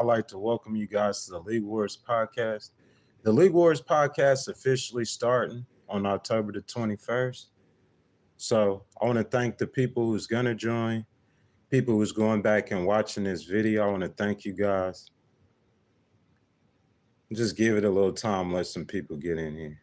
I'd like to welcome you guys to the League Wars podcast. The League Wars podcast officially starting on October the 21st. So I want to thank the people who's going to join, people who's going back and watching this video. I want to thank you guys. Just give it a little time, let some people get in here.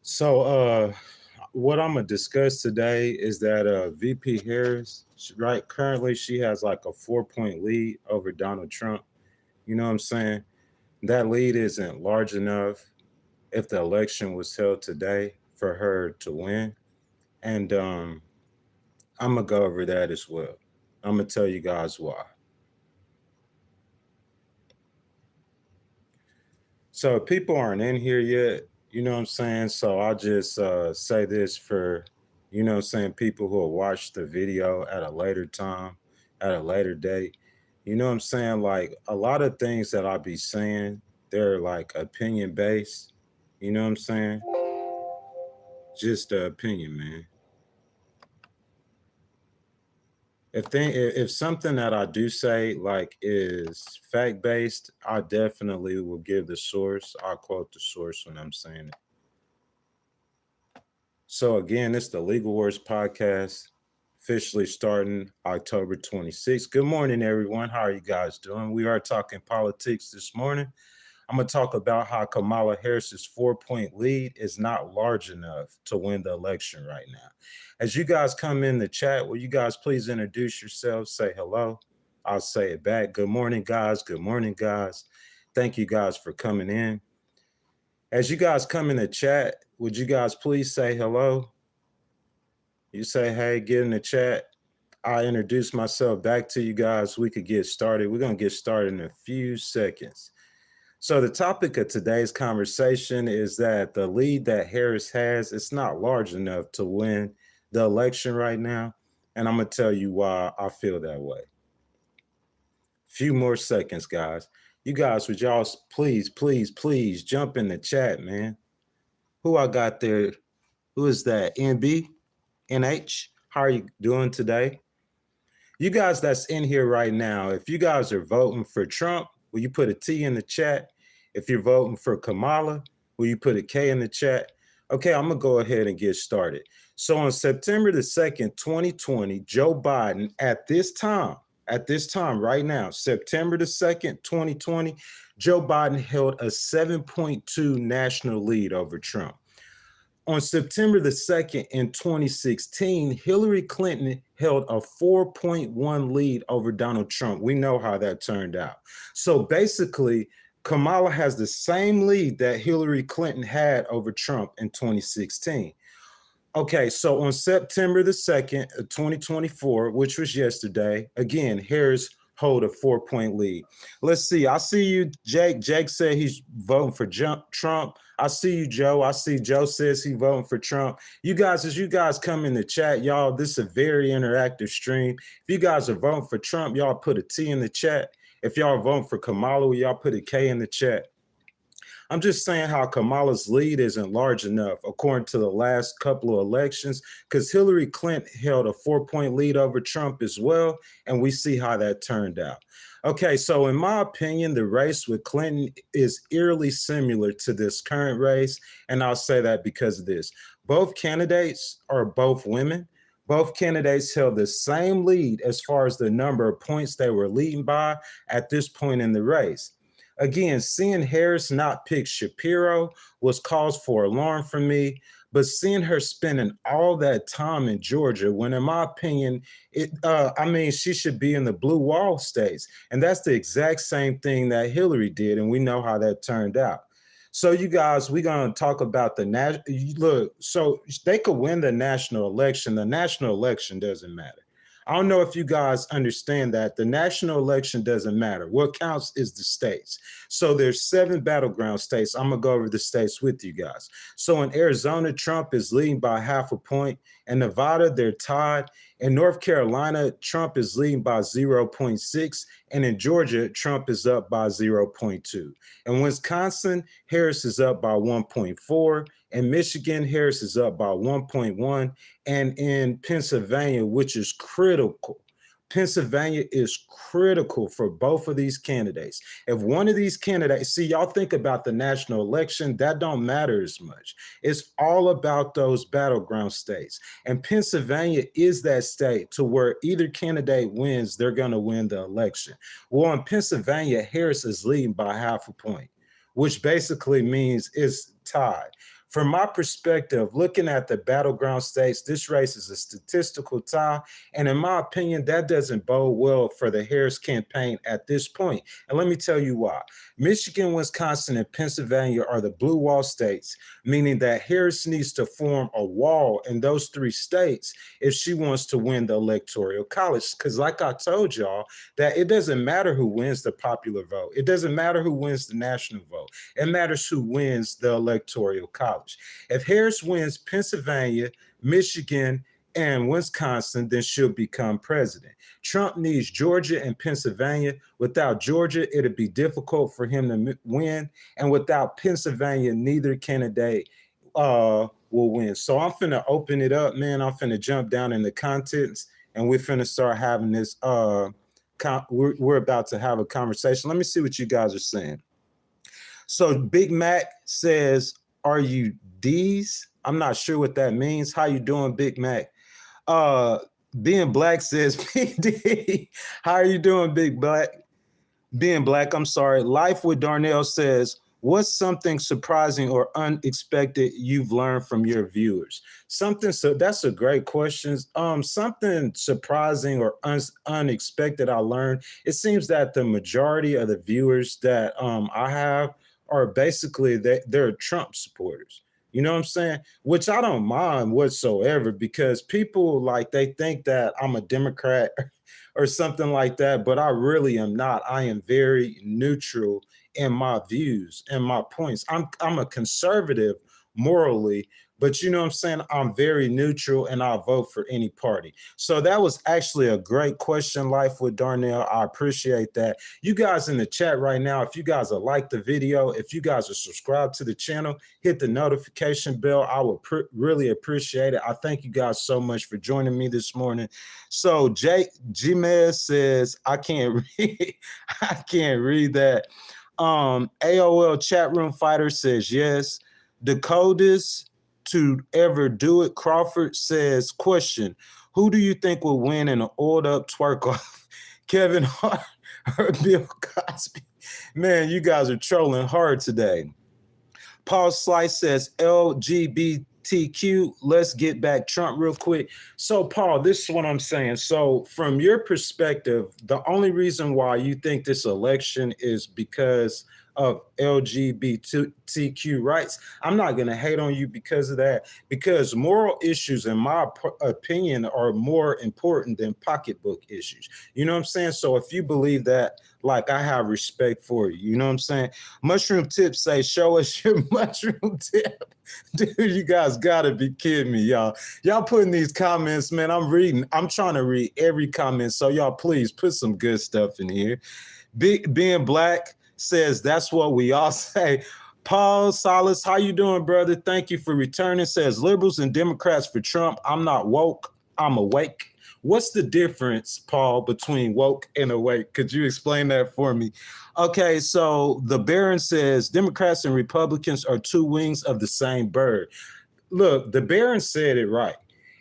So what I'm gonna discuss today is that VP Harris, right? Currently, she has like a 4-point lead over Donald Trump. You know what I'm saying? That lead isn't large enough if the election was held today for her to win. And I'm gonna go over that as well. I'm gonna tell you guys why. So people aren't in here yet, you know what I'm saying? So I'll just say this for, you know what I'm saying, people who will watch the video at a later time, at a later date. You know what I'm saying? Like a lot of things that I'll be saying, they're like opinion based. You know what I'm saying? Just the opinion, man. If something that I do say like is fact based, I definitely will give the source. I'll quote the source when I'm saying it. So again, it's the Legal Wars podcast, officially starting October 26th. Good morning, everyone. How are you guys doing? We are talking politics this morning. I'm going to talk about how Kamala Harris's 4-point lead is not large enough to win the election right now. As you guys come in the chat, will you guys please introduce yourselves? Say hello. I'll say it back. Good morning, guys. Good morning, guys. Thank you guys for coming in. As you guys come in the chat, would you guys please say hello? You say, hey, get in the chat. I introduce myself back to you guys. We could get started. We're going to get started in a few seconds. So the topic of today's conversation is that the lead that Harris has, it's not large enough to win the election right now. And I'm going to tell you why I feel that way. Few more seconds, guys. You guys, would y'all please jump in the chat, man. Who I got there? Who is that? NB? NH? How are you doing today? You guys that's in here right now, if you guys are voting for Trump, will you put a T in the chat? If you're voting for Kamala, will you put a K in the chat? Okay, I'm going to go ahead and get started. So on September the 2nd, 2020, Joe Biden, at this time right now, September the 2nd, 2020, Joe Biden held a 7.2 national lead over Trump. On September the 2nd in 2016, Hillary Clinton held a 4.1 lead over Donald Trump. We know how that turned out. So basically, Kamala has the same lead that Hillary Clinton had over Trump in 2016. Okay, so on September the 2nd, 2024, which was yesterday, again, Harris hold a 4-point lead. Let's see. I see you, Jake. Jake said he's voting for Trump. I see you, Joe. I see Joe says he's voting for Trump. You guys, as you guys come in the chat, y'all, this is a very interactive stream. If you guys are voting for Trump, y'all put a T in the chat. If y'all are voting for Kamala, y'all put a K in the chat. I'm just saying how Kamala's lead isn't large enough, according to the last couple of elections, because Hillary Clinton held a 4-point lead over Trump as well, and we see how that turned out. Okay, so in my opinion, the race with Clinton is eerily similar to this current race, and I'll say that because of this. Both candidates are both women. Both candidates held the same lead as far as the number of points they were leading by at this point in the race. Again, seeing Harris not pick Shapiro was cause for alarm for me, but seeing her spending all that time in Georgia, when in my opinion, she should be in the blue wall states. And that's the exact same thing that Hillary did, and we know how that turned out. So you guys, we're going to talk about so they could win the national election. The national election doesn't matter. I don't know if you guys understand that the national election doesn't matter. What counts is the states. So there's 7 battleground states. I'm gonna go over the states with you guys. So in Arizona, Trump is leading by 0.5 point. In Nevada, they're tied. In North Carolina, Trump is leading by 0.6. And in Georgia, Trump is up by 0.2. In Wisconsin, Harris is up by 1.4. In Michigan, Harris is up by 1.1. And in Pennsylvania, which is critical, Pennsylvania is critical for both of these candidates. If one of these candidates, see, y'all think about the national election, that don't matter as much. It's all about those battleground states. And Pennsylvania is that state to where either candidate wins, they're going to win the election. Well, in Pennsylvania, Harris is leading by 0.5 point, which basically means it's tied. From my perspective, looking at the battleground states, this race is a statistical tie. And in my opinion, that doesn't bode well for the Harris campaign at this point. And let me tell you why. Michigan, Wisconsin, and Pennsylvania are the blue wall states, meaning that Harris needs to form a wall in those 3 states if she wants to win the electoral college. Because like I told y'all, that it doesn't matter who wins the popular vote. It doesn't matter who wins the national vote. It matters who wins the electoral college. If Harris wins Pennsylvania, Michigan, and Wisconsin, then she'll become president. Trump needs Georgia and Pennsylvania. Without Georgia, it'll be difficult for him to win. And without Pennsylvania, neither candidate will win. So I'm finna open it up, man. I'm finna jump down in the contents, and we're finna start having this. We're about to have a conversation. Let me see what you guys are saying. So Big Mac says, "Are you D's?" I'm not sure what that means. How you doing, Big Mac? Being Black says, "PD." How are you doing, Big Black? Being Black, I'm sorry. Life with Darnell says, "What's something surprising or unexpected you've learned from your viewers?" That's a great question. Something surprising or unexpected I learned. It seems that the majority of the viewers that I have are basically they're Trump supporters. You know what I'm saying? Which I don't mind whatsoever, because people like they think that I'm a Democrat or something like that, but I really am not. I am very neutral in my views and my points. I'm a conservative morally, but you know what I'm saying? I'm very neutral and I'll vote for any party. So that was actually a great question, Life with Darnell. I appreciate that. You guys in the chat right now, if you guys have liked the video, if you guys are subscribed to the channel, hit the notification bell. I would really appreciate it. I thank you guys so much for joining me this morning. So Gmez says, I can't read that. AOL chat room fighter says yes. Dakotas to ever do it. Crawford says, question, who do you think will win in an oiled up twerk off? Kevin Hart or Bill Cosby? Man, you guys are trolling hard today. Paul Slice says, LGBTQ, let's get back Trump real quick. So Paul, this is what I'm saying. So from your perspective, the only reason why you think this election is because of LGBTQ rights. I'm not going to hate on you because of that, because moral issues, in my opinion, are more important than pocketbook issues. You know what I'm saying? So if you believe that, like, I have respect for you. You know what I'm saying? Mushroom Tip say, show us your mushroom tip. Dude, you guys got to be kidding me, y'all. Y'all putting these comments, man, I'm trying to read every comment. So y'all, please put some good stuff in here. Being Black says, that's what we all say. Paul Salas, how you doing, brother? Thank you for returning. Says, liberals and Democrats for Trump. I'm not woke, I'm awake. What's the difference, Paul, between woke and awake? Could you explain that for me? Okay, so the Baron says, Democrats and Republicans are 2 wings of the same bird. Look, the Baron said it right.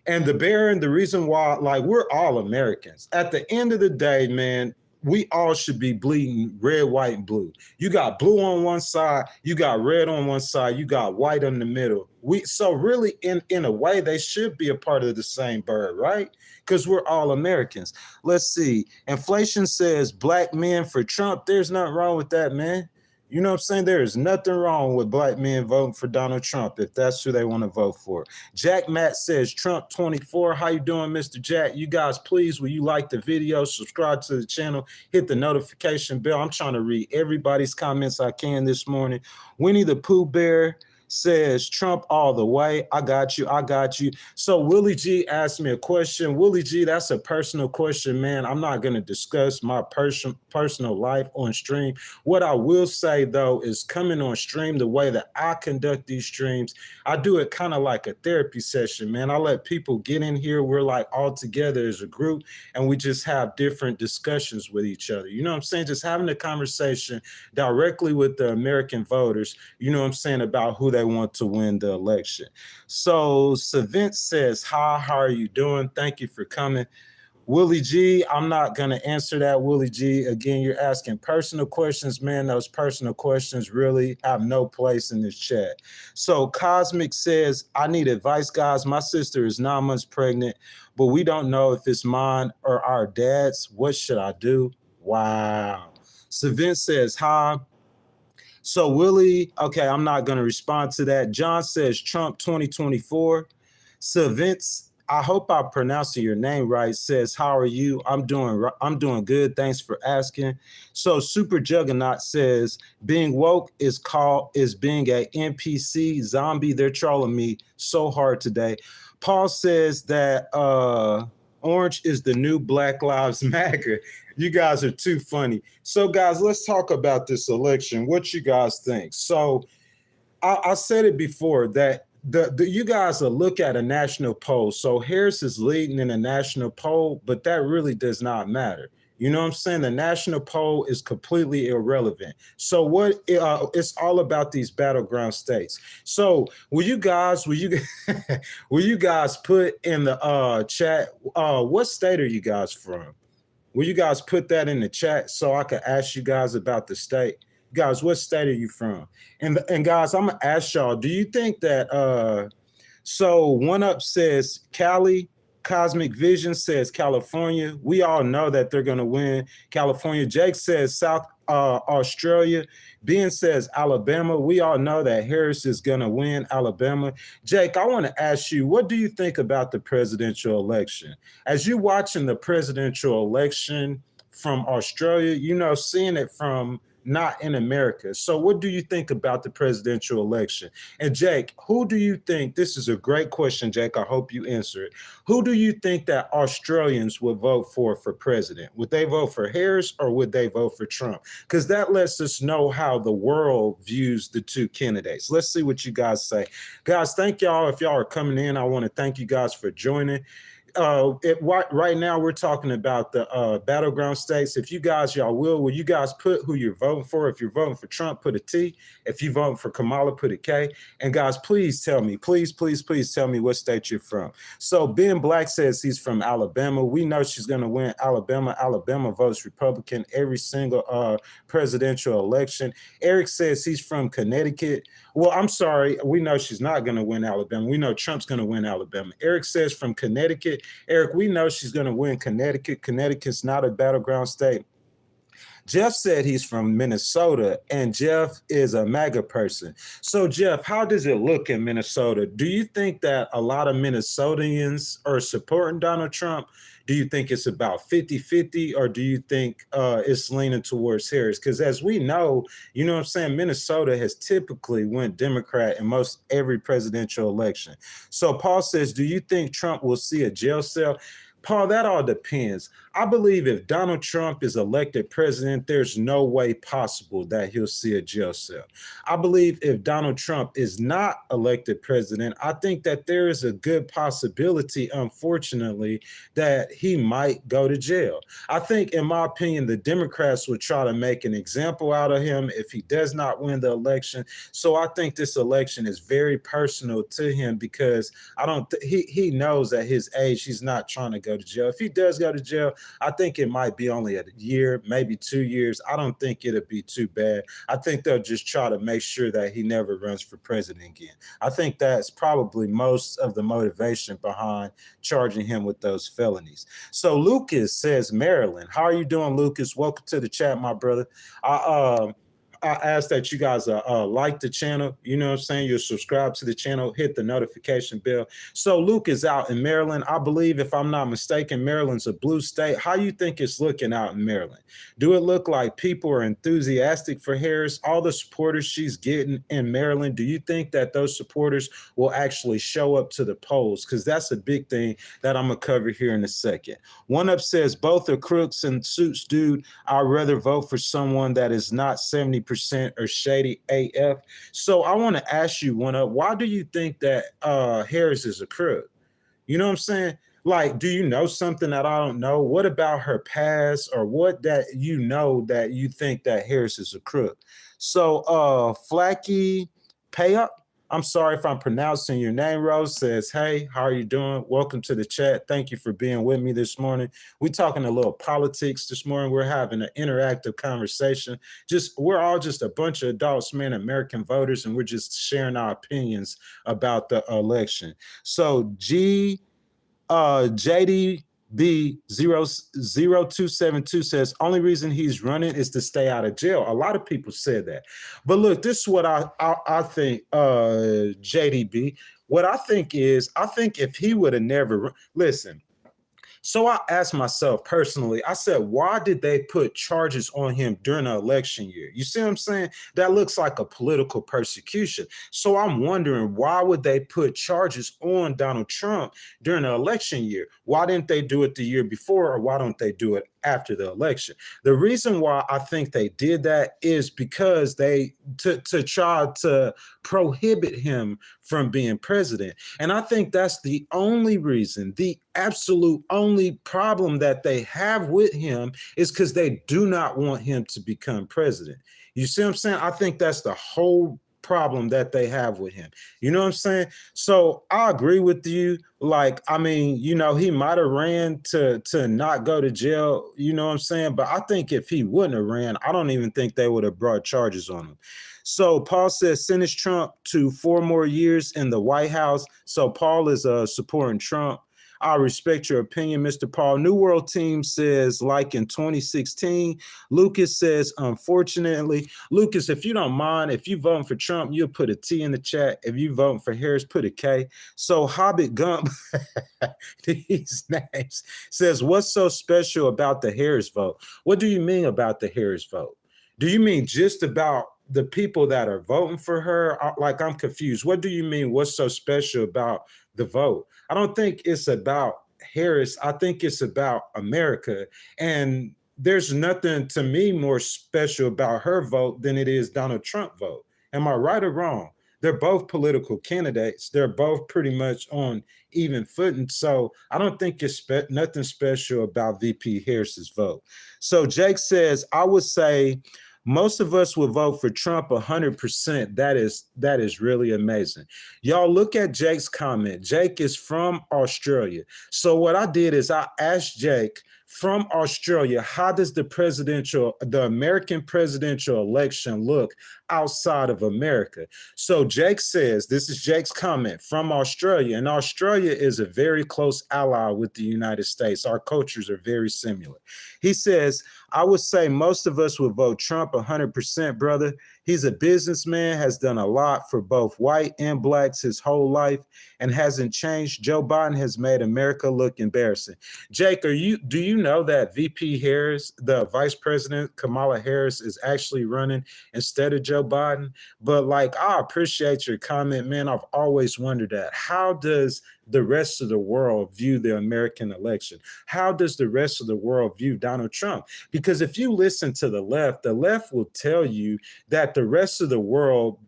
And the Baron, the reason why, like, we're all Americans. At the end of the day, man, we all should be bleeding red, white, and blue. You got blue on one side, you got red on one side, you got white in the middle. So really, in a way, they should be a part of the same bird, right? Because we're all Americans. Let's see. Inflation says black men for Trump. There's nothing wrong with that, man. You know what I'm saying? There is nothing wrong with black men voting for Donald Trump if that's who they want to vote for. Jack Matt says Trump 24. How you doing, Mr. Jack? You guys, please, will you like the video, subscribe to the channel, hit the notification bell. I'm trying to read everybody's comments I can this morning. Winnie the Pooh Bear says Trump all the way. I got you. I got you. So Willie G asked me a question. Willie G, that's a personal question, man. I'm not going to discuss my personal life on stream. What I will say, though, is coming on stream, the way that I conduct these streams, I do it kind of like a therapy session, man. I let people get in here. We're like all together as a group, and we just have different discussions with each other. You know what I'm saying? Just having a conversation directly with the American voters, you know what I'm saying, about who they want to win the election. So Savint says, hi, how are you doing? Thank you for coming. Willie G, I'm not going to answer that, Willie G. Again, you're asking personal questions, man. Those personal questions really have no place in this chat. So Cosmic says, I need advice, guys. My sister is 9 months pregnant, but we don't know if it's mine or our dad's. What should I do? Wow. Savint says, hi. So Willie, okay, I'm not going to respond to that. John says Trump 2024. So Vince, I hope I'm pronouncing your name right, says, how are you? I'm doing good. Thanks for asking. So Super Juggernaut says, being woke is being a NPC zombie. They're trolling me so hard today. Paul says that orange is the new Black Lives Matter. You guys are too funny. So guys, let's talk about this election. What you guys think? So I said it before that you guys will look at a national poll. So Harris is leading in a national poll, but that really does not matter. You know what I'm saying? The national poll is completely irrelevant. So it's all about these battleground states. So will you guys put in the chat, what state are you guys from? Will you guys put that in the chat so I can ask you guys about the state? Guys, what state are you from? And guys, I'm gonna ask y'all, do you think that so One Up says Cali, Cosmic Vision says California. We all know that they're gonna win California. Jake says South Australia. Ben says Alabama. We all know that Harris is gonna win Alabama. Jake, I want to ask you, what do you think about the presidential election? As you watching the presidential election from Australia, you know, seeing it from not in America. So what do you think about the presidential election? And Jake, who do you think, this is a great question, Jake, I hope you answer it. Who do you think that Australians would vote for president? Would they vote for Harris or would they vote for Trump? Because that lets us know how the world views the two candidates. Let's see what you guys say. Guys, thank y'all. If y'all are coming in, I want to thank you guys for joining. Right now we're talking about the battleground states. If you guys, will you guys put who you're voting for? If you're voting for Trump, put a T. If you're voting for Kamala, put a K. And guys, please tell me, please tell me what state you're from. So Ben Black says he's from Alabama. We know she's going to win Alabama. Alabama votes Republican every single presidential election. Eric says he's from Connecticut. Well, I'm sorry. We know she's not going to win Alabama. We know Trump's going to win Alabama. Eric says from Connecticut. Eric, we know she's going to win Connecticut. Connecticut's not a battleground state. Jeff said he's from Minnesota, and Jeff is a MAGA person. So, Jeff, how does it look in Minnesota? Do you think that a lot of Minnesotans are supporting Donald Trump? Do you think it's about 50-50, or do you think it's leaning towards Harris? Because as we know, you know what I'm saying, Minnesota has typically went Democrat in most every presidential election. So Paul says, do you think Trump will see a jail cell? Paul, that all depends. I believe if Donald Trump is elected president, there's no way possible that he'll see a jail cell. I believe if Donald Trump is not elected president, I think that there is a good possibility, unfortunately, that he might go to jail. I think, in my opinion, the Democrats would try to make an example out of him if he does not win the election. So I think this election is very personal to him because he knows at his age, he's not trying to go to jail. If he does go to jail, I think it might be only a year, maybe 2 years. I don't think it'll be too bad. I think they'll just try to make sure that he never runs for president again. I think that's probably most of the motivation behind charging him with those felonies. So Lucas says Maryland. How are you doing, Lucas? Welcome to the chat, my brother. ask that you guys like the channel. You know what I'm saying? You'll subscribe to the channel, hit the notification bell. So Luke is out in Maryland. I believe, if I'm not mistaken, Maryland's a blue state. How you think it's looking out in Maryland? Do it look like people are enthusiastic for Harris? All the supporters she's getting in Maryland, do you think that those supporters will actually show up to the polls? Because that's a big thing that I'm going to cover here in a second. One Up says, both are crooks and suits, dude. I'd rather vote for someone that is not 70% or shady AF. So I want to ask you, One Up, why do you think that Harris is a crook? You know what I'm saying? Like, do you know something that I don't know? What about her past, or what that you know that you think that Harris is a crook? So Flacky Payup, I'm sorry if I'm pronouncing your name, Rose, says, hey, how are you doing? Welcome to the chat. Thank you for being with me this morning. We're talking a little politics this morning. We're having an interactive conversation. We're all just a bunch of adults, man, American voters, and we're just sharing our opinions about the election. So JDB00272 says, only reason he's running is to stay out of jail. A lot of people said that. But look, this is what I think, JDB. What I think is, I think if he would have never, listen, so I asked myself personally, I said, why did they put charges on him during the election year? You see what I'm saying? That looks like a political persecution. So I'm wondering, why would they put charges on Donald Trump during the election year? Why didn't they do it the year before, or why don't they do it after the election? The reason why I think they did that is because they to try to prohibit him from being president. And I think that's the only reason, the absolute only problem that they have with him, is because they do not want him to become president. You see what I'm saying? I think that's the whole problem that they have with him. You know what I'm saying? So I agree with you. Like, I mean, you know, he might have ran to not go to jail, you know what I'm saying? But I think if he wouldn't have ran, I don't even think they would have brought charges on him. So Paul says, sentence Trump to 4 more years in the White House. So Paul is supporting Trump. I respect your opinion, Mr. Paul. New World Team says, like in 2016. Lucas says, unfortunately. Lucas, if you don't mind, if you voting for Trump, you'll put a T in the chat. If you voting for Harris, put a K. So Hobbit Gump, these names, says, what's so special about the Harris vote? What do you mean about the Harris vote? Do you mean just about the people that are voting for her? Like, I'm confused. What do you mean, what's so special about the vote? I don't think it's about Harris. I think it's about America. And there's nothing to me more special about her vote than it is Donald Trump vote. Am I right or wrong? They're both political candidates. They're both pretty much on even footing. So I don't think it's nothing special about VP Harris's vote. So Jake says, I would say most of us would vote for Trump 100%. That is really amazing. Y'all look at Jake's comment. Jake is from Australia. So what I did is I asked Jake from Australia, how does the American presidential election look outside of America? So Jake says, this is Jake's comment from Australia, and Australia is a very close ally with the United States. Our cultures are very similar. He says, I would say most of us would vote Trump 100%, brother. He's a businessman, has done a lot for both white and blacks his whole life, and hasn't changed. Joe Biden has made America look embarrassing. Jake, do you know that VP Harris, the Vice President Kamala Harris, is actually running instead of Joe Biden? But like, I appreciate your comment, man. I've always wondered that. How does the rest of the world view the American election? How does the rest of the world view Donald Trump? Because if you listen to the left will tell you that the rest of the world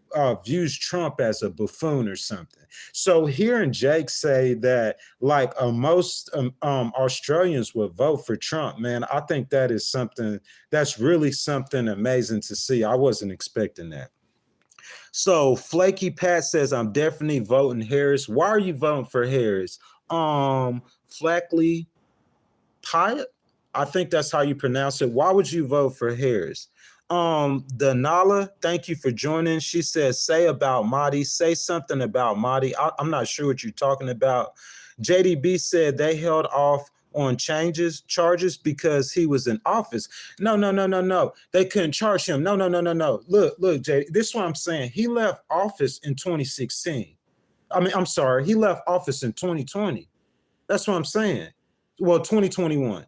views Trump as a buffoon or something. So hearing Jake say that, like, most Australians would vote for Trump, man, I think that is something that's really something amazing to see. I wasn't expecting that. So Flaky Pat says, I'm definitely voting Harris. Why are you voting for Harris? Flackly Pyatt, I think that's how you pronounce it. Why would you vote for Harris? The Nala, thank you for joining. She says, say something about Mahdi. I'm not sure what you're talking about. JDB said they held off on charges because he was in office. No, no, no, no, no. They couldn't charge him. No, no, no, no, no. Look, Jay, this is what I'm saying. He left office in 2016. I'm sorry, he left office in 2020. That's what I'm saying. Well, 2021.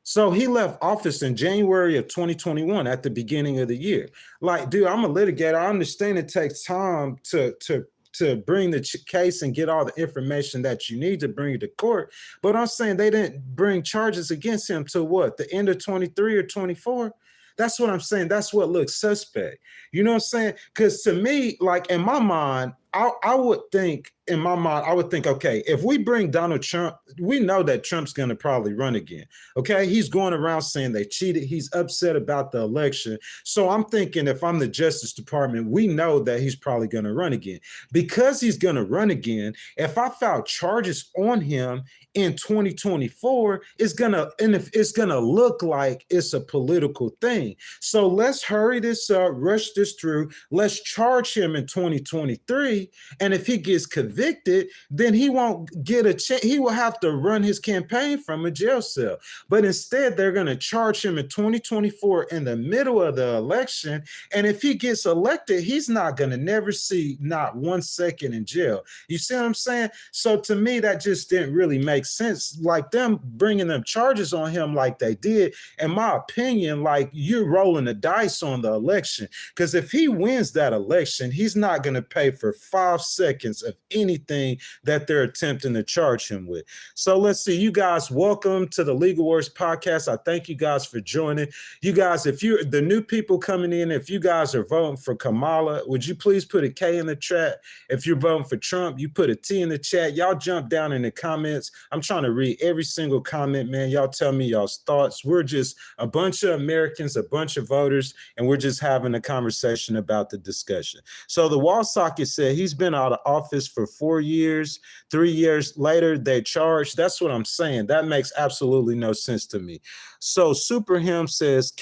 So he left office in January of 2021 at the beginning of the year. Like, dude, I'm a litigator. I understand it takes time to bring the case and get all the information that you need to bring it to court. But I'm saying they didn't bring charges against him till what, the end of 23 or 24? That's what I'm saying. That's what looks suspect. You know what I'm saying? Because to me, like in my mind, I would think, okay, if we bring Donald Trump, we know that Trump's going to probably run again. Okay. He's going around saying they cheated. He's upset about the election. So I'm thinking if I'm the Justice Department, we know that he's probably going to run again. Because he's going to run again, if I file charges on him in 2024, it's gonna look like it's a political thing. So let's hurry this up, rush this through. Let's charge him in 2023. And if he gets convicted, then he won't get a chance. He will have to run his campaign from a jail cell. But instead, they're going to charge him in 2024 in the middle of the election. And if he gets elected, he's not going to never see not 1 second in jail. You see what I'm saying? So to me, that just didn't really make sense. Like them bringing them charges on him like they did, in my opinion, like you're rolling the dice on the election. Because if he wins that election, he's not going to pay for 5 seconds of anything that they're attempting to charge him with. So let's see. You guys, welcome to the Legal Wars podcast. I thank you guys for joining. You guys, if you're the new people coming in, if you guys are voting for Kamala, would you please put a K in the chat? If you're voting for Trump, you put a T in the chat. Y'all jump down in the comments. I'm trying to read every single comment, man. Y'all tell me y'all's thoughts. We're just a bunch of Americans, a bunch of voters, and we're just having a conversation about the discussion. So the Wall Socket said he's been out of office for 4 years. 3 years later, they charged. That's what I'm saying. That makes absolutely no sense to me. So Super Him says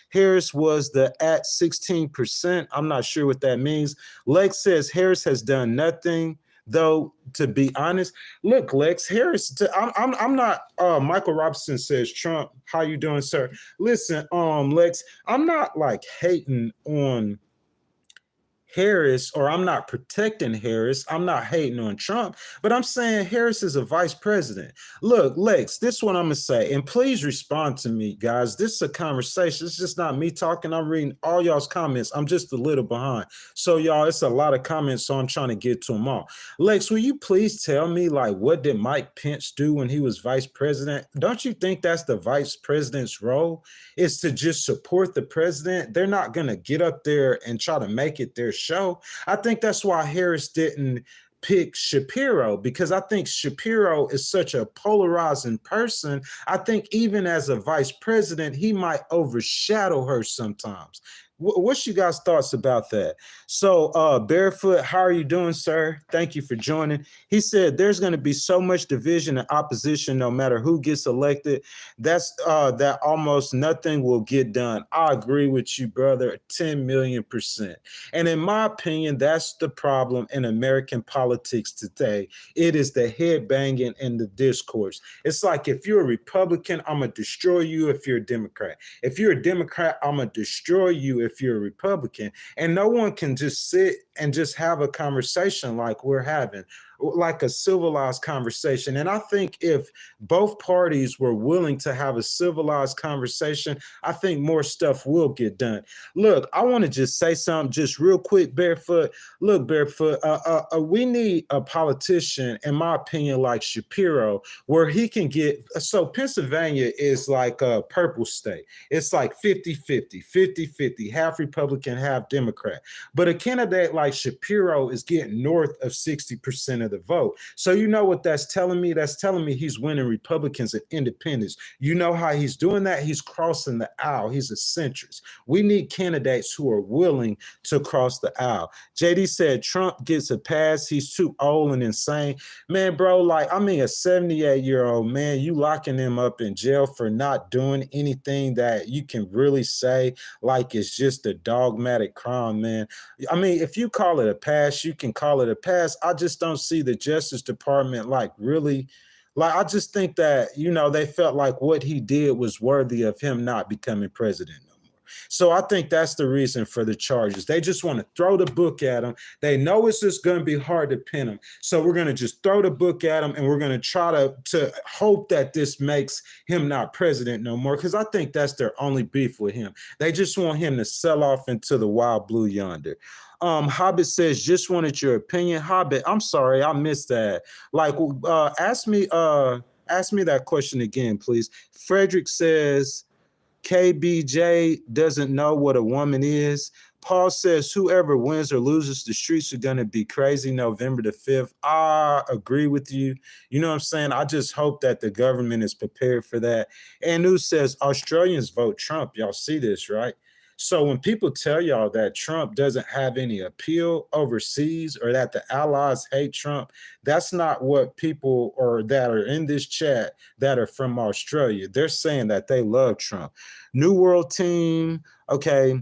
Harris was the at 16%. I'm not sure what that means. Lex says Harris has done nothing. Though, to be honest, look, Lex, Harris, I'm not, Michael Robinson says, Trump, how you doing, sir? Listen, Lex, I'm not like hating on Harris, or I'm not protecting Harris. I'm not hating on Trump, but I'm saying Harris is a vice president. Look, Lex, this is what I'm going to say, and please respond to me, guys. This is a conversation. It's just not me talking. I'm reading all y'all's comments. I'm just a little behind. So, y'all, it's a lot of comments, so I'm trying to get to them all. Lex, will you please tell me, like, what did Mike Pence do when he was vice president? Don't you think that's the vice president's role, is to just support the president? They're not going to get up there and try to make it their show. I think that's why Harris didn't pick Shapiro, because I think Shapiro is such a polarizing person. I think even as a vice president, he might overshadow her sometimes. What's you guys' thoughts about that? So, Barefoot, how are you doing, sir? Thank you for joining. He said there's going to be so much division and opposition no matter who gets elected. That almost nothing will get done. I agree with you, brother, 10 million%. And in my opinion, that's the problem in American politics today. It is the head banging and the discourse. It's like, if you're a Republican, I'm going to destroy you if you're a Democrat. If you're a Democrat, I'm going to destroy you if you're a Republican. And no one can just sit and just have a conversation like we're having, like a civilized conversation. And I think if both parties were willing to have a civilized conversation, I think more stuff will get done. Look, I want to just say something just real quick, Barefoot. Look, Barefoot, we need a politician, in my opinion, like Shapiro, where he can get, so Pennsylvania is like a purple state. It's like 50-50, 50-50, half Republican, half Democrat. But a candidate like Shapiro is getting north of 60% of the vote. So you know what that's telling me? That's telling me he's winning Republicans and independents. You know how he's doing that? He's crossing the aisle. He's a centrist. We need candidates who are willing to cross the aisle. JD said Trump gets a pass. He's too old and insane. Man, bro, like, I mean, a 78-year-old man, you locking him up in jail for not doing anything that you can really say like it's just a dogmatic crime, man. I mean, if you call it a pass, you can call it a pass. I just don't see the Justice Department like really Like, I just think that, they felt like what he did was worthy of him not becoming president no more. So I think that's the reason for the charges. They just want to throw the book at him. They know it's just going to be hard to pin him. So we're going to just throw the book at him, and we're going to try to hope that this makes him not president no more, because I think that's their only beef with him. They just want him to sell off into the wild blue yonder. Hobbit says, just wanted your opinion. Hobbit, I'm sorry, I missed that. Like, ask me that question again, please. Frederick says, KBJ doesn't know what a woman is. Paul says, whoever wins or loses, the streets are going to be crazy November the 5th. I agree with you. You know what I'm saying? I just hope that the government is prepared for that. And News says, Australians vote Trump. Y'all see this, right? So when people tell y'all that Trump doesn't have any appeal overseas, or that the allies hate Trump, that's not what people or that are in this chat that are from Australia. They're saying that they love Trump. New World Team, okay.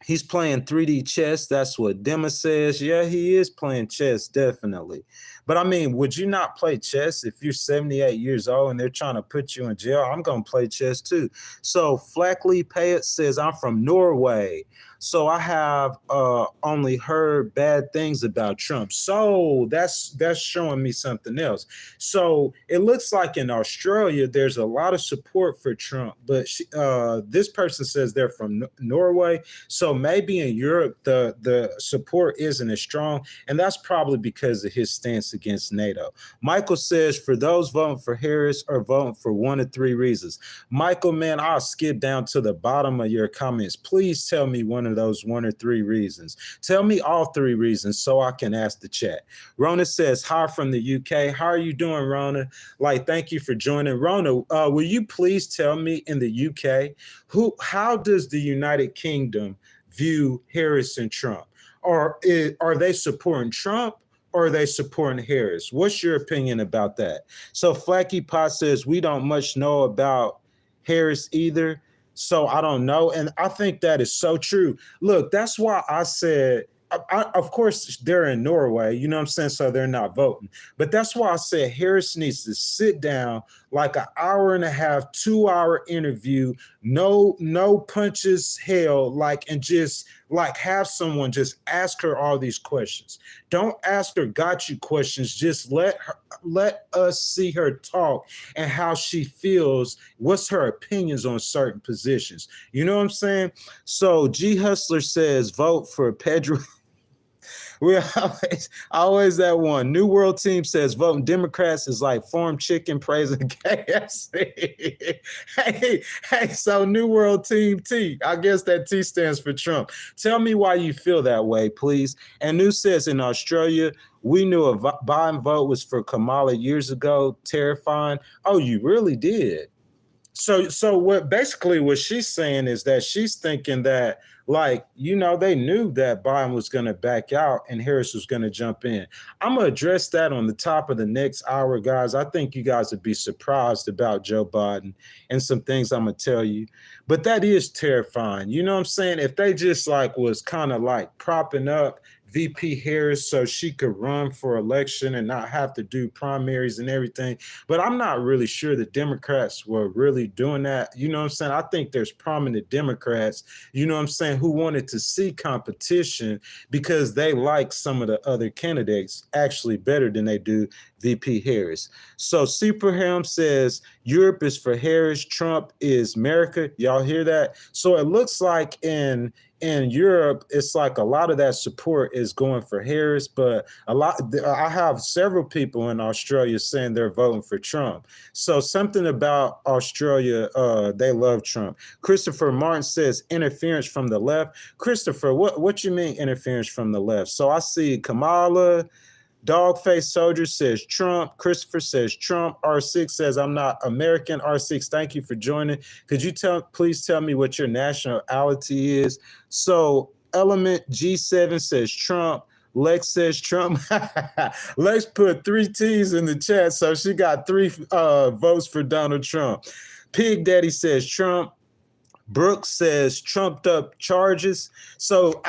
He's playing 3D chess. That's what Dema says. Yeah, he is playing chess, definitely. But I mean, would you not play chess if you're 78 years old and they're trying to put you in jail? I'm going to play chess too. So Flackley Payet says, I'm from Norway. So I have only heard bad things about Trump. So that's showing me something else. So it looks like in Australia, there's a lot of support for Trump. But this person says they're from Norway. So maybe in Europe, the support isn't as strong. And that's probably because of his stance against NATO. Michael says, for those voting for Harris or voting for one of three reasons. Michael, man, I'll skip down to the bottom of your comments. Please tell me one of those one or three reasons. Tell me all three reasons so I can ask the chat. Rona says, hi from the UK. How are you doing, Rona? Like, thank you for joining. Rona, will you please tell me in the UK, how does the United Kingdom view Harris and Trump? Or are they supporting Trump, or are they supporting Harris? What's your opinion about that? So Flacky Pot says, we don't much know about Harris either. So I don't know. And I think that is so true. Look, that's why I said, of course, they're in Norway, you know what I'm saying? So they're not voting. But that's why I said Harris needs to sit down, like an hour and a half, 2-hour interview, no punches held, and just have someone just ask her all these questions. Don't ask her got you questions. Just let us see her talk and how she feels, what's her opinions on certain positions. You know what I'm saying? So G Hustler says, vote for Pedro. We always that one. New World Team says voting Democrats is like farm chicken praising KFC. hey, so New World Team T. I guess that T stands for Trump. Tell me why you feel that way, please. And New says in Australia, we knew a Biden vote was for Kamala years ago. Terrifying. Oh, you really did? So what she's saying is that she's thinking that, they knew that Biden was going to back out and Harris was going to jump in. I'm going to address that on the top of the next hour, guys. I think you guys would be surprised about Joe Biden and some things I'm going to tell you. But that is terrifying. You know what I'm saying? If they just was kind of propping up VP Harris so she could run for election and not have to do primaries and everything. But I'm not really sure the Democrats were really doing that. You know what I'm saying? I think there's prominent Democrats, you know what I'm saying, who wanted to see competition because they like some of the other candidates actually better than they do VP Harris. So Superham says Europe is for Harris, Trump is America. Y'all hear that? So it looks like in Europe, it's a lot of that support is going for Harris, but I have several people in Australia saying they're voting for Trump. So something about Australia, they love Trump. Christopher Martin says interference from the left. Christopher, what you mean interference from the left? So I see Kamala. Dogface Soldier says Trump. Christopher says Trump. R6 says I'm not American. R6, thank you for joining. Could you please tell me what your nationality is? So Element G7 says Trump. Lex says Trump. Lex put 3 T's in the chat, so she got 3 votes for Donald Trump. Pig Daddy says Trump. Brooks says trumped up charges. So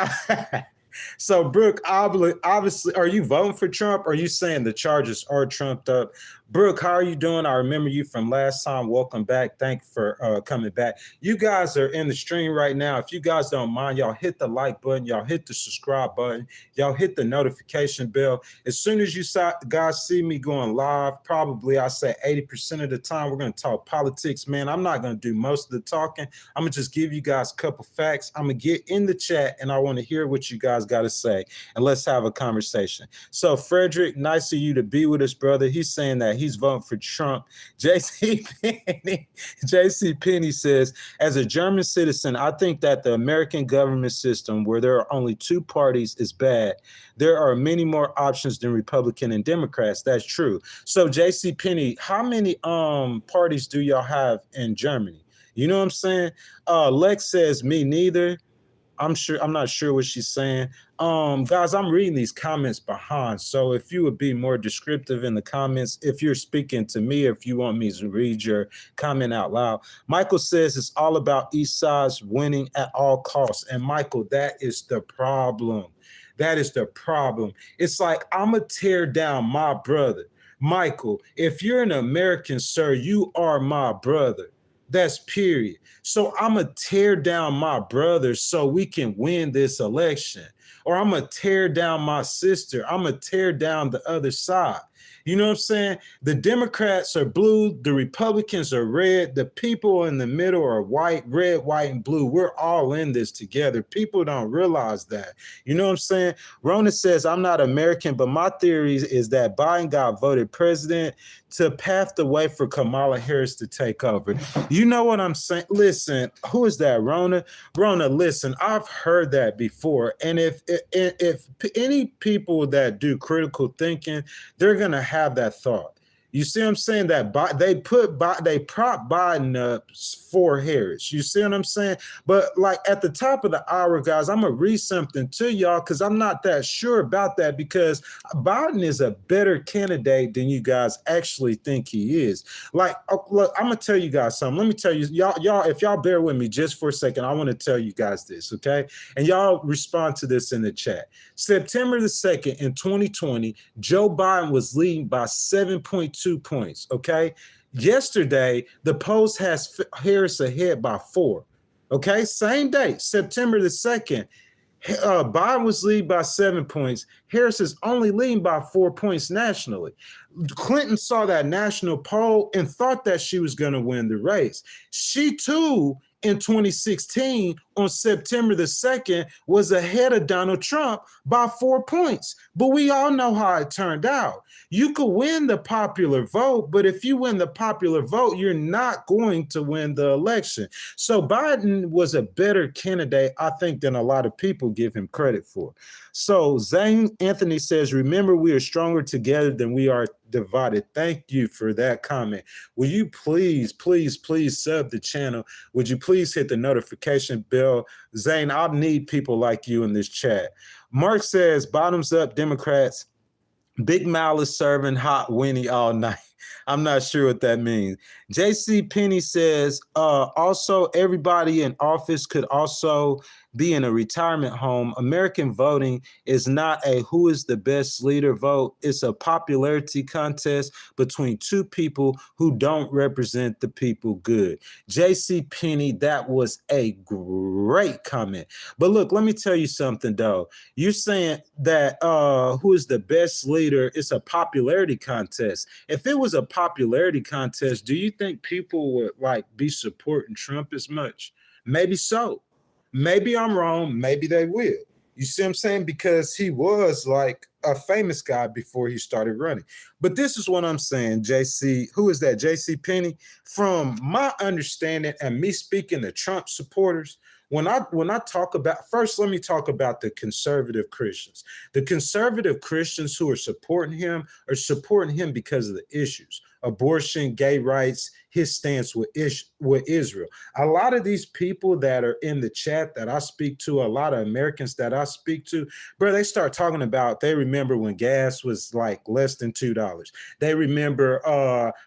So, Brooke, obviously, are you voting for Trump? Or are you saying the charges are trumped up? Brooke, how are you doing? I remember you from last time. Welcome back. Thank you for coming back. You guys are in the stream right now. If you guys don't mind, y'all hit the like button. Y'all hit the subscribe button. Y'all hit the notification bell. As soon as you guys see me going live, probably I say 80% of the time, we're going to talk politics, man. I'm not going to do most of the talking. I'm going to just give you guys a couple facts. I'm going to get in the chat, and I want to hear what you guys got to say, and let's have a conversation. So, Frederick, nice of you to be with us, brother. He's saying that he's voting for Trump. JC Penny says, as a German citizen, I think that the American government system where there are only two parties is bad. There are many more options than Republican and Democrats. That's true. So JC Penny, how many parties do y'all have in Germany? You know what I'm saying? Lex says, me neither. I'm not sure what she's saying. Guys, I'm reading these comments behind. So if you would be more descriptive in the comments, if you're speaking to me, if you want me to read your comment out loud. Michael says it's all about East Side's winning at all costs. And Michael, that is the problem. That is the problem. It's like, I'm going to tear down my brother. Michael, if you're an American, sir, you are my brother. That's period. So I'm going to tear down my brother so we can win this election. Or I'm going to tear down my sister. I'm going to tear down the other side. You know what I'm saying? The Democrats are blue. The Republicans are red. The people in the middle are white, red, white, and blue. We're all in this together. People don't realize that. You know what I'm saying? Rona says, I'm not American, but my theory is that Biden got voted president to pave the way for Kamala Harris to take over. You know what I'm saying? Listen, who is that, Rona? Rona, listen, I've heard that before. And if any people that do critical thinking, they're going to have that thought. You see what I'm saying? That they prop Biden up for Harris. You see what I'm saying? But like at the top of the hour, guys, I'm going to read something to y'all because I'm not that sure about that because Biden is a better candidate than you guys actually think he is. Like, look, I'm going to tell you guys something. Let me tell you, y'all, if y'all bear with me just for a second, I want to tell you guys this, okay? And y'all respond to this in the chat. September the 2nd in 2020, Joe Biden was leading by 7.2 points, okay? Yesterday, the polls has Harris ahead by 4, okay? Same day, September the 2nd, Biden was leading by 7 points. Harris is only leading by 4 points nationally. Clinton saw that national poll and thought that she was going to win the race. She, too, in 2016, on September the 2nd, was ahead of Donald Trump by 4 points. But we all know how it turned out. You could win the popular vote, but if you win the popular vote, you're not going to win the election. So Biden was a better candidate, I think, than a lot of people give him credit for. So Zane Anthony says, remember, we are stronger together than we are divided. Thank you for that comment. Will you please sub the channel? Would you please hit the notification bell? Zane, I'll need people like you in this chat. Mark says, bottoms up, Democrats. Big Mal is serving hot Winnie all night. I'm not sure what that means. JC Penny says, also everybody in office could also be in a retirement home. American voting is not a who is the best leader vote. It's a popularity contest between two people who don't represent the people good. JC Penny, that was a great comment. But look, let me tell you something though. You're saying that who is the best leader? It's a popularity contest. If it was a popularity contest, do you think people would like be supporting Trump as much? Maybe so. Maybe I'm wrong. Maybe they will. You see what I'm saying? Because he was like a famous guy before he started running. But this is what I'm saying, JC. Who is that? JC Penny. From my understanding and me speaking to Trump supporters, when I talk about, first, let me talk about the conservative Christians. The conservative Christians who are supporting him are supporting him because of the issues. Abortion, gay rights, his stance with Israel. A lot of these people that are in the chat that I speak to, a lot of Americans that I speak to, bro, they start talking about, they remember when gas was like less than $2. They remember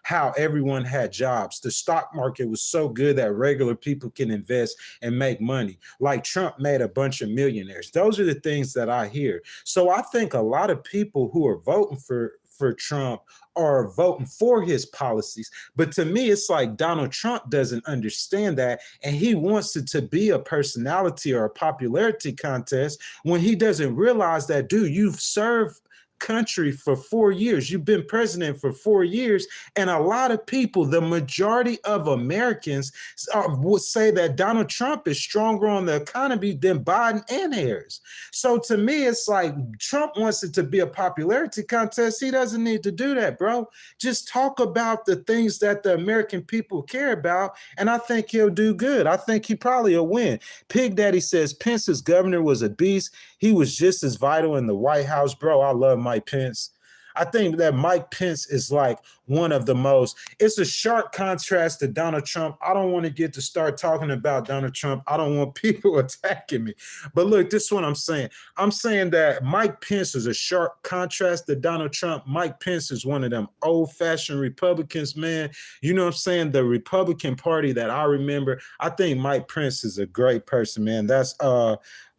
how everyone had jobs. The stock market was so good that regular people can invest and make money. Like Trump made a bunch of millionaires. Those are the things that I hear. So I think a lot of people who are voting for for Trump are voting for his policies. But to me, it's like Donald Trump doesn't understand that, and he wants it to be a personality or a popularity contest when he doesn't realize that, dude, you've served country for 4 years. You've been president for 4 years. And a lot of people, the majority of Americans would say that Donald Trump is stronger on the economy than Biden and Harris. So to me, it's like Trump wants it to be a popularity contest. He doesn't need to do that, bro. Just talk about the things that the American people care about. And I think he'll do good. I think he probably will win. Pig Daddy says Pence's governor was a beast. He was just as vital in the White House, bro. I love Mike Pence. I think that Mike Pence is like one of the most, it's a sharp contrast to Donald Trump. I don't want to get to start talking about Donald Trump. I don't want people attacking me. But look, this is what I'm saying. I'm saying that Mike Pence is a sharp contrast to Donald Trump. Mike Pence is one of them old-fashioned Republicans, man. You know what I'm saying? The Republican Party that I remember, I think Mike Pence is a great person, man. That's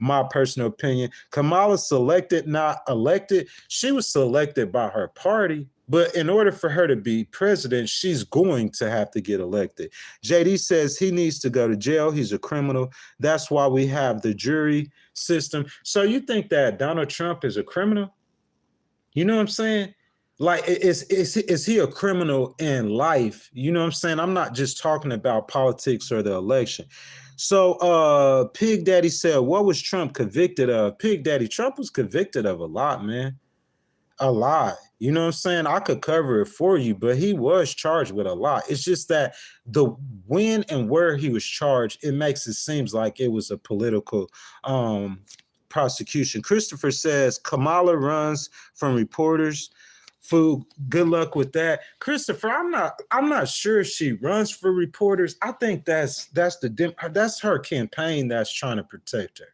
my personal opinion. Kamala selected, not elected. She was selected by her party, but in order for her to be president, she's going to have to get elected. JD says he needs to go to jail. He's a criminal. That's why we have the jury system. So you think that Donald Trump is a criminal? You know what I'm saying? Like, is he a criminal in life? You know what I'm saying? I'm not just talking about politics or the election. So Pig Daddy said, what was Trump convicted of? Pig Daddy, Trump was convicted of a lot, man. A lot. You know what I'm saying? I could cover it for you, but he was charged with a lot. It's just that the when and where he was charged, it makes it seems like it was a political prosecution. Christopher says Kamala runs from reporters. Food, good luck with that. Christopher, I'm not sure if she runs for reporters. I think that's her campaign that's trying to protect her.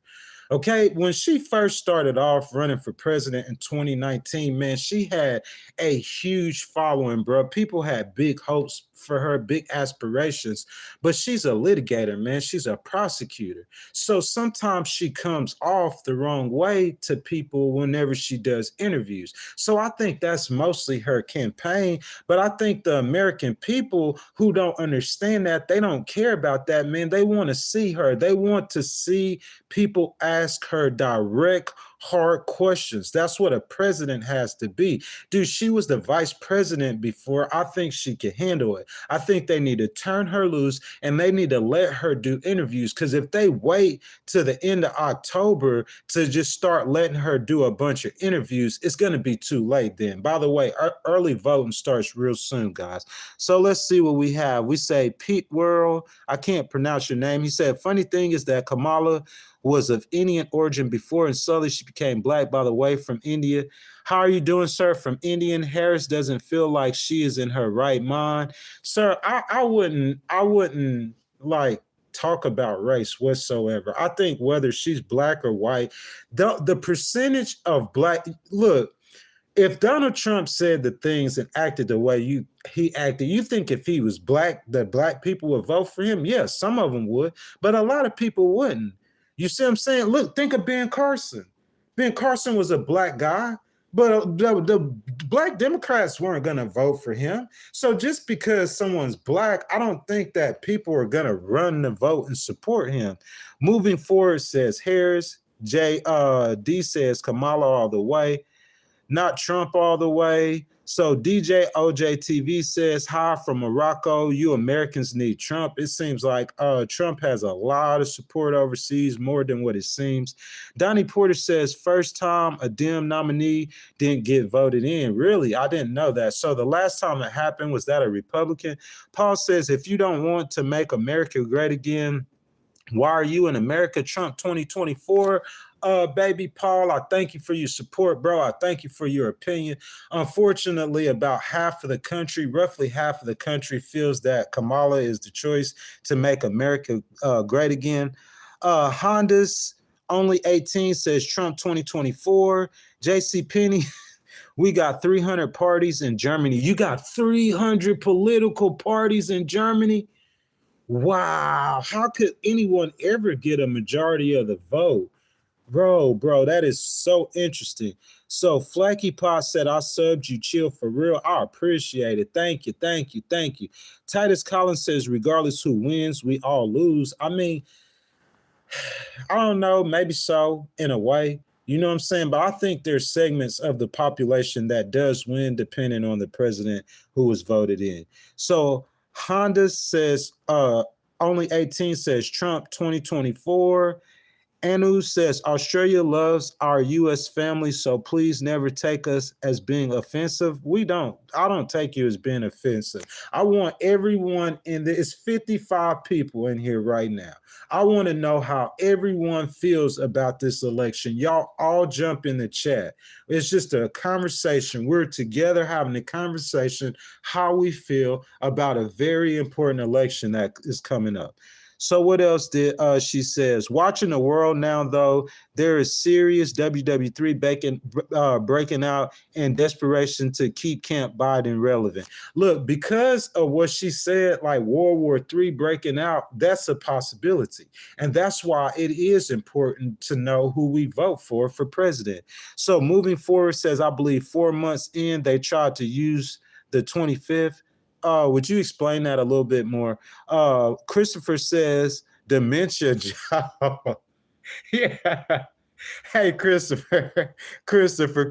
Okay, when she first started off running for president in 2019, man, she had a huge following, bro. People had big hopes for her, big aspirations, but she's a litigator, man. She's a prosecutor. So sometimes she comes off the wrong way to people whenever she does interviews. So I think that's mostly her campaign, but I think the American people who don't understand that, they don't care about that, man. They want to see her. They want to see people ask her direct, hard questions. That's what a president has to be. Dude, she was the vice president before. I think she can handle it. I think they need to turn her loose and they need to let her do interviews, because if they wait to the end of October to just start letting her do a bunch of interviews, it's going to be too late then. By the way, early voting starts real soon, guys. So let's see what we have. We say Pete World. I can't pronounce your name. He said, funny thing is that Kamala was of Indian origin before, and slowly she became black, by the way, from India. How are you doing, sir? From Indian. Harris doesn't feel like she is in her right mind. Sir, I wouldn't like talk about race whatsoever. I think whether she's black or white, the percentage of black, look, if Donald Trump said the things and acted the way he acted, you think if he was black, that black people would vote for him? Yes, some of them would, but a lot of people wouldn't. You see what I'm saying? Look, think of Ben Carson. Ben Carson was a black guy, but the black Democrats weren't going to vote for him. So just because someone's black, I don't think that people are going to run the vote and support him. Moving forward, says Harris. D says Kamala all the way, not Trump all the way. So DJ OJ TV says, hi from Morocco. You Americans need Trump. It seems like Trump has a lot of support overseas, more than what it seems. Donnie Porter says, first time a Dem nominee didn't get voted in. Really? I didn't know that. So the last time it happened, was that a Republican? Paul says, if you don't want to make America great again, why are you in America? Trump 2024. Baby Paul, I thank you for your support, bro. I thank you for your opinion. Unfortunately, about half of the country, roughly half of the country, feels that Kamala is the choice to make America great again. Honda's only 18 says Trump 2024. JC Penney, we got 300 parties in Germany. You got 300 political parties in Germany? Wow. How could anyone ever get a majority of the vote? Bro, that is so interesting. So Flaky Pot said, I subbed you, chill for real. I appreciate it. Thank you. Titus Collins says, regardless who wins, we all lose. I mean, I don't know, maybe so in a way. You know what I'm saying? But I think there's segments of the population that does win depending on the president who was voted in. So Honda says, only 18 says Trump 2024. Anu says, Australia loves our U.S. family, so please never take us as being offensive. We don't. I don't take you as being offensive. I want everyone in there. It's 55 people in here right now. I want to know how everyone feels about this election. Y'all all jump in the chat. It's just a conversation. We're together having a conversation, how we feel about a very important election that is coming up. So what else did she says? Watching the world now, though, there is serious WW3 breaking out in desperation to keep Camp Biden relevant. Look, because of what she said, like World War III breaking out, that's a possibility. And that's why it is important to know who we vote for president. So moving forward says, I believe 4 months in, they tried to use the 25th. Would you explain that a little bit more? Christopher says dementia job. Yeah. Hey, Christopher,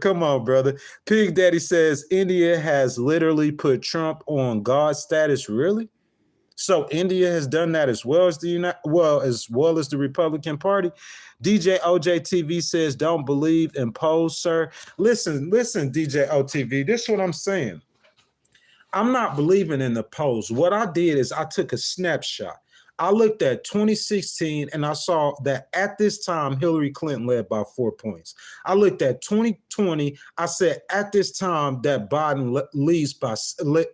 come on, brother. Pig Daddy says India has literally put Trump on God status. Really? So India has done that as well as the Republican Party. DJ OJ TV says, don't believe in polls, sir. Listen, DJ OTV. This is what I'm saying. I'm not believing in the polls. What I did is I took a snapshot. I looked at 2016 and I saw that at this time, Hillary Clinton led by 4 points. I looked at 2020. I said at this time that Biden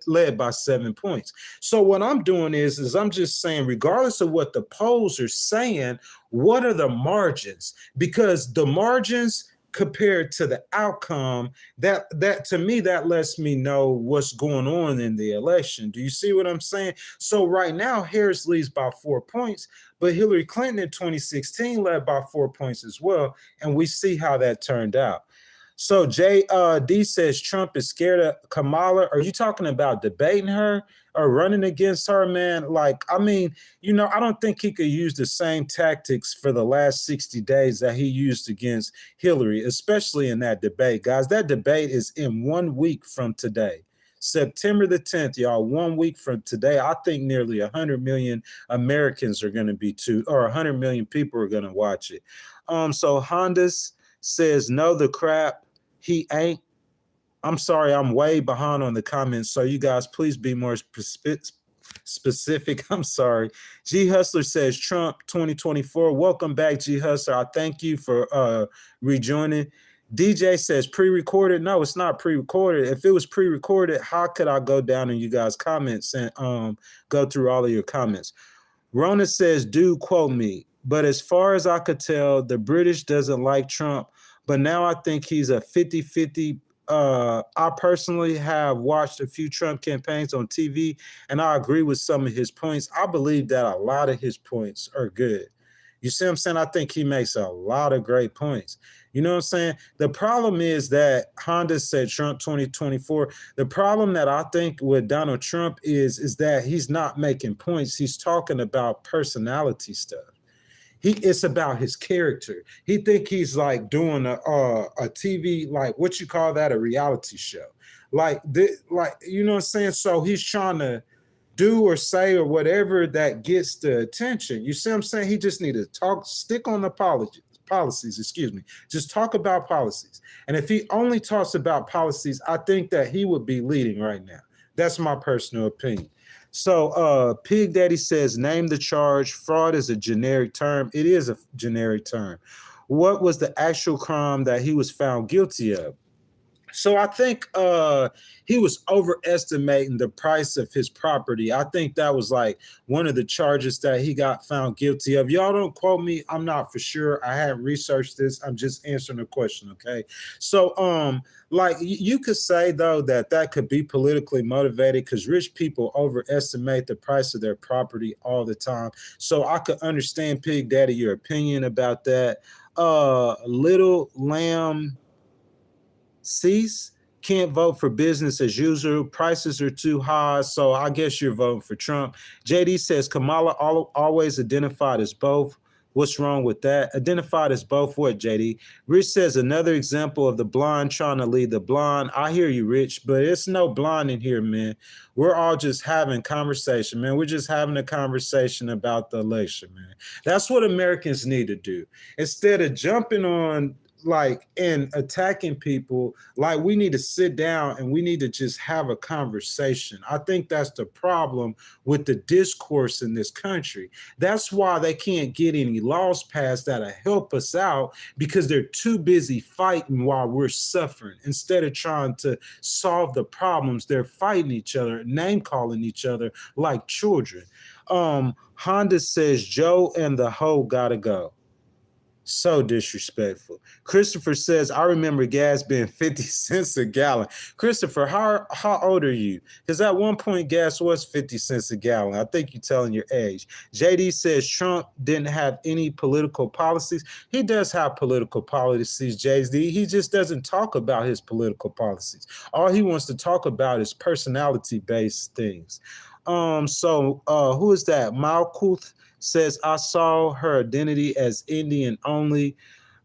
led by 7 points. So what I'm doing is I'm just saying, regardless of what the polls are saying, what are the margins? Because the margins compared to the outcome, that to me, that lets me know what's going on in the election. Do you see what I'm saying? So right now, Harris leads by 4 points, but Hillary Clinton in 2016 led by 4 points as well, and we see how that turned out. So D says Trump is scared of Kamala. Are you talking about debating her or running against her, man? Like, I mean, I don't think he could use the same tactics for the last 60 days that he used against Hillary, especially in that debate. Guys, that debate is in 1 week from today. September the 10th, y'all, 1 week from today. I think nearly 100 million Americans are going to be or 100 million people are going to watch it. So Hondas says, no, the crap. He ain't. I'm sorry, I'm way behind on the comments. So you guys, please be more specific. I'm sorry. G Hustler says Trump 2024. Welcome back, G Hustler. I thank you for rejoining. DJ says pre-recorded. No, it's not pre-recorded. If it was pre-recorded, how could I go down in you guys' comments and go through all of your comments? Rona says, do quote me. But as far as I could tell, the British doesn't like Trump. But now I think he's a 50-50. I personally have watched a few Trump campaigns on TV, and I agree with some of his points. I believe that a lot of his points are good. You see what I'm saying? I think he makes a lot of great points. You know what I'm saying? The problem is that Honda said Trump 2024. The problem that I think with Donald Trump is that he's not making points. He's talking about personality stuff. It's about his character. He think he's like doing a TV, like what you call that, a reality show. Like you know what I'm saying? So he's trying to do or say or whatever that gets the attention. You see what I'm saying? He just need to stick on the policies, just talk about policies. And if he only talks about policies, I think that he would be leading right now. That's my personal opinion. So Pig Daddy says, name the charge. Fraud is a generic term. It is a generic term. What was the actual crime that he was found guilty of? So I think he was overestimating the price of his property. I think that was like one of the charges that he got found guilty of. Y'all don't quote me. I'm not for sure. I haven't researched this. I'm just answering the question, okay? So like you could say though that could be politically motivated because rich people overestimate the price of their property all the time. So I could understand, Pig Daddy, your opinion about that. Little Lamb Cease can't vote for business as usual. Prices are too high, so I guess you're voting for Trump. JD says Kamala always identified as both. What's wrong with that? Identified as both what, JD? Rich says another example of the blind trying to lead the blind. I hear you, Rich, but it's no blind in here, man. We're all just having conversation, man. We're just having a conversation about the election, man. That's what Americans need to do. Instead of jumping on like and attacking people, like we need to sit down and we need to just have a conversation. I think that's the problem with the discourse in this country. That's why they can't get any laws passed that'll help us out, because they're too busy fighting while we're suffering. Instead of trying to solve the problems, they're fighting each other, name calling each other like children. Honda says Joe and the hoe gotta go. So disrespectful. Christopher says, I remember gas being 50 cents a gallon. Christopher, how old are you? Because at one point, gas was 50 cents a gallon. I think you're telling your age. JD says Trump didn't have any political policies. He does have political policies, JD. He just doesn't talk about his political policies. All he wants to talk about is personality-based things. Who is that? Malkuth says, I saw her identity as Indian only.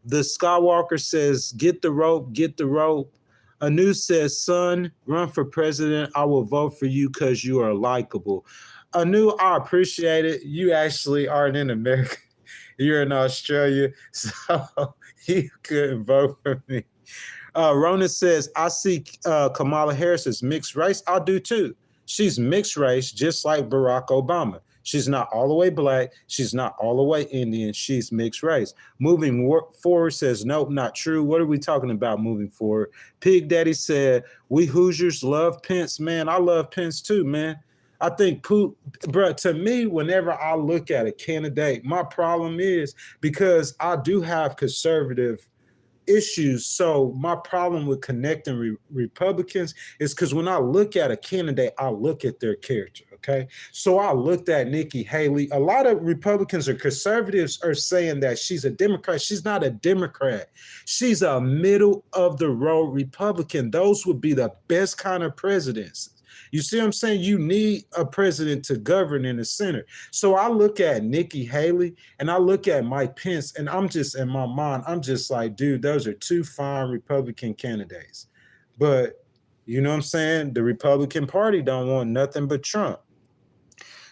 The Skywalker says, get the rope, get the rope. Anu says, son, run for president. I will vote for you because you are likable. Anu, I appreciate it. You actually aren't in America. You're in Australia, so you couldn't vote for me. Rona says, I see Kamala Harris as mixed race. I do too. She's mixed race, just like Barack Obama. She's not all the way black. She's not all the way Indian. She's mixed race. Moving forward says, nope, not true. What are we talking about moving forward? Pig Daddy said, we Hoosiers love Pence. Man, I love Pence too, man. I think, bro, to me, whenever I look at a candidate, my problem is because I do have conservative issues. So my problem with connecting Republicans is because when I look at a candidate, I look at their character. Okay. So I looked at Nikki Haley. A lot of Republicans or conservatives are saying that she's a Democrat. She's not a Democrat. She's a middle of the road Republican. Those would be the best kind of presidents. You see what I'm saying? You need a president to govern in the center. So I look at Nikki Haley and I look at Mike Pence, and I'm just, in my mind, I'm just like, dude, those are two fine Republican candidates. But you know what I'm saying? The Republican Party don't want nothing but Trump.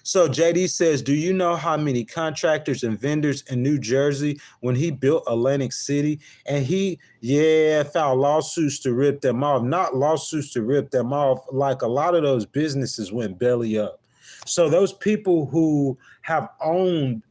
So JD says, do you know how many contractors and vendors in New Jersey when he built Atlantic City, and he filed lawsuits to rip them off, not lawsuits to rip them off. Like a lot of those businesses went belly up. So those people who have own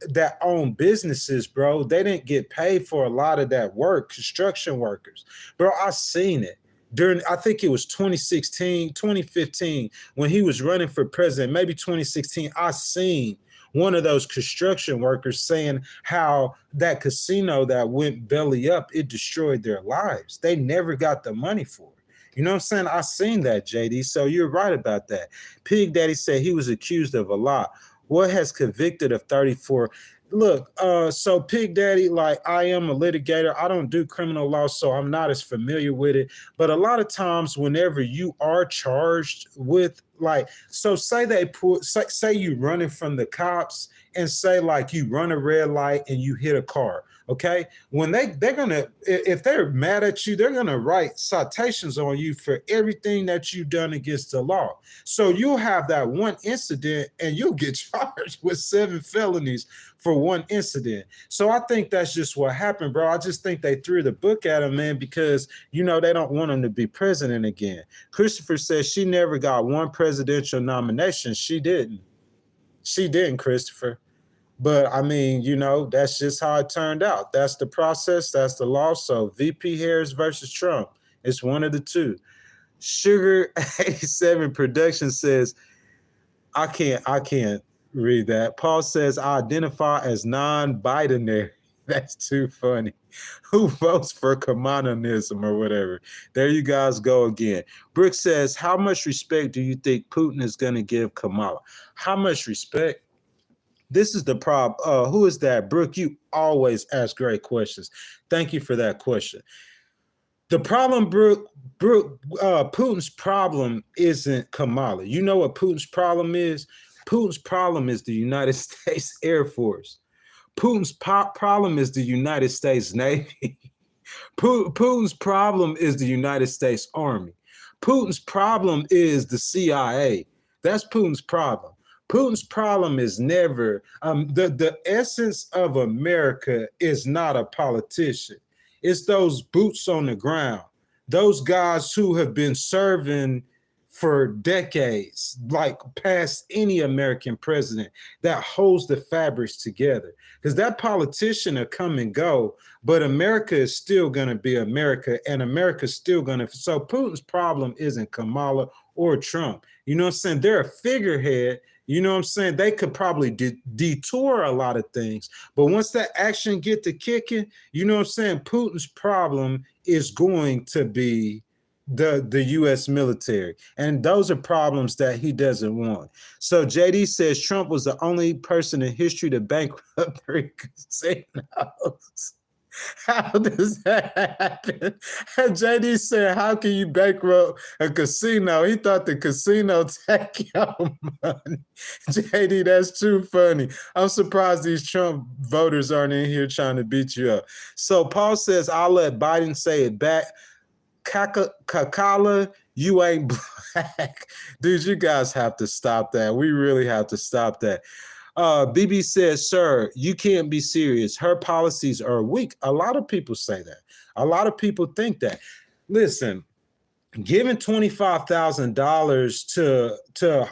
businesses, bro, they didn't get paid for a lot of that work, construction workers. Bro, I seen it. During, I think it was 2016, 2015, when he was running for president, maybe 2016, I seen one of those construction workers saying how that casino that went belly up, it destroyed their lives. They never got the money for it. You know what I'm saying? I seen that, JD. So you're right about that. Pig Daddy said he was accused of a lot. What has convicted of 34? Look, so Pig Daddy, like, I am a litigator. I don't do criminal law, so I'm not as familiar with it. But a lot of times, whenever you are charged with, like, so say say you running from the cops, and say like you run a red light and you hit a car. Okay, when they're gonna, if they're mad at you, they're gonna write citations on you for everything that you've done against the law. So you'll have that one incident and you'll get charged with 7 felonies for one incident. So I think that's just what happened, bro. I just think they threw the book at him, man, because, you know, they don't want him to be president again. Christopher says she never got one presidential nomination. She didn't. She didn't, Christopher. But I mean, you know, that's just how it turned out. That's the process. That's the law. So VP Harris versus Trump. It's one of the two. Sugar 87 Production says, I can't read that. Paul says, I identify as non-binary. That's too funny. Who votes for communism or whatever? There you guys go again. Brooke says, how much respect do you think Putin is going to give Kamala? How much respect? This is the problem. Who is that? Brooke, you always ask great questions. Thank you for that question. The problem, Brooke, Putin's problem isn't Kamala. You know what Putin's problem is? Putin's problem is the United States Air Force. Putin's problem is the United States Navy. Putin's problem is the United States Army. Putin's problem is the CIA. That's Putin's problem. Putin's problem is never, the essence of America is not a politician. It's those boots on the ground, those guys who have been serving for decades, like past any American president, that holds the fabrics together. Because that politician will come and go, but America is still going to be America, and America's still going to. So Putin's problem isn't Kamala or Trump. You know what I'm saying? They're a figurehead. You know what I'm saying? They could probably detour a lot of things. But once that action get to kicking, you know what I'm saying? Putin's problem is going to be the U.S. military. And those are problems that he doesn't want. So JD says Trump was the only person in history to bankrupt 3 casinos. How does that happen? JD said, how can you bankrupt a casino? He thought the casino take your money. JD, that's too funny. I'm surprised these Trump voters aren't in here trying to beat you up. So Paul says, I'll let Biden say it back. Kakala, you ain't black. Dude, you guys have to stop that. We really have to stop that. BB says, sir, you can't be serious. Her policies are weak. A lot of people say that. A lot of people think that. Listen, giving $25,000 to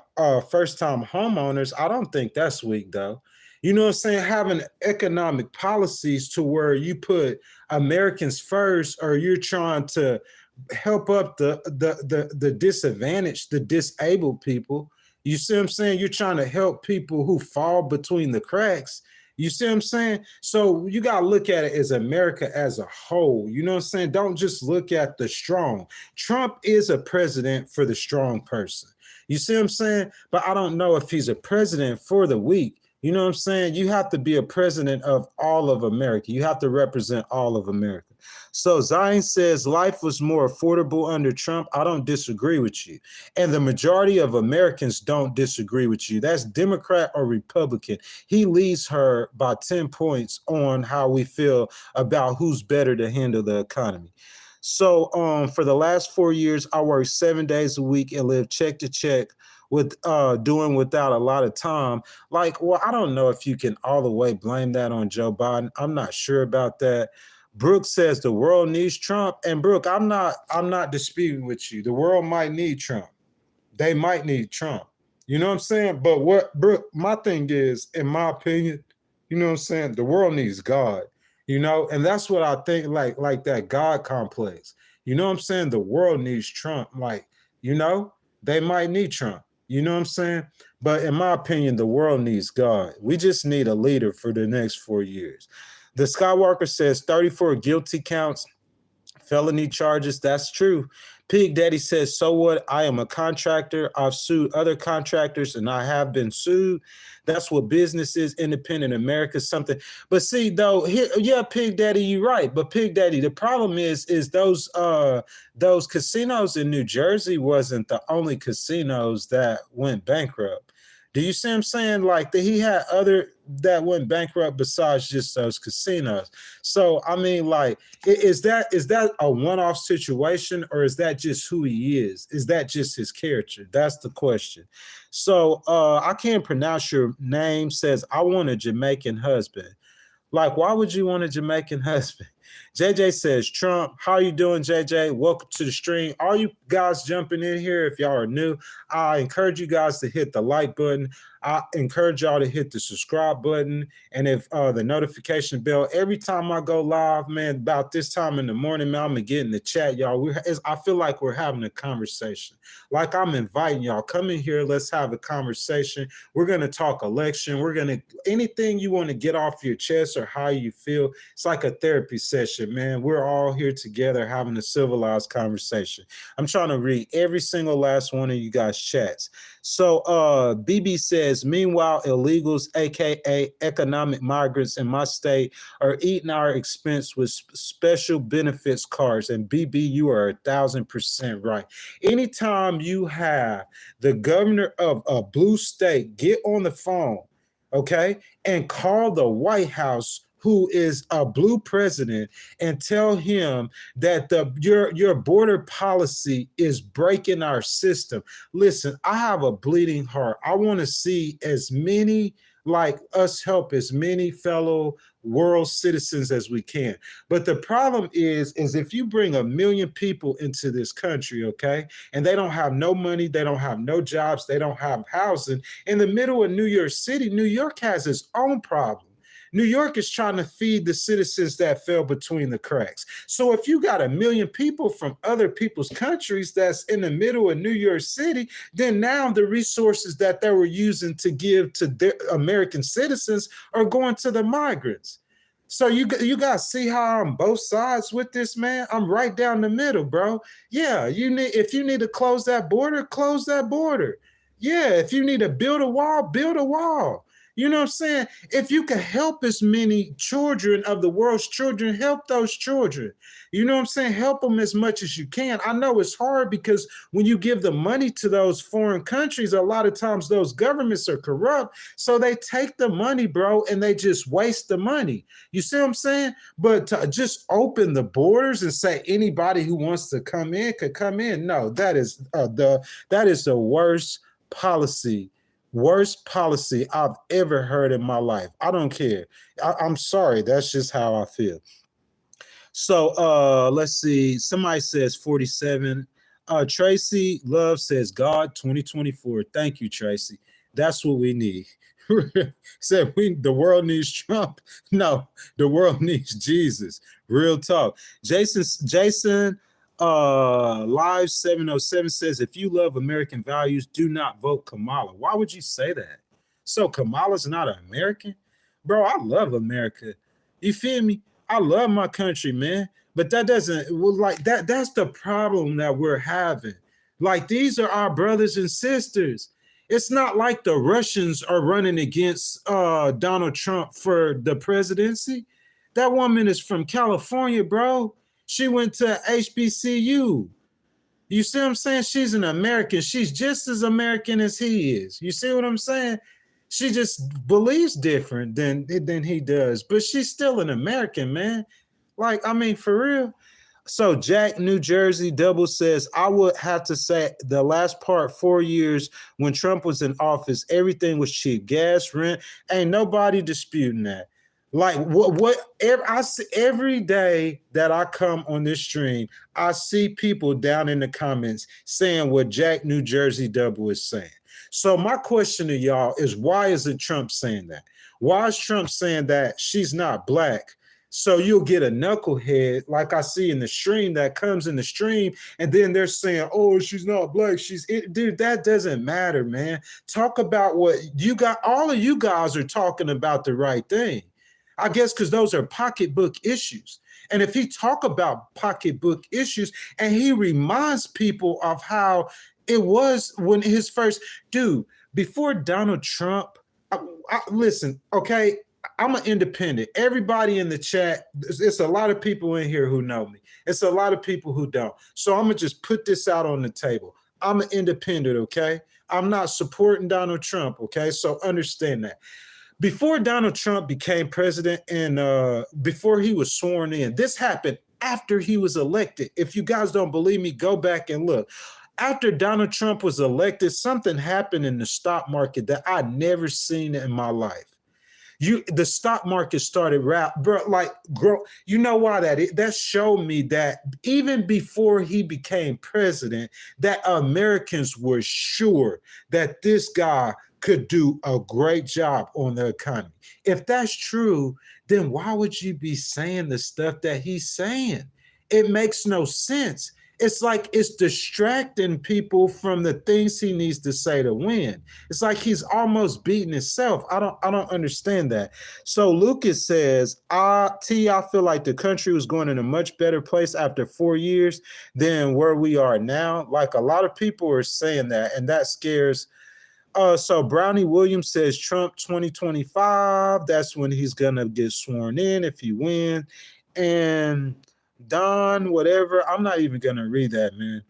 first-time homeowners, I don't think that's weak, though. You know what I'm saying? Having economic policies to where you put Americans first, or you're trying to help up the disadvantaged, the disabled people. You see what I'm saying? You're trying to help people who fall between the cracks. You see what I'm saying? So you got to look at it as America as a whole. You know what I'm saying? Don't just look at the strong. Trump is a president for the strong person. You see what I'm saying? But I don't know if he's a president for the weak. You know what I'm saying? You have to be a president of all of America. You have to represent all of America. So Zion says life was more affordable under Trump. I don't disagree with you. And the majority of Americans don't disagree with you. That's Democrat or Republican. He leads her by 10 points on how we feel about who's better to handle the economy. So for the last 4 years, I worked 7 days a week and lived check to check with doing without a lot of time. Like, well, I don't know if you can all the way blame that on Joe Biden. I'm not sure about that. Brooke says the world needs Trump. And Brooke, I'm not disputing with you. The world might need Trump. They might need Trump. You know what I'm saying? But what, Brooke, my thing is, in my opinion, you know what I'm saying? The world needs God, you know? And that's what I think, like that God complex. You know what I'm saying? The world needs Trump. Like, you know, they might need Trump. You know what I'm saying? But in my opinion, the world needs God. We just need a leader for the next 4 years. The Skywalker says 34 guilty counts, felony charges. That's true. Pig Daddy says, so what? I am a contractor. I've sued other contractors and I have been sued. That's what business is, independent America, something. But see, though, here, yeah, Pig Daddy, you're right. But Pig Daddy, the problem is those casinos in New Jersey wasn't the only casinos that went bankrupt. Do you see what I'm saying? Like he had other that went bankrupt besides just those casinos. So I mean, like, is that a one-off situation, or is that just who he is? Is that just his character? That's the question. So I can't pronounce your name. Says I want a Jamaican husband. Like, why would you want a Jamaican husband? JJ says, Trump, how are you doing, JJ? Welcome to the stream. All you guys jumping in here, if y'all are new, I encourage you guys to hit the like button. I encourage y'all to hit the subscribe button. And if the notification bell, every time I go live, man, about this time in the morning, man, I'm going to get in the chat, y'all. I feel like we're having a conversation. Like I'm inviting y'all, come in here. Let's have a conversation. We're going to talk election. We're going to, anything you want to get off your chest or how you feel. It's like a therapy session, man. We're all here together having a civilized conversation. I'm trying to read every single last one of you guys' chats. So BB says, meanwhile, illegals, aka economic migrants in my state, are eating our expense with special benefits cards. And BB, you are 1,000% right. Anytime you have the governor of a blue state get on the phone, okay, and call the White House, who is a blue president, and tell him that your border policy is breaking our system. Listen, I have a bleeding heart. I want to see as many like us help as many fellow world citizens as we can. But the problem is if you bring 1 million people into this country, okay, and they don't have no money, they don't have no jobs, they don't have housing, in the middle of New York City, New York has its own problem. New York is trying to feed the citizens that fell between the cracks. So if you got 1 million people from other people's countries that's in the middle of New York City, then now the resources that they were using to give to their American citizens are going to the migrants. So you got to see how I'm both sides with this, man. I'm right down the middle, bro. Yeah, if you need to close that border, close that border. Yeah, if you need to build a wall, build a wall. You know what I'm saying? If you can help as many children of the world's children, help those children. You know what I'm saying? Help them as much as you can. I know it's hard because when you give the money to those foreign countries, a lot of times those governments are corrupt. So they take the money, bro, and they just waste the money. You see what I'm saying? But to just open the borders and say anybody who wants to come in could come in. No, that is the worst policy I've ever heard in my life. I don't care. I'm sorry. That's just how I feel. So let's see. Somebody says 47. Tracy Love says God 2024. Thank you, Tracy. That's what we need. Said the world needs Trump. No, the world needs Jesus. Real talk. Jason Live 707 says, if you love American values, do not vote Kamala. Why would you say that? So Kamala's not an American? Bro, I love America. You feel me? I love my country, man. But that doesn't, like, that's the problem that we're having. Like, these are our brothers and sisters. It's not like the Russians are running against Donald Trump for the presidency. That woman is from California, bro. She went to HBCU. You see what I'm saying? She's an American. She's just as American as he is. You see what I'm saying? She just believes different than he does, but she's still an American, man. Like, I mean, for real. So Jack, New Jersey Double says, I would have to say the last part, 4 years when Trump was in office, everything was cheap. Gas, rent, ain't nobody disputing that. Like I see every day that I come on this stream, I see people down in the comments saying what Jack New Jersey Double is saying. So my question to y'all is, why isn't Trump saying that? Why is Trump saying that she's not black? So you'll get a knucklehead like I see in the stream that comes in the stream, and then they're saying, oh, she's not black. Dude, that doesn't matter, man. Talk about what you got. All of you guys are talking about the right thing. I guess because those are pocketbook issues. And if he talk about pocketbook issues and he reminds people of how it was when his first, dude, before Donald Trump, listen, okay, I'm an independent. Everybody in the chat, it's a lot of people in here who know me. It's a lot of people who don't. So I'm going to just put this out on the table. I'm an independent, okay? I'm not supporting Donald Trump, okay? So understand that. Before Donald Trump became president and before he was sworn in, this happened after he was elected. If you guys don't believe me, go back and look. After Donald Trump was elected, something happened in the stock market that I'd never seen in my life. The stock market started grow. You know why that showed me that even before he became president, that Americans were sure that this guy could do a great job on the economy. If that's true, then why would you be saying the stuff that he's saying? It makes no sense. It's like it's distracting people from the things he needs to say to win. It's like he's almost beating himself. I don't understand that. So Lucas says, I feel like the country was going in a much better place after 4 years than where we are now. Like a lot of people are saying that, and that scares. So Brownie Williams says Trump 2025. That's when he's gonna get sworn in if he wins. And Don, whatever. I'm not even gonna read that, man.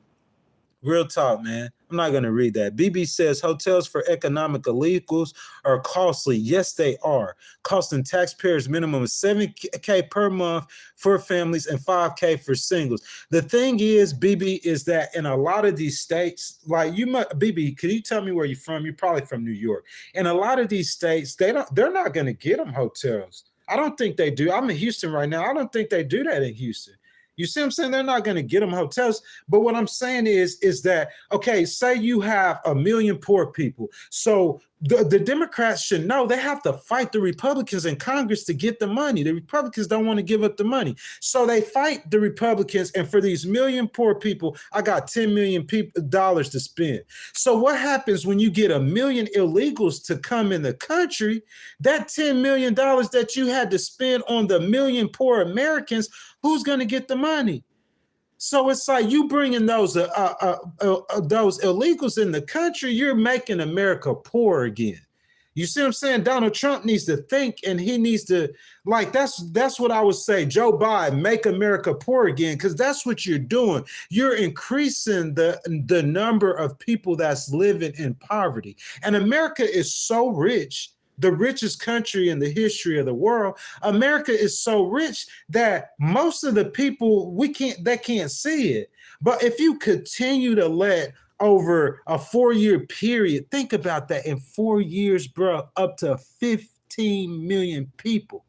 Real talk, man. I'm not going to read that. BB says hotels for economic illegals are costly. Yes, they are. Costing taxpayers minimum of $7K per month for families and $5K for singles. The thing is, BB, is that in a lot of these states, like BB, can you tell me where you're from? You're probably from New York. In a lot of these states, they're not going to get them hotels. I don't think they do. I'm in Houston right now. I don't think they do that in Houston. You see what I'm saying? They're not going to get them hotels. But what I'm saying is that, okay, say you have 1 million poor people. So the Democrats should know they have to fight the Republicans in Congress to get the money. The Republicans don't want to give up the money. So they fight the Republicans. And for these 1 million poor people, I got $10 million to spend. So what happens when you get 1 million illegals to come in the country? That $10 million that you had to spend on the 1 million poor Americans, who's going to get the money? So it's like you bringing those illegals in the country, you're making America poor again. You see what I'm saying? Donald Trump needs to think, and he needs to, like, that's what I would say. Joe Biden, make America poor again, because that's what you're doing. You're increasing the number of people that's living in poverty. And America is so rich, the richest country in the history of the world. America is so rich that most of the people they can't see it. But if you continue to let over a 4-year period, think about that, in 4 years, bro, up to 15 million people.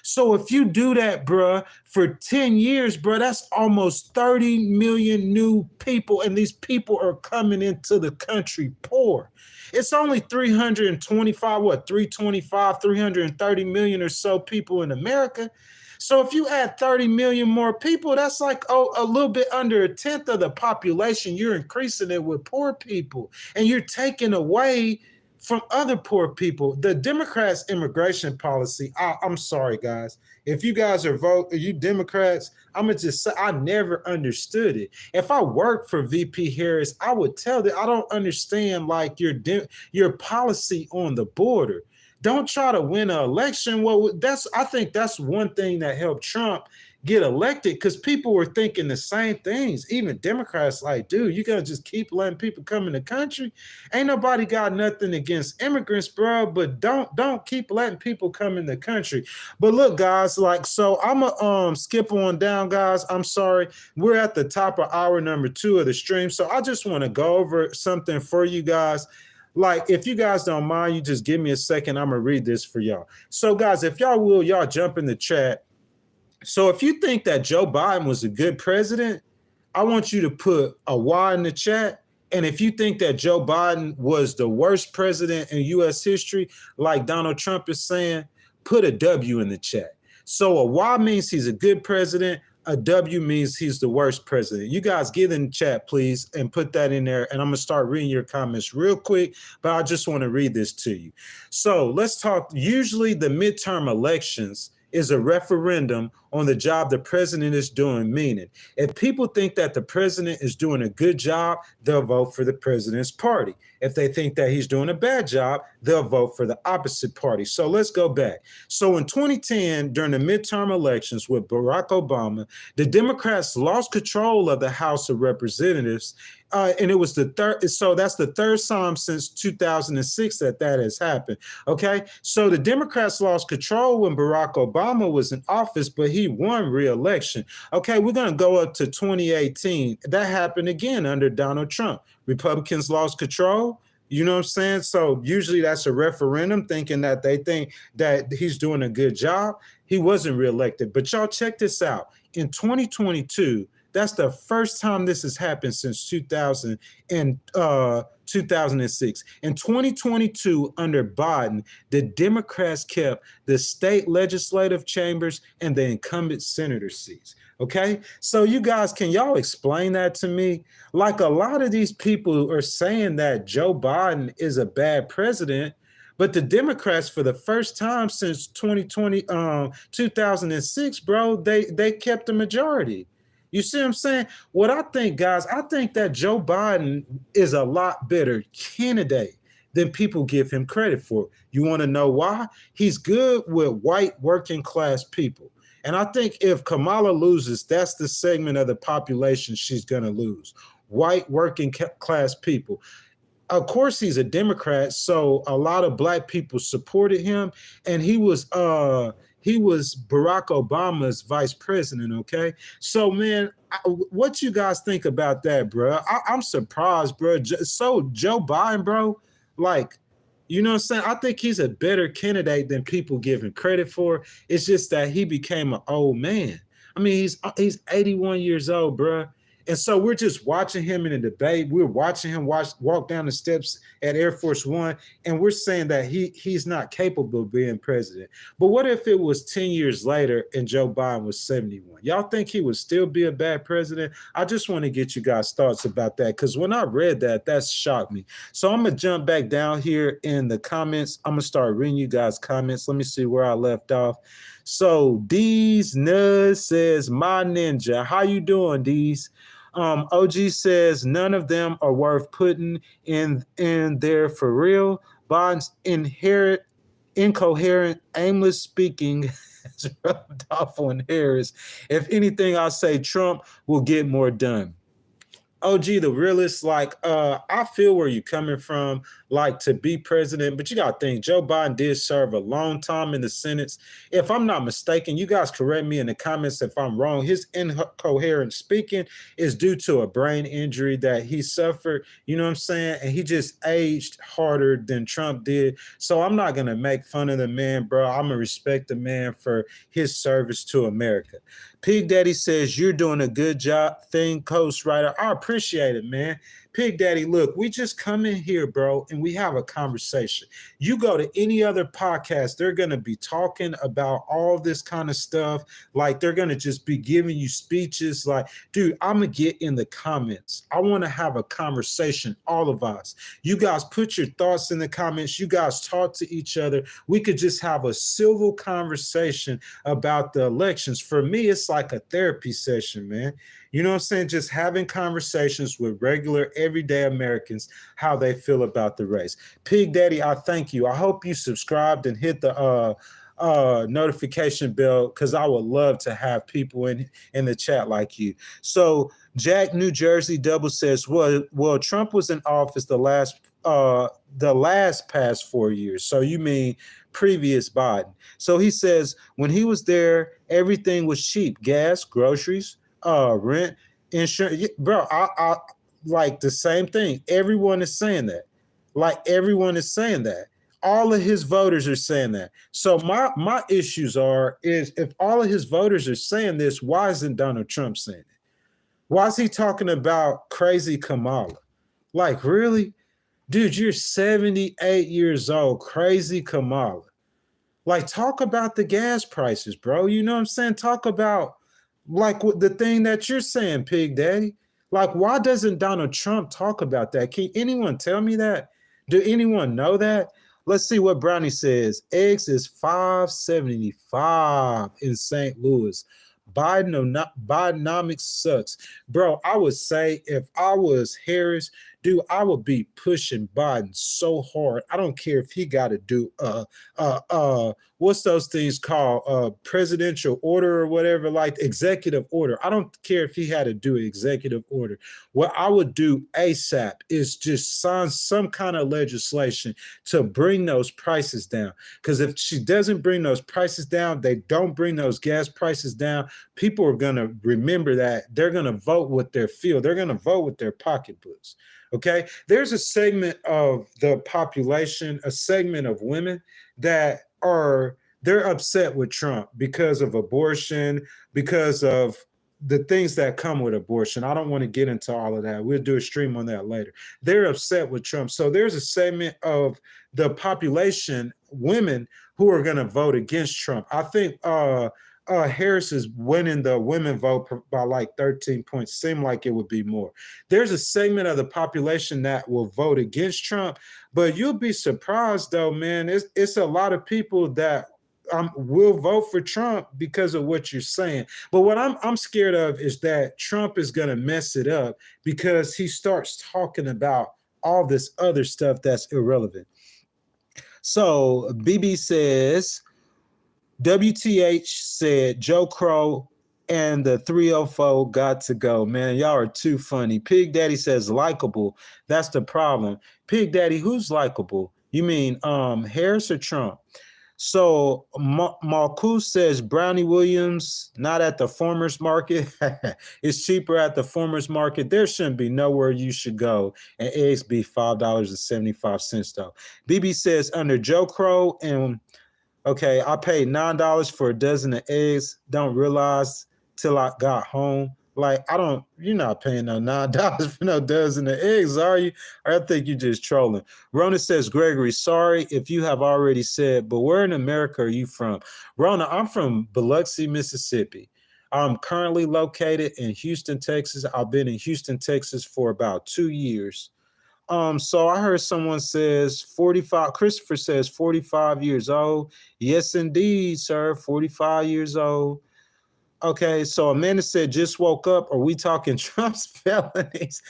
So if you do that, bro, for 10 years, bro, that's almost 30 million new people. And these people are coming into the country poor. It's only 330 million or so people in America. So if you add 30 million more people, that's like a little bit under 1/10 of the population. You're increasing it with poor people, and you're taking away from other poor people. The Democrats' immigration policy, I'm sorry, guys. If you guys are you Democrats, I'm going to just say I never understood it. If I worked for VP Harris, I would tell them I don't understand like your policy on the border. Don't try to win an election. Well, I think that's one thing that helped Trump get elected, because people were thinking the same things. Even Democrats like, dude, you gotta just keep letting people come in the country. Ain't nobody got nothing against immigrants, bro, but don't keep letting people come in the country. But look, guys, like, so I'm gonna skip on down, guys. I'm sorry. We're at the top of hour number 2 of the stream. So I just want to go over something for you guys. Like, if you guys don't mind, you just give me a second. I'm gonna read this for y'all. So guys, if y'all will, y'all jump in the chat. So if you think that Joe Biden was a good president, I want you to put a Y in the chat. And if you think that Joe Biden was the worst president in U.S. history, like Donald Trump is saying, put a W in the chat. So a Y means he's a good president. A W means he's the worst president. You guys get in the chat, please, and put that in there. And I'm going to start reading your comments real quick, but I just want to read this to you. So let's talk. Usually the midterm elections is a referendum on the job the president is doing, meaning if people think that the president is doing a good job, they'll vote for the president's party. If they think that he's doing a bad job, they'll vote for the opposite party. So let's go back. So in 2010, during the midterm elections with Barack Obama, the Democrats lost control of the House of Representatives. And it was the third. So that's the third time since 2006 that has happened. Okay. So the Democrats lost control when Barack Obama was in office, but he won re-election. Okay. We're going to go up to 2018. That happened again under Donald Trump. Republicans lost control. You know what I'm saying? So usually that's a referendum thinking that they think that he's doing a good job. He wasn't reelected. But y'all check this out. In 2022, that's the first time this has happened since 2000 and 2006. In 2022, under Biden, the Democrats kept the state legislative chambers and the incumbent senator seats. Okay, so you guys, can y'all explain that to me? Like, a lot of these people are saying that Joe Biden is a bad president, but the Democrats, for the first time since 2006, bro, they kept the majority. You see what I'm saying? What I think, guys, I think that Joe Biden is a lot better candidate than people give him credit for. You want to know why? He's good with white working class people. And I think if Kamala loses, that's the segment of the population she's going to lose. White working class people. Of course, he's a Democrat, so a lot of black people supported him, and he was Barack Obama's vice president. Okay, so man, what you guys think about that, bro? I'm surprised, bro. So Joe Biden, bro, like, you know what I'm saying? I think he's a better candidate than people give him credit for. It's just that he became an old man. I mean, he's 81 years old, bro. And so we're just watching him in a debate. We're watching him walk down the steps at Air Force One, and we're saying that he's not capable of being president. But what if it was 10 years later and Joe Biden was 71? Y'all think he would still be a bad president? I just want to get you guys' thoughts about that, because when I read that, that shocked me. So I'm going to jump back down here in the comments. I'm going to start reading you guys' comments. Let me see where I left off. So D's Nuz says, my ninja. How you doing, D's? OG says none of them are worth putting in there for real. Biden's incoherent, aimless speaking has rubbed off on Harris. If anything, I'll say Trump will get more done. OG, the realist, like, I feel where you're coming from, like, to be president, but you got to think, Joe Biden did serve a long time in the Senate. If I'm not mistaken, you guys correct me in the comments if I'm wrong, his incoherent speaking is due to a brain injury that he suffered, you know what I'm saying? And he just aged harder than Trump did. So I'm not going to make fun of the man, bro. I'm going to respect the man for his service to America. Pig Daddy says, you're doing a good job thing, Coast Writer. I appreciate it, man. Pig Daddy, look, we just come in here, bro, and we have a conversation. You go to any other podcast, they're going to be talking about all this kind of stuff. Like, they're going to just be giving you speeches. Like, dude, I'm going to get in the comments. I want to have a conversation, all of us. You guys put your thoughts in the comments. You guys talk to each other. We could just have a civil conversation about the elections. For me, it's like a therapy session, man. You know what I'm saying? Just having conversations with regular, everyday Americans, how they feel about the race. Pig Daddy, I thank you. I hope you subscribed and hit the notification bell, because I would love to have people in the chat like you. So Jack, New Jersey Double says, well, Trump was in office the last past 4 years. So you mean previous Biden. So he says when he was there, everything was cheap. Gas, groceries, rent, insurance. Bro, I like the same thing. Everyone is saying that. Like, everyone is saying that. All of his voters are saying that. So my issues is if all of his voters are saying this, why isn't Donald Trump saying it? Why is he talking about crazy Kamala? Like, really? Dude, you're 78 years old, crazy Kamala. Like, talk about the gas prices, bro. You know what I'm saying? Talk about, like, the thing that you're saying, Pig Daddy. Like, why doesn't Donald Trump talk about that? Can anyone tell me that? Do anyone know that? Let's see what Brownie says. Eggs is $5.75 in St. Louis. Bidenomics sucks. Bro, I would say if I was Harris, dude, I would be pushing Biden so hard. I don't care if he got to do what's those things called? Presidential order or whatever, like executive order. I don't care if he had to do an executive order. What I would do ASAP is just sign some kind of legislation to bring those prices down. Because if she doesn't bring those prices down, they don't bring those gas prices down, people are going to remember that. They're going to vote with their feel. They're going to vote with their pocketbooks. Okay. There's a segment of the population, a segment of women that they're upset with Trump because of abortion, because of the things that come with abortion. I don't want to get into all of that. We'll do a stream on that later. They're upset with Trump. So there's a segment of the population, women, who are going to vote against Trump. I think Harris is winning the women vote by like 13 points. Seem like it would be more. There's a segment of the population that will vote against Trump, but you'll be surprised though, man. It's a lot of people that will vote for Trump because of what you're saying. But what I'm scared of is that Trump is going to mess it up because he starts talking about all this other stuff that's irrelevant. So BB says, WTH said Joe Crow and the 304 got to go. Man, y'all are too funny. Pig Daddy says likable. That's the problem. Pig Daddy, who's likable? You mean Harris or Trump? So Marcus says Brownie Williams, not at the farmer's market. It's cheaper at the farmer's market. There shouldn't be nowhere you should go. And eggs be $5.75 though. BB says under Joe Crow and okay, I paid $9 for a dozen of eggs. Don't realize till I got home. Like, you're not paying no $9 for no dozen of eggs, are you? I think you're just trolling. Rona says, Gregory, sorry if you have already said, but where in America are you from? Rona, I'm from Biloxi, Mississippi. I'm currently located in Houston, Texas. I've been in Houston, Texas for about 2 years. So I heard someone says 45. Christopher says 45 years old. Yes, indeed, sir. 45 years old. Okay, so Amanda said just woke up. Are we talking Trump's felonies?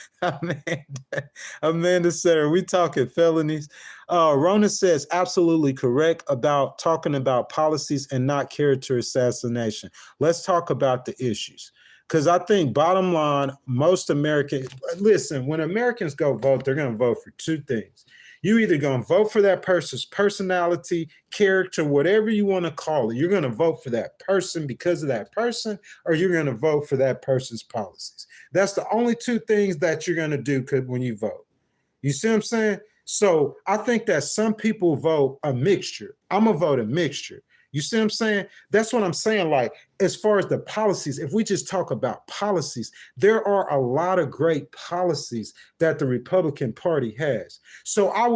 Amanda said, are we talking felonies? Rona says absolutely correct about talking about policies and not character assassination. Let's talk about the issues. Because I think bottom line, most Americans, listen, when Americans go vote, they're going to vote for two things. You either going to vote for that person's personality, character, whatever you want to call it. You're going to vote for that person because of that person, or you're going to vote for that person's policies. That's the only two things that you're going to do when you vote. You see what I'm saying? So I think that some people vote a mixture. I'm going to vote a mixture. You see what I'm saying? That's what I'm saying. Like, as far as the policies, if we just talk about policies, there are a lot of great policies that the Republican Party has. So I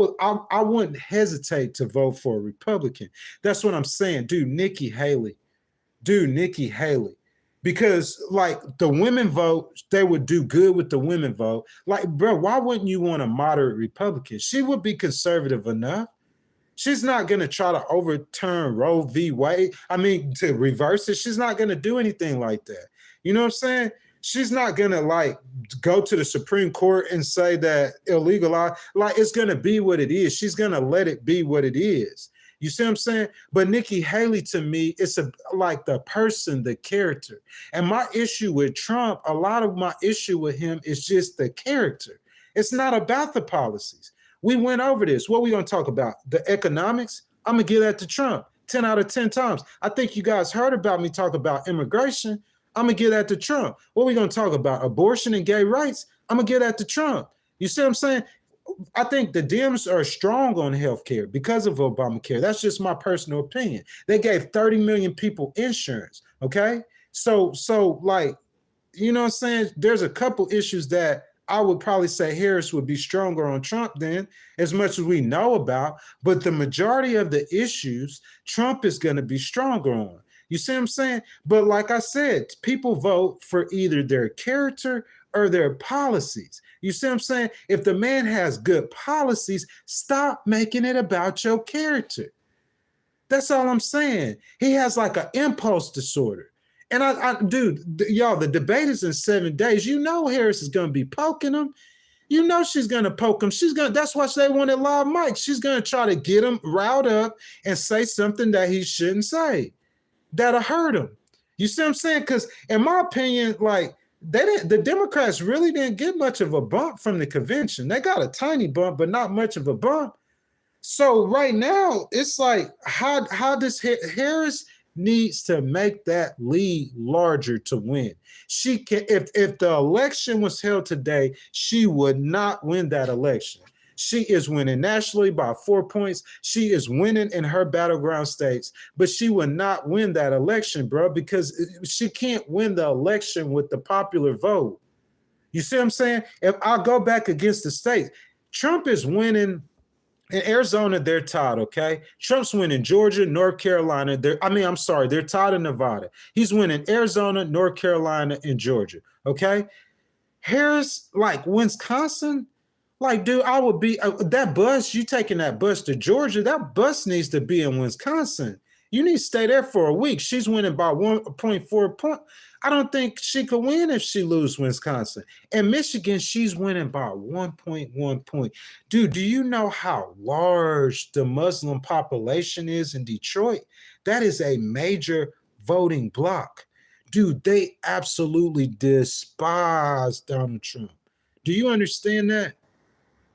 wouldn't hesitate to vote for a Republican. That's what I'm saying. Nikki Haley. Because like the women vote, they would do good with the women vote. Like, bro, why wouldn't you want a moderate Republican? She would be conservative enough. She's not going to try to overturn Roe v. Wade. To reverse it. She's not going to do anything like that. You know what I'm saying? She's not going to like go to the Supreme Court and say that illegal. Like, it's going to be what it is. She's going to let it be what it is. You see what I'm saying? But Nikki Haley, to me, it's like the person, the character. And my issue with Trump, a lot of my issue with him is just the character. It's not about the policies. We went over this. What are we going to talk about? The economics? I'm going to give that to Trump 10 out of 10 times. I think you guys heard about me talk about immigration. I'm going to give that to Trump. What are we going to talk about? Abortion and gay rights? I'm going to give that to Trump. You see what I'm saying? I think the Dems are strong on healthcare because of Obamacare. That's just my personal opinion. They gave 30 million people insurance, okay? So like, you know what I'm saying? There's a couple issues that I would probably say Harris would be stronger on Trump than, as much as we know about. But the majority of the issues, Trump is going to be stronger on. You see what I'm saying? But like I said, people vote for either their character or their policies. You see what I'm saying? If the man has good policies, stop making it about your character. That's all I'm saying. He has like an impulse disorder. And dude, y'all, the debate is in 7 days. You know Harris is going to be poking him. You know she's going to poke him. That's why they wanted live mic. She's going to try to get him riled up and say something that he shouldn't say. That'll hurt him. You see what I'm saying? Because in my opinion, like, the Democrats really didn't get much of a bump from the convention. They got a tiny bump, but not much of a bump. So right now, it's like, how does Harris needs to make that lead larger to win. She can, if the election was held today, she would not win that election. She is winning nationally by 4 points. She is winning in her battleground states, but she will not win that election, bro, because she can't win the election with the popular vote. You see what I'm saying? If I go back against the states, Trump is winning in Arizona, they're tied, okay? Trump's winning Georgia, North Carolina. They're tied in Nevada. He's winning Arizona, North Carolina, and Georgia, okay? Harris, like Wisconsin, like, dude, I would be that bus. You taking that bus to Georgia? That bus needs to be in Wisconsin. You need to stay there for a week. She's winning by 1.4 point. I don't think she could win if she lose Wisconsin. And Michigan, she's winning by 1.1 point. Dude, do you know how large the Muslim population is in Detroit? That is a major voting bloc. Dude, they absolutely despise Donald Trump. Do you understand that?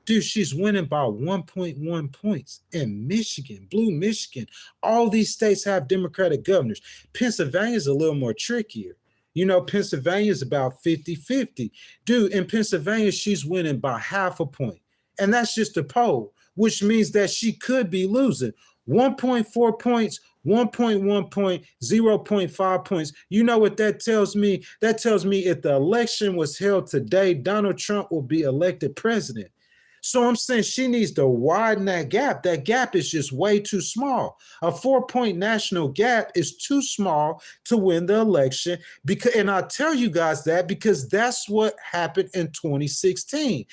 Dude, she's winning by 1.1 points in Michigan, blue Michigan. All these states have Democratic governors. Pennsylvania is a little more trickier. You know, Pennsylvania is about 50-50. Dude, in Pennsylvania, she's winning by half a point. And that's just a poll, which means that she could be losing 1.4 points, 1.1 point, 0.5 points. You know what that tells me? That tells me if the election was held today, Donald Trump will be elected president. So I'm saying she needs to widen that gap. That gap is just way too small. A 4-point national gap is too small to win the election. And I tell you guys that because that's what happened in 2016.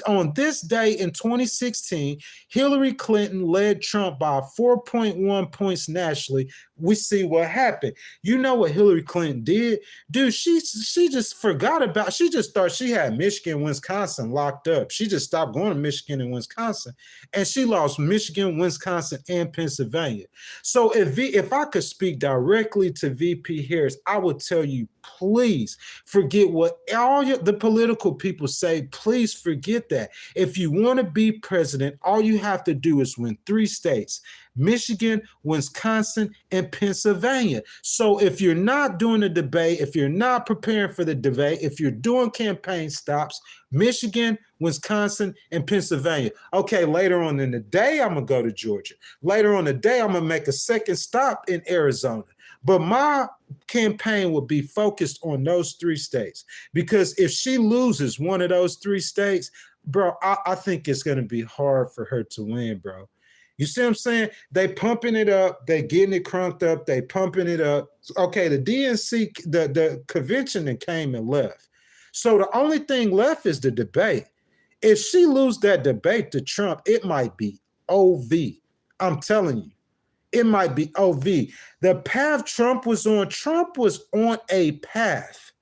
On this day in 2016, Hillary Clinton led Trump by 4.1 points nationally. We see what happened. You know what Hillary Clinton did? Dude, she just forgot about, she just thought she had Michigan, Wisconsin locked up. She just stopped going to Michigan and Wisconsin, and she lost Michigan, Wisconsin, and Pennsylvania. So if I could speak directly to VP Harris, I would tell you, please forget what all the political people say. Please forget that. If you want to be president, all you have to do is win 3 states: Michigan, Wisconsin, and Pennsylvania. So if you're not doing a debate, if you're not preparing for the debate, if you're doing campaign stops, Michigan, Wisconsin, and Pennsylvania. Okay, later on in the day, I'm going to go to Georgia. Later on in the day, I'm going to make a second stop in Arizona. But my campaign will be focused on those 3 states, because if she loses one of those 3 states, bro, I think it's going to be hard for her to win, bro. You see what I'm saying? They pumping it up. They getting it crunked up. They pumping it up. Okay, the DNC, the convention that came and left. So the only thing left is the debate. If she lose that debate to Trump, it might be OV. I'm telling you, it might be OV. The path Trump was on a path.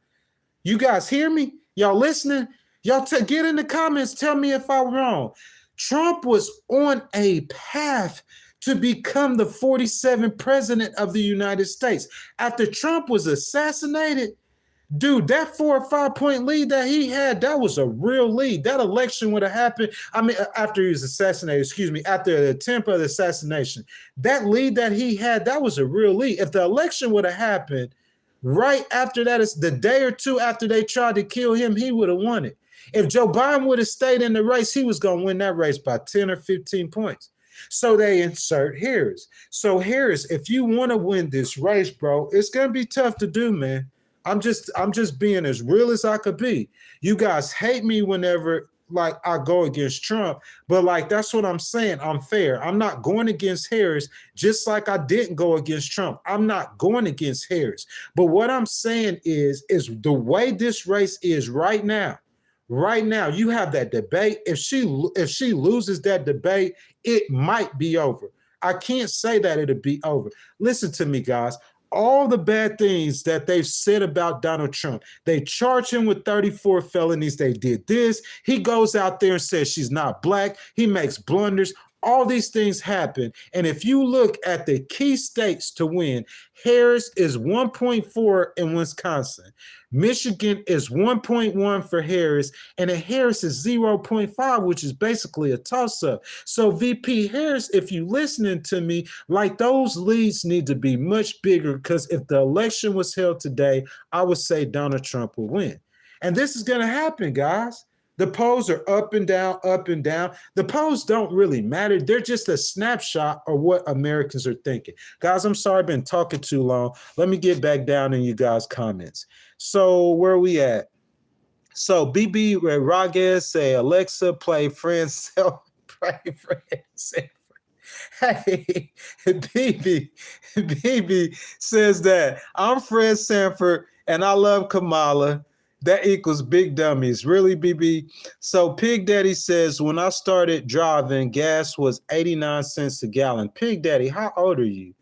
You guys hear me? Y'all listening? Y'all get in the comments. Tell me if I'm wrong. Trump was on a path to become the 47th president of the United States. After Trump was assassinated, dude, that 4 or 5 point lead that he had, that was a real lead. That election would have happened. I mean, after he was assassinated, after the attempt of the assassination, that lead that he had, that was a real lead. If the election would have happened right after that, it's the day or two after they tried to kill him, he would have won it. If Joe Biden would have stayed in the race, he was going to win that race by 10 or 15 points. So they insert Harris. So Harris, if you want to win this race, bro, it's going to be tough to do, man. I'm just being as real as I could be. You guys hate me whenever like I go against Trump, but like that's what I'm saying. I'm fair. I'm not going against Harris, just like I didn't go against Trump. I'm not going against Harris. But what I'm saying is the way this race is right now. Right now, you have that debate. If she loses that debate, it might be over. I can't say that it'll be over. Listen to me, guys. All the bad things that they've said about Donald Trump, they charge him with 34 felonies. They did this. He goes out there and says she's not black. He makes blunders. All these things happen. And if you look at the key states to win, Harris is 1.4 in Wisconsin. Michigan is 1.1 for Harris, and Harris is 0.5, which is basically a toss-up. So VP Harris, if you listening to me, like those leads need to be much bigger, because if the election was held today, I would say Donald Trump will win. And this is going to happen, guys. The polls are up and down, up and down. The polls don't really matter. They're just a snapshot of what Americans are thinking. Guys, I'm sorry I've been talking too long. Let me get back down in you guys' comments. So where are we at? So BB Rages say, Alexa, play Friends, play Friends. Hey, BB says that I'm Fred Sanford and I love Kamala. That equals big dummies. Really, BB? So Pig Daddy says, when I started driving, gas was 89 cents a gallon. Pig Daddy, how old are you?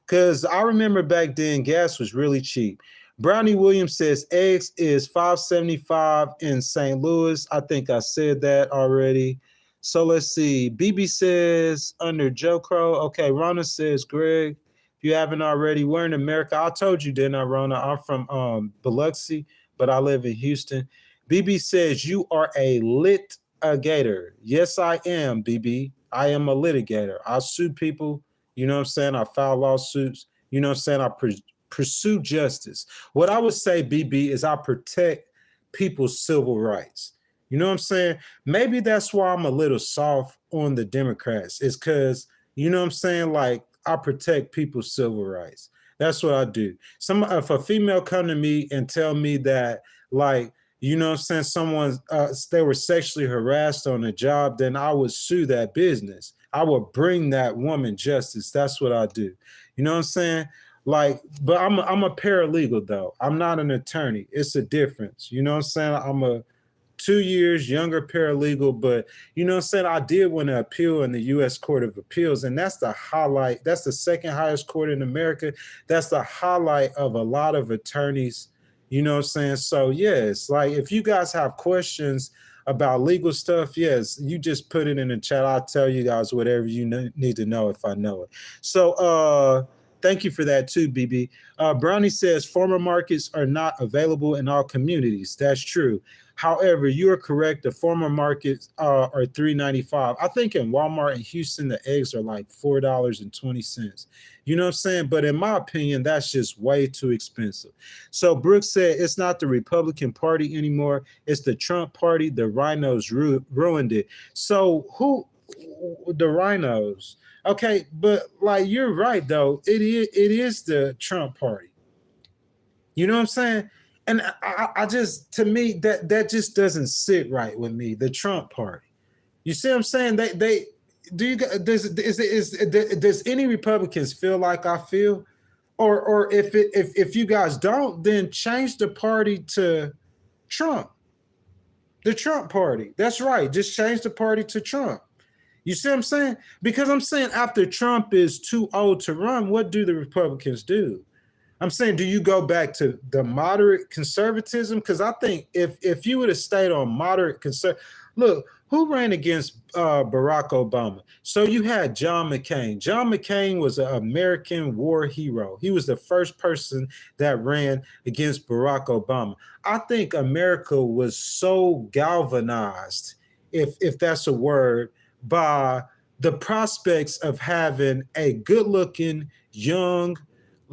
Because I remember back then, gas was really cheap. Brownie Williams says, eggs is $5.75 in St. Louis. I think I said that already. So let's see. BB says, under Joe Crow. Okay, Rona says, Greg, if you haven't already, we're in America. I told you, didn't I, Rona? I'm from Biloxi, but I live in Houston. BB says, you are a litigator. Yes, I am, BB. I am a litigator. I sue people. You know what I'm saying? I file lawsuits. You know what I'm saying? I pursue justice. What I would say, BB, is I protect people's civil rights. You know what I'm saying? Maybe that's why I'm a little soft on the Democrats. It's because, you know what I'm saying? Like, I protect people's civil rights. That's what I do. If a female come to me and tell me that, like, you know what I'm saying, they were sexually harassed on a job, then I would sue that business. I would bring that woman justice. That's what I do. You know what I'm saying? Like, but I'm a paralegal, though. I'm not an attorney. It's a difference. You know what I'm saying? I'm a 2 years younger paralegal, but you know what I'm saying? I did win an appeal in the U.S. Court of Appeals, and that's the highlight. That's the second highest court in America. That's the highlight of a lot of attorneys. You know what I'm saying? So, yes, like if you guys have questions about legal stuff, yes, you just put it in the chat. I'll tell you guys whatever you need to know if I know it. So, thank you for that too, BB. Brownie says former markets are not available in all communities. That's true. However, you are correct. The former markets are $3.95. I think in Walmart in Houston, the eggs are like $4.20. You know what I'm saying? But in my opinion, that's just way too expensive. So Brooks said it's not the Republican Party anymore. It's the Trump Party. The rhinos ruined it. So the rhinos? Okay, but like you're right though. It is the Trump Party. You know what I'm saying? And I just, to me, that just doesn't sit right with me. The Trump Party. You see what I'm saying? They do you does any Republicans feel like I feel, or if you guys don't, then change the party to Trump. The Trump Party. That's right. Just change the party to Trump. You see what I'm saying? Because I'm saying after Trump is too old to run, what do the Republicans do? I'm saying, do you go back to the moderate conservatism? Because I think if you would have stayed on moderate look, who ran against Barack Obama? So you had John McCain. John McCain was an American war hero. He was the first person that ran against Barack Obama. I think America was so galvanized, if that's a word, by the prospects of having a good-looking, young,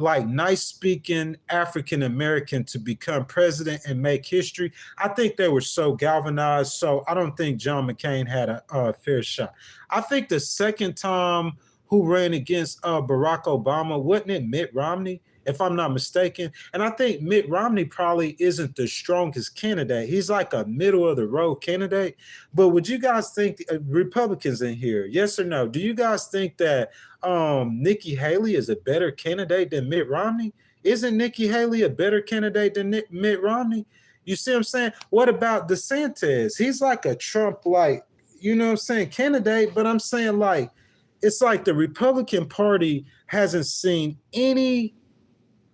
like nice speaking African American to become president and make history. I think they were so galvanized. So I don't think John McCain had a fair shot. I think the second time who ran against Barack Obama, wasn't it Mitt Romney, if I'm not mistaken? And I think Mitt Romney probably isn't the strongest candidate. He's like a middle of the road candidate. But would you guys think, Republicans in here, yes or no, do you guys think that Nikki Haley is a better candidate than Mitt Romney? Isn't Nikki Haley a better candidate than Mitt Romney? You see what I'm saying? What about DeSantis? He's like a Trump, like, you know what I'm saying, candidate, but I'm saying like, it's like the Republican Party hasn't seen any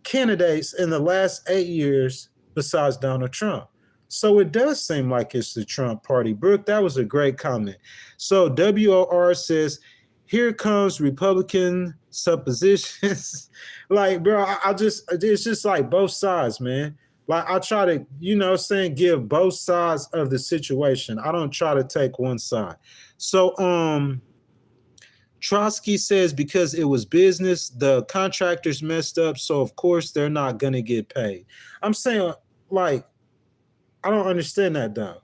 candidates in the last 8 years besides Donald Trump. So it does seem like it's the Trump Party. Brooke, that was a great comment. So WOR says, Here comes Republican suppositions. Like, bro, it's just like both sides, man. Like, I try to, give both sides of the situation. I don't try to take one side. So, Trotsky says because it was business, the contractors messed up, so of course they're not gonna get paid. I'm saying, like, I don't understand that though.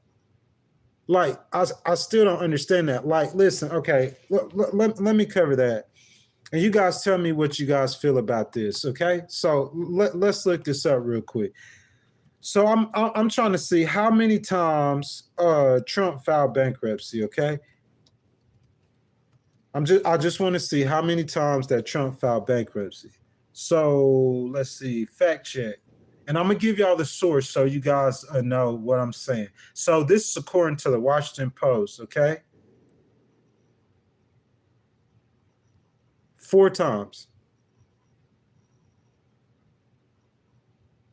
Like, I still don't understand that. Like, listen, okay, let me cover that. And you guys tell me what you guys feel about this, okay? So let's look this up real quick. So I'm trying to see how many times Trump filed bankruptcy, okay? I just want to see how many times that Trump filed bankruptcy. So let's see, fact check. And I'm gonna give y'all the source so you guys know what I'm saying. So this is according to the Washington Post, okay? 4 times.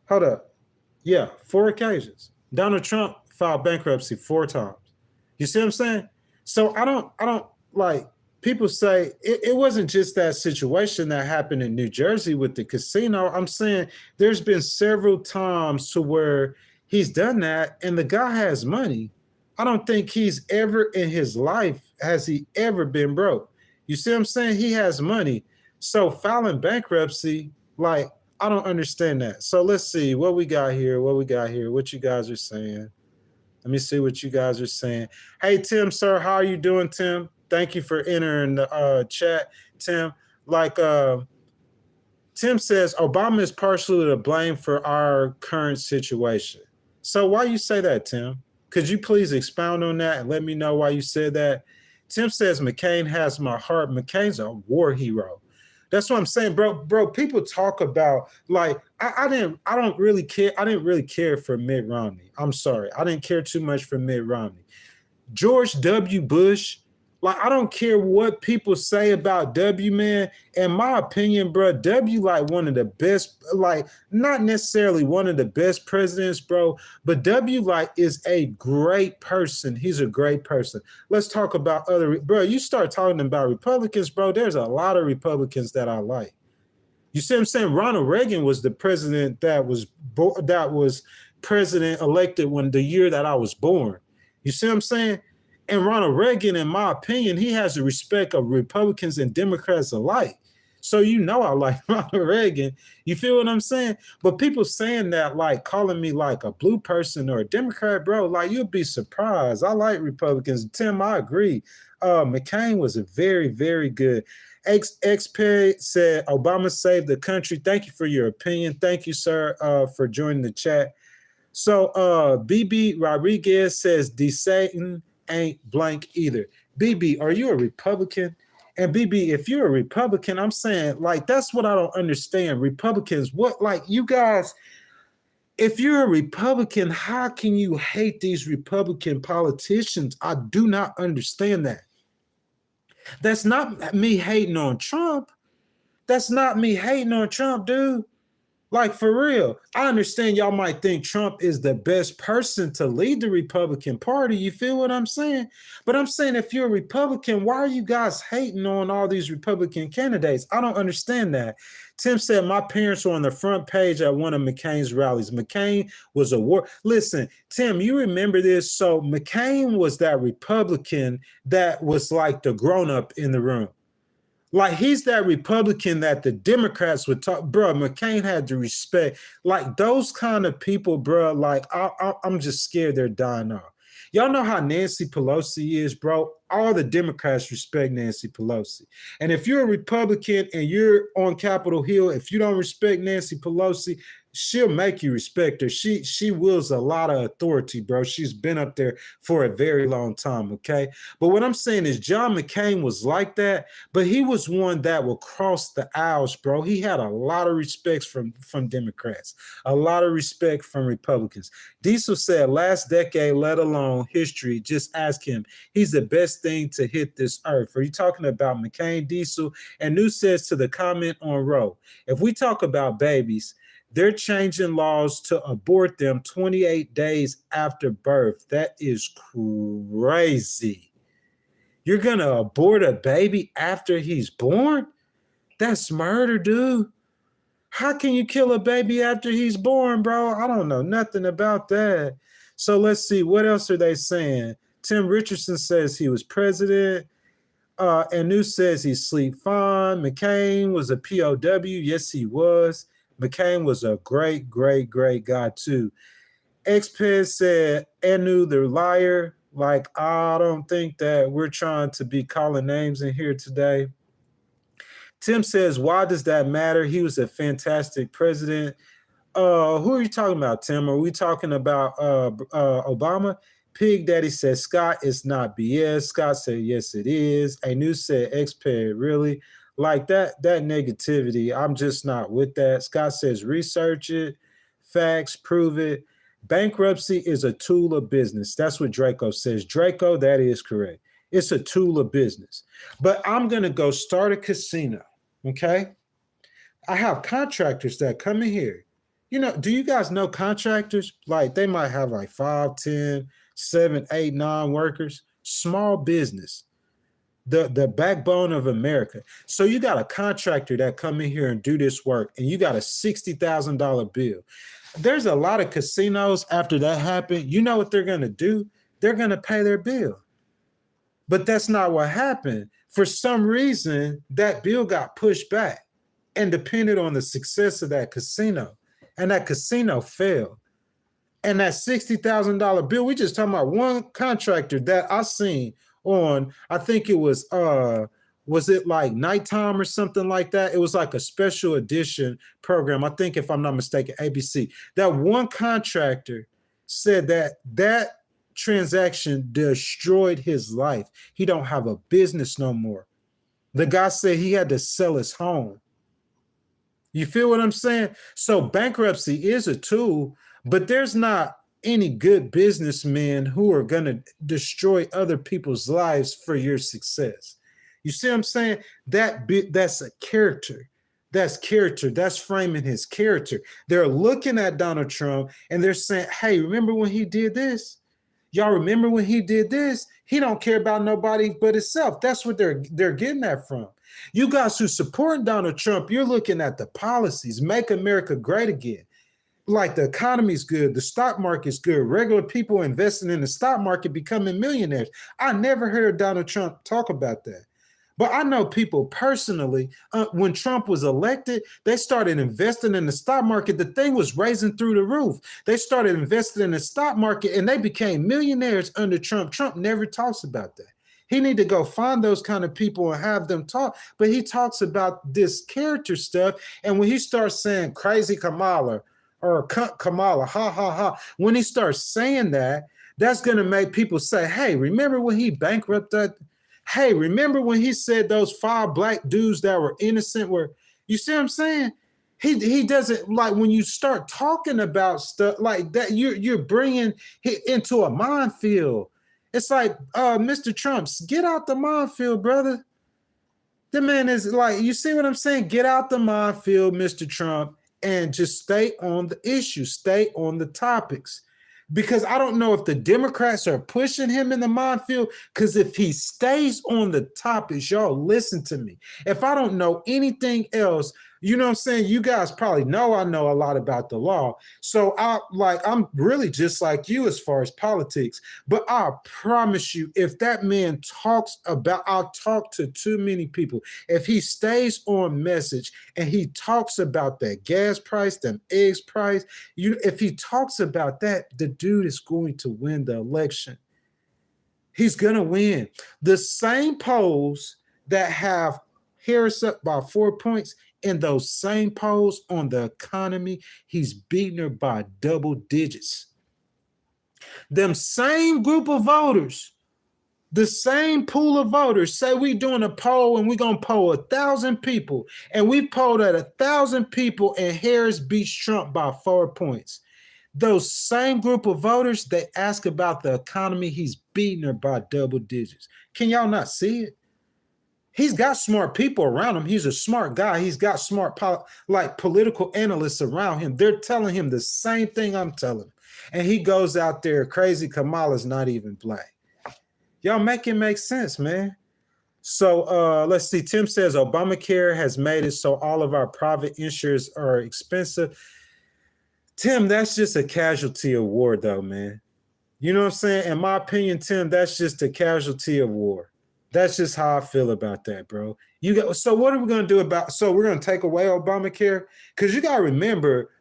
Hold up. Yeah, 4 occasions. Donald Trump filed bankruptcy 4 times. You see what I'm saying? So I don't like, people say it wasn't just that situation that happened in New Jersey with the casino. I'm saying there's been several times to where he's done that and the guy has money. I don't think he's ever in his life has he ever been broke. You see what I'm saying? He has money. So filing bankruptcy, like, I don't understand that. So let's see what we got here. What you guys are saying. Let me see what you guys are saying. Hey, Tim, sir, how are you doing, Tim? Thank you for entering the chat, Tim. Like, Tim says, Obama is partially to blame for our current situation. So why you say that, Tim? Could you please expound on that and let me know why you said that? Tim says, McCain has my heart. McCain's a war hero. That's what I'm saying, bro. Bro, people talk about, like, I don't really care. I didn't really care for Mitt Romney. I'm sorry. I didn't care too much for Mitt Romney. George W. Bush, like, I don't care what people say about W, man. In my opinion, bro, W, like, one of the best, like, not necessarily one of the best presidents, bro, but W, like, is a great person. He's a great person. Let's talk about other, bro, you start talking about Republicans, bro, there's a lot of Republicans that I like. You see what I'm saying? Ronald Reagan was the president that was president elected when the year that I was born. You see what I'm saying? And Ronald Reagan, in my opinion, he has the respect of Republicans and Democrats alike. So I like Ronald Reagan. You feel what I'm saying? But people saying that, like, calling me like a blue person or a Democrat, bro, like, you'd be surprised. I like Republicans. Tim, I agree. McCain was a very, very good. XP said, Obama saved the country. Thank you for your opinion. Thank you, sir, for joining the chat. So BB Rodriguez says, DeSatan ain't blank either. BB, are you a Republican? And BB, if you're a Republican, I'm saying, like, that's what I don't understand. Republicans, what, like, you guys, if you're a Republican, how can you hate these Republican politicians? I do not understand that. That's not me hating on Trump. That's not me hating on Trump, dude. Like, for real, I understand y'all might think Trump is the best person to lead the Republican Party. You feel what I'm saying? But I'm saying, if you're a Republican, why are you guys hating on all these Republican candidates? I don't understand that. Tim said, my parents were on the front page at one of McCain's rallies. McCain was a war. Listen, Tim, you remember this? So McCain was that Republican that was like the grown-up in the room. Like, he's that Republican that the Democrats would talk, bro. McCain had to respect, like, those kind of people, bro. Like, I'm just scared they're dying off. Y'all know how Nancy Pelosi is, bro. All the Democrats respect Nancy Pelosi. And if you're a Republican and you're on Capitol Hill, if you don't respect Nancy Pelosi, she'll make you respect her. She wields a lot of authority, bro. She's been up there for a very long time, okay? But what I'm saying is John McCain was like that, but he was one that would cross the aisles, bro. He had a lot of respect from Democrats, a lot of respect from Republicans. Diesel said last decade, let alone history, just ask him. He's the best thing to hit this earth. Are you talking about McCain, Diesel? And New says to the comment on Roe, if we talk about babies, they're changing laws to abort them 28 days after birth. That is crazy. You're going to abort a baby after he's born? That's murder, dude. How can you kill a baby after he's born, bro? I don't know nothing about that. So let's see. What else are they saying? Tim Richardson says he was president. Anu says he sleep fine. McCain was a POW. Yes, he was. McCain was a great, great, great guy, too. Xpez said Anu the liar. Like, I don't think that we're trying to be calling names in here today. Tim says, why does that matter? He was a fantastic president. Who are you talking about, Tim? Are we talking about Obama? Pig Daddy says, Scott, it's not BS. Scott said, yes, it is. A news said, Xped, really? Like that negativity, I'm just not with that. Scott says, research it, facts, prove it. Bankruptcy is a tool of business. That's what Draco says. Draco, that is correct. It's a tool of business. But I'm going to go start a casino, okay? I have contractors that come in here. You know, do you guys know contractors? Like, they might have like 5, 10, 7, 8, 9 workers. Small business, the backbone of America. So you got a contractor that come in here and do this work, and you got a $60,000 bill. There's a lot of casinos after that happened. You know what they're going to do? They're going to pay their bill. But that's not what happened. For some reason, that bill got pushed back and depended on the success of that casino. And that casino failed. And that $60,000 bill, we just talking about one contractor that I seen on, I think it was it like nighttime or something like that? It was like a special edition program. I think, if I'm not mistaken, ABC. That one contractor said that transaction destroyed his life. He don't have a business no more. The guy said he had to sell his home. You feel what I'm saying? So bankruptcy is a tool, but there's not any good businessmen who are going to destroy other people's lives for your success. You see what I'm saying? That's a character. That's character. That's framing his character. They're looking at Donald Trump and they're saying, hey, remember when he did this? Y'all remember when he did this? He don't care about nobody but himself. That's what they're getting that from. You guys who support Donald Trump, you're looking at the policies, make America great again. Like, the economy's good, the stock market's good, regular people investing in the stock market becoming millionaires. I never heard Donald Trump talk about that. But I know people personally, when Trump was elected, they started investing in the stock market. The thing was raising through the roof. They started investing in the stock market and they became millionaires under Trump. Trump never talks about that. He need to go find those kind of people and have them talk. But he talks about this character stuff. And when he starts saying crazy Kamala or Kamala, ha, ha, ha, when he starts saying that, that's going to make people say, hey, remember when he bankrupted? Hey, remember when he said those 5 black dudes that were innocent were, you see what I'm saying? He doesn't, like, when you start talking about stuff like that, you're bringing it into a minefield. It's like, Mr. Trump, get out the minefield, brother. The man is like, you see what I'm saying? Get out the minefield, Mr. Trump, and just stay on the issue, stay on the topics. Because I don't know if the Democrats are pushing him in the minefield, because if he stays on the topics, y'all listen to me. If I don't know anything else, you know what I'm saying? You guys probably know I know a lot about the law. So I'm really just like you as far as politics. But I promise you, if that man talks about, I'll talk to too many people. If he stays on message and he talks about that gas price, them eggs price, if he talks about that, the dude is going to win the election. He's going to win. The same polls that have Harris up by 4 points, in those same polls on the economy, he's beating her by double digits. Them same group of voters, the same pool of voters, say we doing a poll and we're going to poll 1,000 people, and we polled at 1,000 people and Harris beats Trump by 4 points. Those same group of voters, they ask about the economy, he's beating her by double digits. Can y'all not see it? He's got smart people around him. He's a smart guy. He's got smart political analysts around him. They're telling him the same thing I'm telling him. And he goes out there crazy. Kamala's not even black. Y'all make it make sense, man. So let's see. Tim says Obamacare has made it so all of our private insurers are expensive. Tim, that's just a casualty of war, though, man. You know what I'm saying? In my opinion, Tim, that's just a casualty of war. That's just how I feel about that, bro. So what are we gonna do about? So we're gonna take away Obamacare? Because you gotta remember,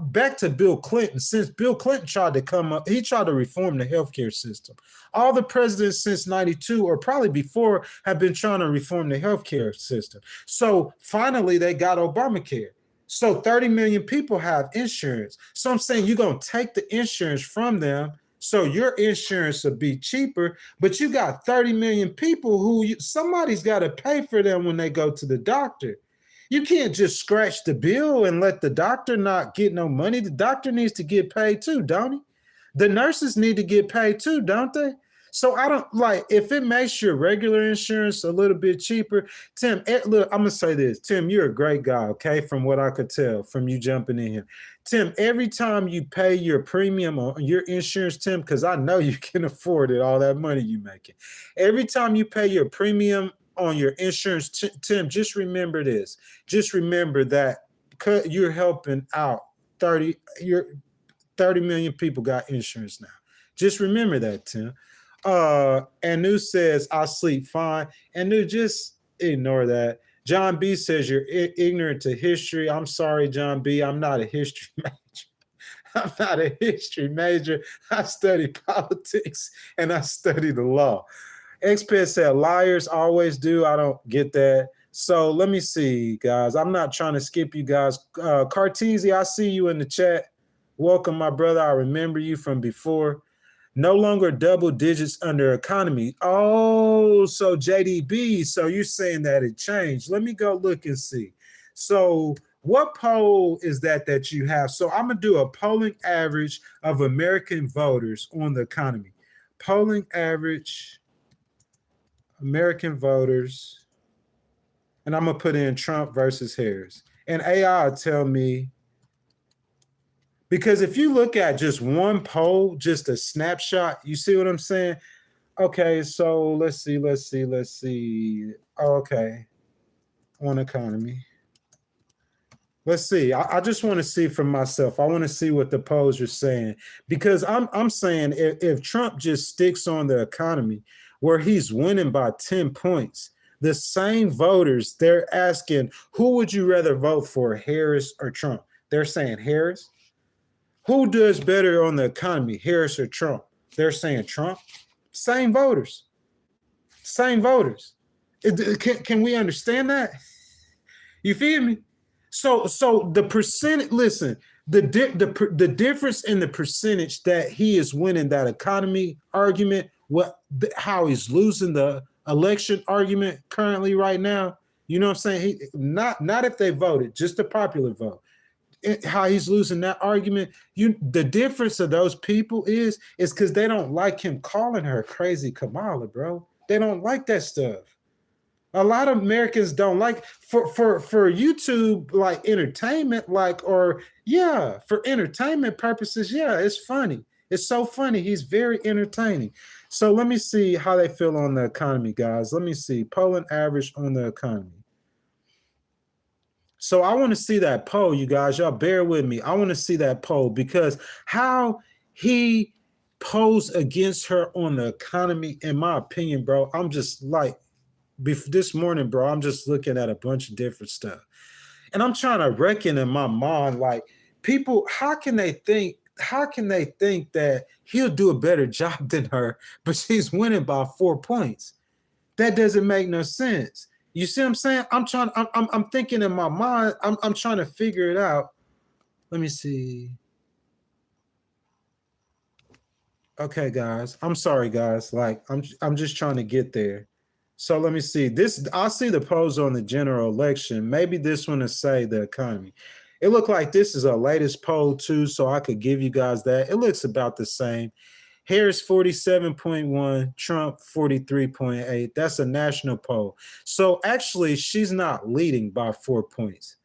back to Bill Clinton. Since Bill Clinton tried to come up, he tried to reform the healthcare system. All the presidents since '92 or probably before have been trying to reform the healthcare system. So finally, they got Obamacare. So 30 million people have insurance. So I'm saying you're going to take the insurance from them so your insurance will be cheaper, but you got 30 million people who somebody's got to pay for them when they go to the doctor. You can't just scratch the bill and let the doctor not get no money. The doctor needs to get paid too, don't he? The nurses need to get paid too, don't they? So I don't if it makes your regular insurance a little bit cheaper. Tim, look, I'm gonna say this. Tim, you're a great guy, okay? From what I could tell from you jumping in here. Tim, every time you pay your premium on your insurance, Tim, because I know you can afford it, all that money you making. Every time you pay your premium on your insurance, Tim, just remember this. Just remember that you're helping out 30 million people got insurance now. Just remember that, Tim. Anu says, I sleep fine. Anu, just ignore that. John B says, you're ignorant to history. I'm sorry, John B. I'm not a history major. I'm not a history major. I study politics and I study the law. Expert said, liars always do. I don't get that. So let me see, guys. I'm not trying to skip you guys. Cartesi, I see you in the chat. Welcome, my brother. I remember you from before. No longer double digits under economy. Oh, so JDB, so you're saying that it changed. Let me go look and see. So what poll is that you have? So I'm going to do a polling average of American voters on the economy. Polling average American voters. And I'm going to put in Trump versus Harris. And AI will tell me, because if you look at just one poll, just a snapshot, you see what I'm saying? Okay, so let's see. Okay, on economy. Let's see. I just want to see for myself. I want to see what the polls are saying, because I'm saying if Trump just sticks on the economy where he's winning by 10 points, the same voters, they're asking, who would you rather vote for, Harris or Trump? They're saying Harris. Who does better on the economy, Harris or Trump? They're saying Trump. Same voters. Same voters. Can we understand that? You feel me? So the percentage, listen, the difference in the percentage that he is winning that economy argument, how he's losing the election argument currently right now, you know what I'm saying? Not if they voted, just the popular vote. How he's losing that argument, the difference of those people is because they don't like him calling her crazy Kamala, bro. They don't like that stuff. A lot of Americans don't like for YouTube, like entertainment, for entertainment purposes. Yeah, it's funny. It's so funny. He's very entertaining. So let me see how they feel on the economy, guys. Let me see polling average on the economy. So I want to see that poll, you guys. Y'all bear with me. I want to see that poll, because how he posed against her on the economy, in my opinion, bro, I'm just this morning, bro, I'm just looking at a bunch of different stuff. And I'm trying to reckon in my mind, people, how can they think that he'll do a better job than her, but she's winning by 4 points? That doesn't make no sense. You see what I'm saying? I'm thinking in my mind, I'm trying to figure it out. Let me see. Okay, guys. I'm sorry, guys. I'm just trying to get there. So let me see. I see the polls on the general election. Maybe this one is say the economy. It looked like this is our latest poll too, so I could give you guys that. It looks about the same. Harris 47.1, Trump 43.8. That's a national poll. So actually, she's not leading by 4 points.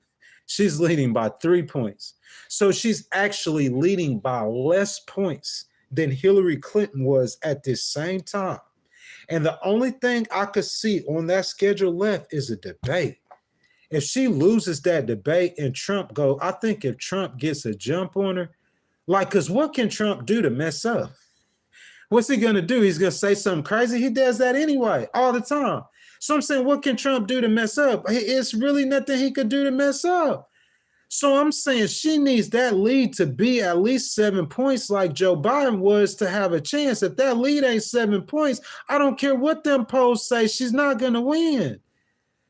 She's leading by 3 points. So she's actually leading by less points than Hillary Clinton was at this same time. And the only thing I could see on that schedule left is a debate. If she loses that debate and Trump I think if Trump gets a jump on her, like, because what can Trump do to mess up? What's he going to do? He's going to say something crazy. He does that anyway, all the time. So I'm saying, what can Trump do to mess up? It's really nothing he could do to mess up. So I'm saying she needs that lead to be at least 7 points like Joe Biden was to have a chance. If that lead ain't 7 points, I don't care what them polls say, she's not going to win.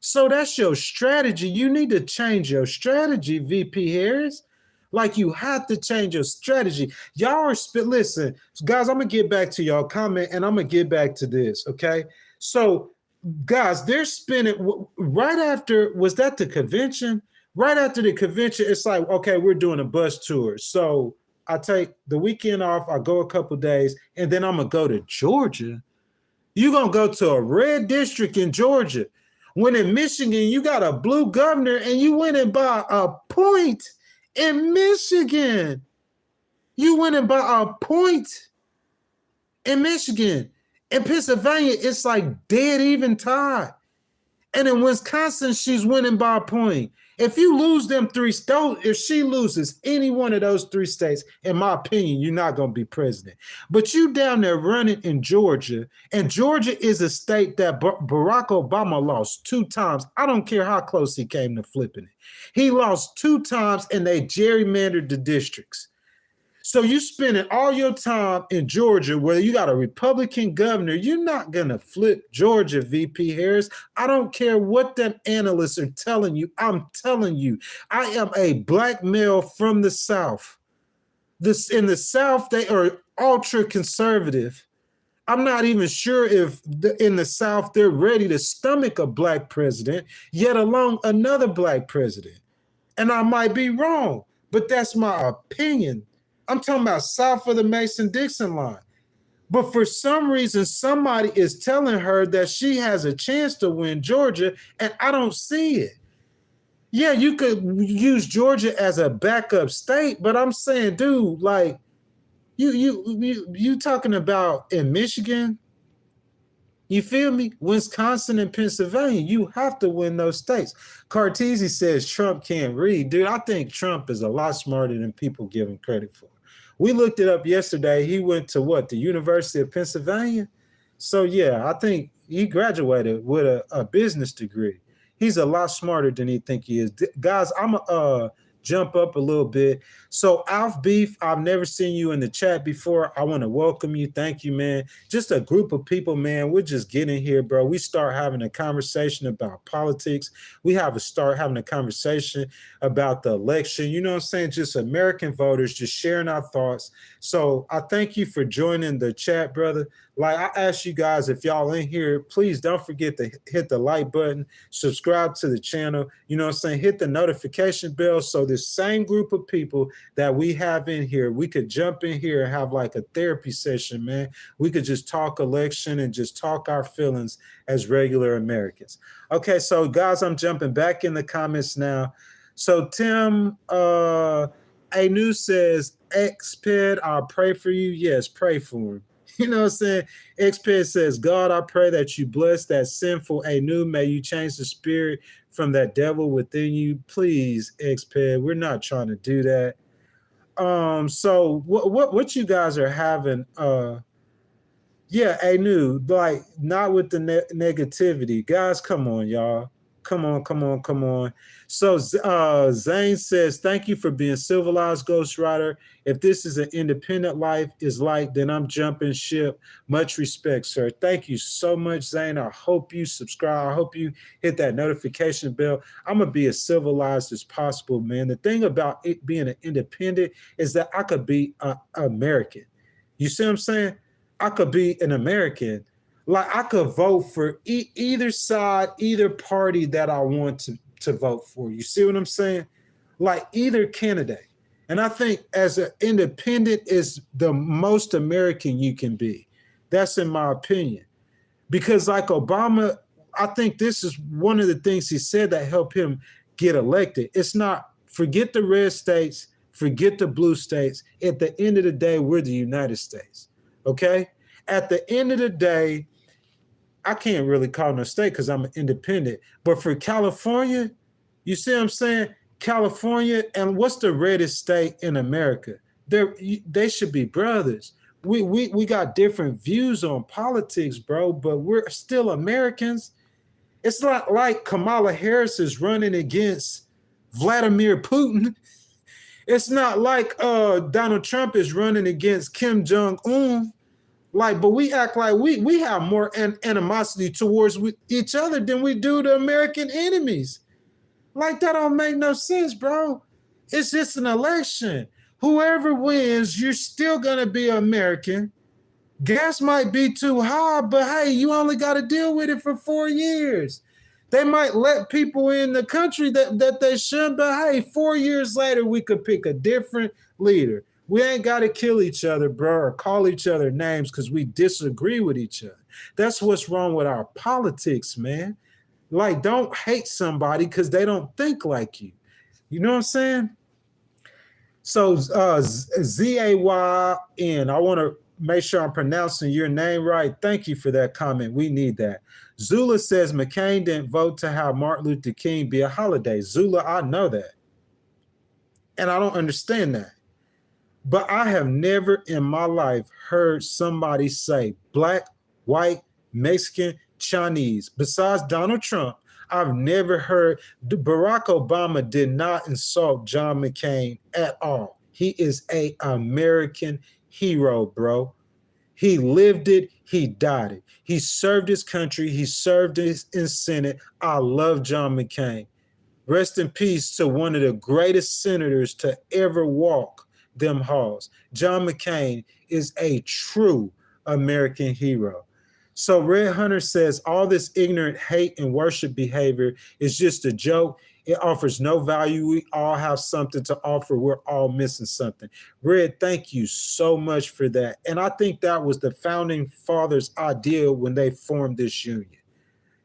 So that's your strategy. You need to change your strategy, VP Harris. Like, you have to change your strategy. Y'all are listen, guys, I'm going to get back to y'all comment and I'm going to get back to this, okay? So, guys, they're spinning right after, was that the convention? Right after the convention, it's like, okay, we're doing a bus tour. So I take the weekend off, I go a couple days, and then I'm going to go to Georgia. You're going to go to a red district in Georgia. When in Michigan, you got a blue governor and you went in by a point in Michigan. You went in by a point in Michigan. In Pennsylvania, it's like dead even tie. And in Wisconsin, she's winning by a point. If you lose them three states, if she loses any one of those three states, in my opinion, you're not going to be president. But you down there running in Georgia, and Georgia is a state that Barack Obama lost 2 times. I don't care how close he came to flipping it. He lost 2 times, and they gerrymandered the districts. So you spending all your time in Georgia where you got a Republican governor, you're not going to flip Georgia, VP Harris. I don't care what them analysts are telling you. I'm telling you, I am a black male from the South. In the South, they are ultra conservative. I'm not even sure if in the South they're ready to stomach a black president, yet alone another black president. And I might be wrong, but that's my opinion. I'm talking about south of the Mason-Dixon line. But for some reason, somebody is telling her that she has a chance to win Georgia, and I don't see it. Yeah, you could use Georgia as a backup state, but I'm saying, dude, like, you talking about in Michigan, you feel me? Wisconsin and Pennsylvania, you have to win those states. Cartesi says Trump can't read. Dude, I think Trump is a lot smarter than people give him credit for. We looked it up yesterday. He went to the University of Pennsylvania? So, yeah, I think he graduated with a business degree. He's a lot smarter than he think he is. Guys, I'm going to jump up a little bit. So, Alf Beef, I've never seen you in the chat before. I want to welcome you. Thank you, man. Just a group of people, man. We're just getting here, bro. We start having a conversation about politics. We start having a conversation about the election. You know what I'm saying? Just American voters, just sharing our thoughts. So I thank you for joining the chat, brother. Like I asked you guys, if y'all in here, please don't forget to hit the like button, subscribe to the channel, you know what I'm saying? Hit the notification bell so this same group of people that we have in here, we could jump in here and have like a therapy session, man. We could just talk election and just talk our feelings as regular Americans. Okay, so guys, I'm jumping back in the comments now. So Tim Anu says, Xped, I'll pray for you. Yes, pray for him. You know what I'm saying? Xped says, God, I pray that you bless that sinful Anu. May you change the spirit from that devil within you. Please, Xped, we're not trying to do that. So what you guys are having, yeah, Anu, like not with the negativity. Guys, come on, y'all. Come on. So Zane says, thank you for being civilized, ghostwriter. If this is an independent life is like, then I'm jumping ship. Much respect, sir. Thank you so much, Zane. I hope you subscribe. I hope you hit that notification bell. I'm going to be as civilized as possible, man. The thing about it being an independent is that I could be an American. You see what I'm saying? I could be an American. Like I could vote for either side, either party that I want to vote for. You see what I'm saying? Like either candidate. And I think as an independent is the most American you can be. That's in my opinion. Because like Obama, I think this is one of the things he said that helped him get elected. It's not forget the red states, Forget the blue states. At the end of the day, we're the United States. Okay? At the end of the day, I can't really call no state because I'm an independent. But for California, you see what I'm saying? California, and what's the reddest state in America? They should be brothers. We got different views on politics, bro, but we're still Americans. It's not like Kamala Harris is running against Vladimir Putin. It's not like Donald Trump is running against Kim Jong-un. Like, but we act like we have more animosity towards each other than we do the American enemies. Like, that don't make no sense, bro. It's just an election. Whoever wins, you're still gonna be American. Gas might be too high, but hey, you only got to deal with it for 4 years. They might let people in the country that they shouldn't, but hey, 4 years later, we could pick a different leader. We ain't got to kill each other, bro, or call each other names because we disagree with each other. That's what's wrong with our politics, man. Like, don't hate somebody because they don't think like you. You know what I'm saying? So Z-A-Y-N, I want to make sure I'm pronouncing your name right. Thank you for that comment. We need that. Zula says McCain didn't vote to have Martin Luther King be a holiday. Zula, I know that. And I don't understand that. But I have never in my life heard somebody say black, white, Mexican, Chinese. Besides Donald Trump, I've never heard. Barack Obama did not insult John McCain at all. He is an American hero, bro. He lived it. He died it. He served his country. He served in Senate. I love John McCain. Rest in peace to one of the greatest senators to ever walk them halls. John McCain is a true American hero. So Red Hunter says all this ignorant hate and worship behavior is just a joke. It offers no value. We all have something to offer. We're all missing something. Red, thank you so much for that. And I think that was the founding fathers' idea when they formed this union.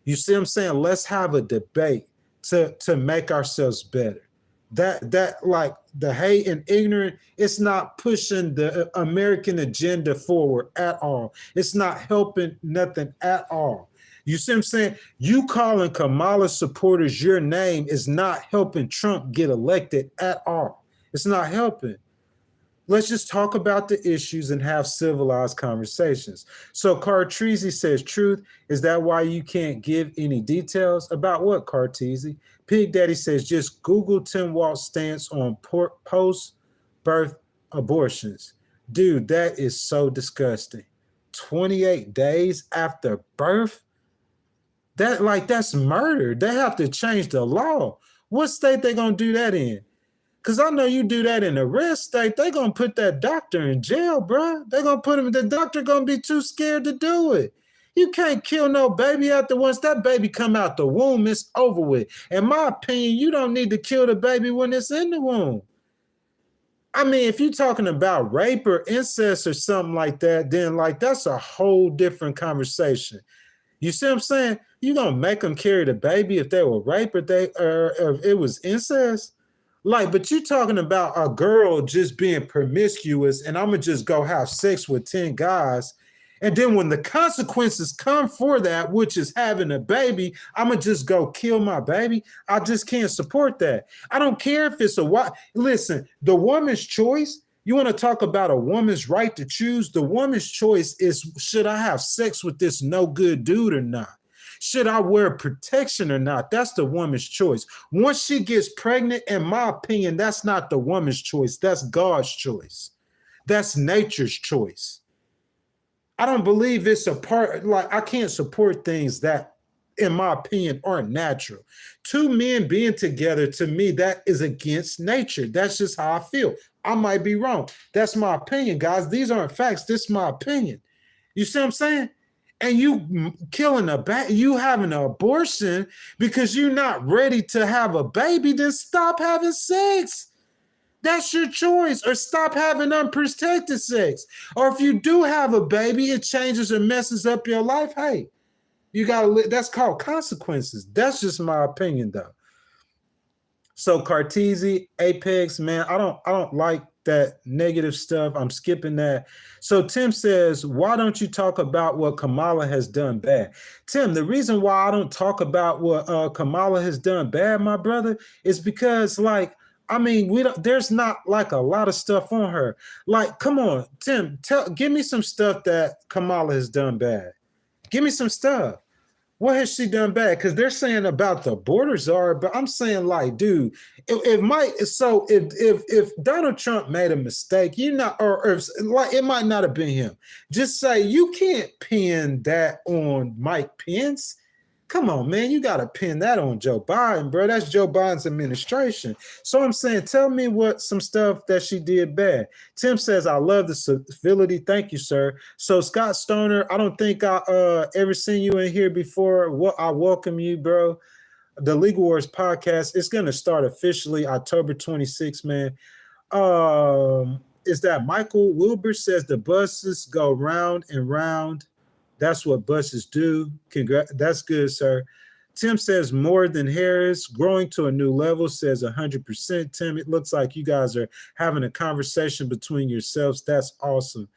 You see what I'm saying? Let's have a debate to make ourselves better. That like the hate and ignorant, it's not pushing the American agenda forward at all. It's not helping nothing at all. You see what I'm saying? You calling Kamala supporters your name is not helping Trump get elected at all. It's not helping. Let's just talk about the issues and have civilized conversations. So Carteezy says, truth, is that why you can't give any details? About what, Carteezy? Pig Daddy says, just Google Tim Walz's stance on post-birth abortions. Dude, that is so disgusting. 28 days after birth? That's murder. They have to change the law. What state they gonna do that in? Because I know you do that in a red state, they're going to put that doctor in jail, bro. They're going to put him, the doctor going to be too scared to do it. You can't kill no baby after once that baby come out the womb, it's over with. In my opinion, you don't need to kill the baby when it's in the womb. I mean, if you're talking about rape or incest or something like that, then like that's a whole different conversation. You see what I'm saying? You're going to make them carry the baby if they were rape or if it was incest? Like, but you talking about a girl just being promiscuous and I'm going to just go have sex with 10 guys. And then when the consequences come for that, which is having a baby, I'm going to just go kill my baby. I just can't support that. I don't care if it's a wife. Listen, the woman's choice, you want to talk about a woman's right to choose? The woman's choice is, should I have sex with this no good dude or not? Should I wear protection or not? That's the woman's choice. Once she gets pregnant, in my opinion, that's not the woman's choice. That's God's choice. That's nature's choice. I don't believe it's a part, like I can't support things that, in my opinion, aren't natural. Two men being together, to me, that is against nature. That's just how I feel. I might be wrong. That's my opinion, guys. These aren't facts. This is my opinion. You see what I'm saying? And you killing you having an abortion because you're not ready to have a baby, then stop having sex. That's your choice. Or stop having unprotected sex. Or if you do have a baby, it changes or messes up your life. Hey, you gotta. That's called consequences. That's just my opinion, though. So Cartesi, Apex, man, I don't like that negative stuff. I'm skipping that. So Tim says, why don't you talk about what Kamala has done bad? Tim, the reason why I don't talk about what Kamala has done bad, my brother, is because like I mean, there's not like a lot of stuff on her. Like, come on, Tim, give me some stuff that Kamala has done bad. Give me some stuff. What has she done bad? Because they're saying about the border czar, but I'm saying like, dude, it might. So if Donald Trump made a mistake, you know, or if like it might not have been him. Just say you can't pin that on Mike Pence. Come on, man, you got to pin that on Joe Biden, bro. That's Joe Biden's administration. So I'm saying, tell me what some stuff that she did bad. Tim says, I love the civility. Thank you, sir. So Scott Stoner, I don't think I ever seen you in here before. Well, I welcome you, bro. The Legal Wars podcast, it's going to start officially October 26th, man. Is that Michael Wilbur says the buses go round and round. That's what buses do. That's good, sir. Tim says more than Harris, growing to a new level, says 100%. Tim, it looks like you guys are having a conversation between yourselves. That's awesome.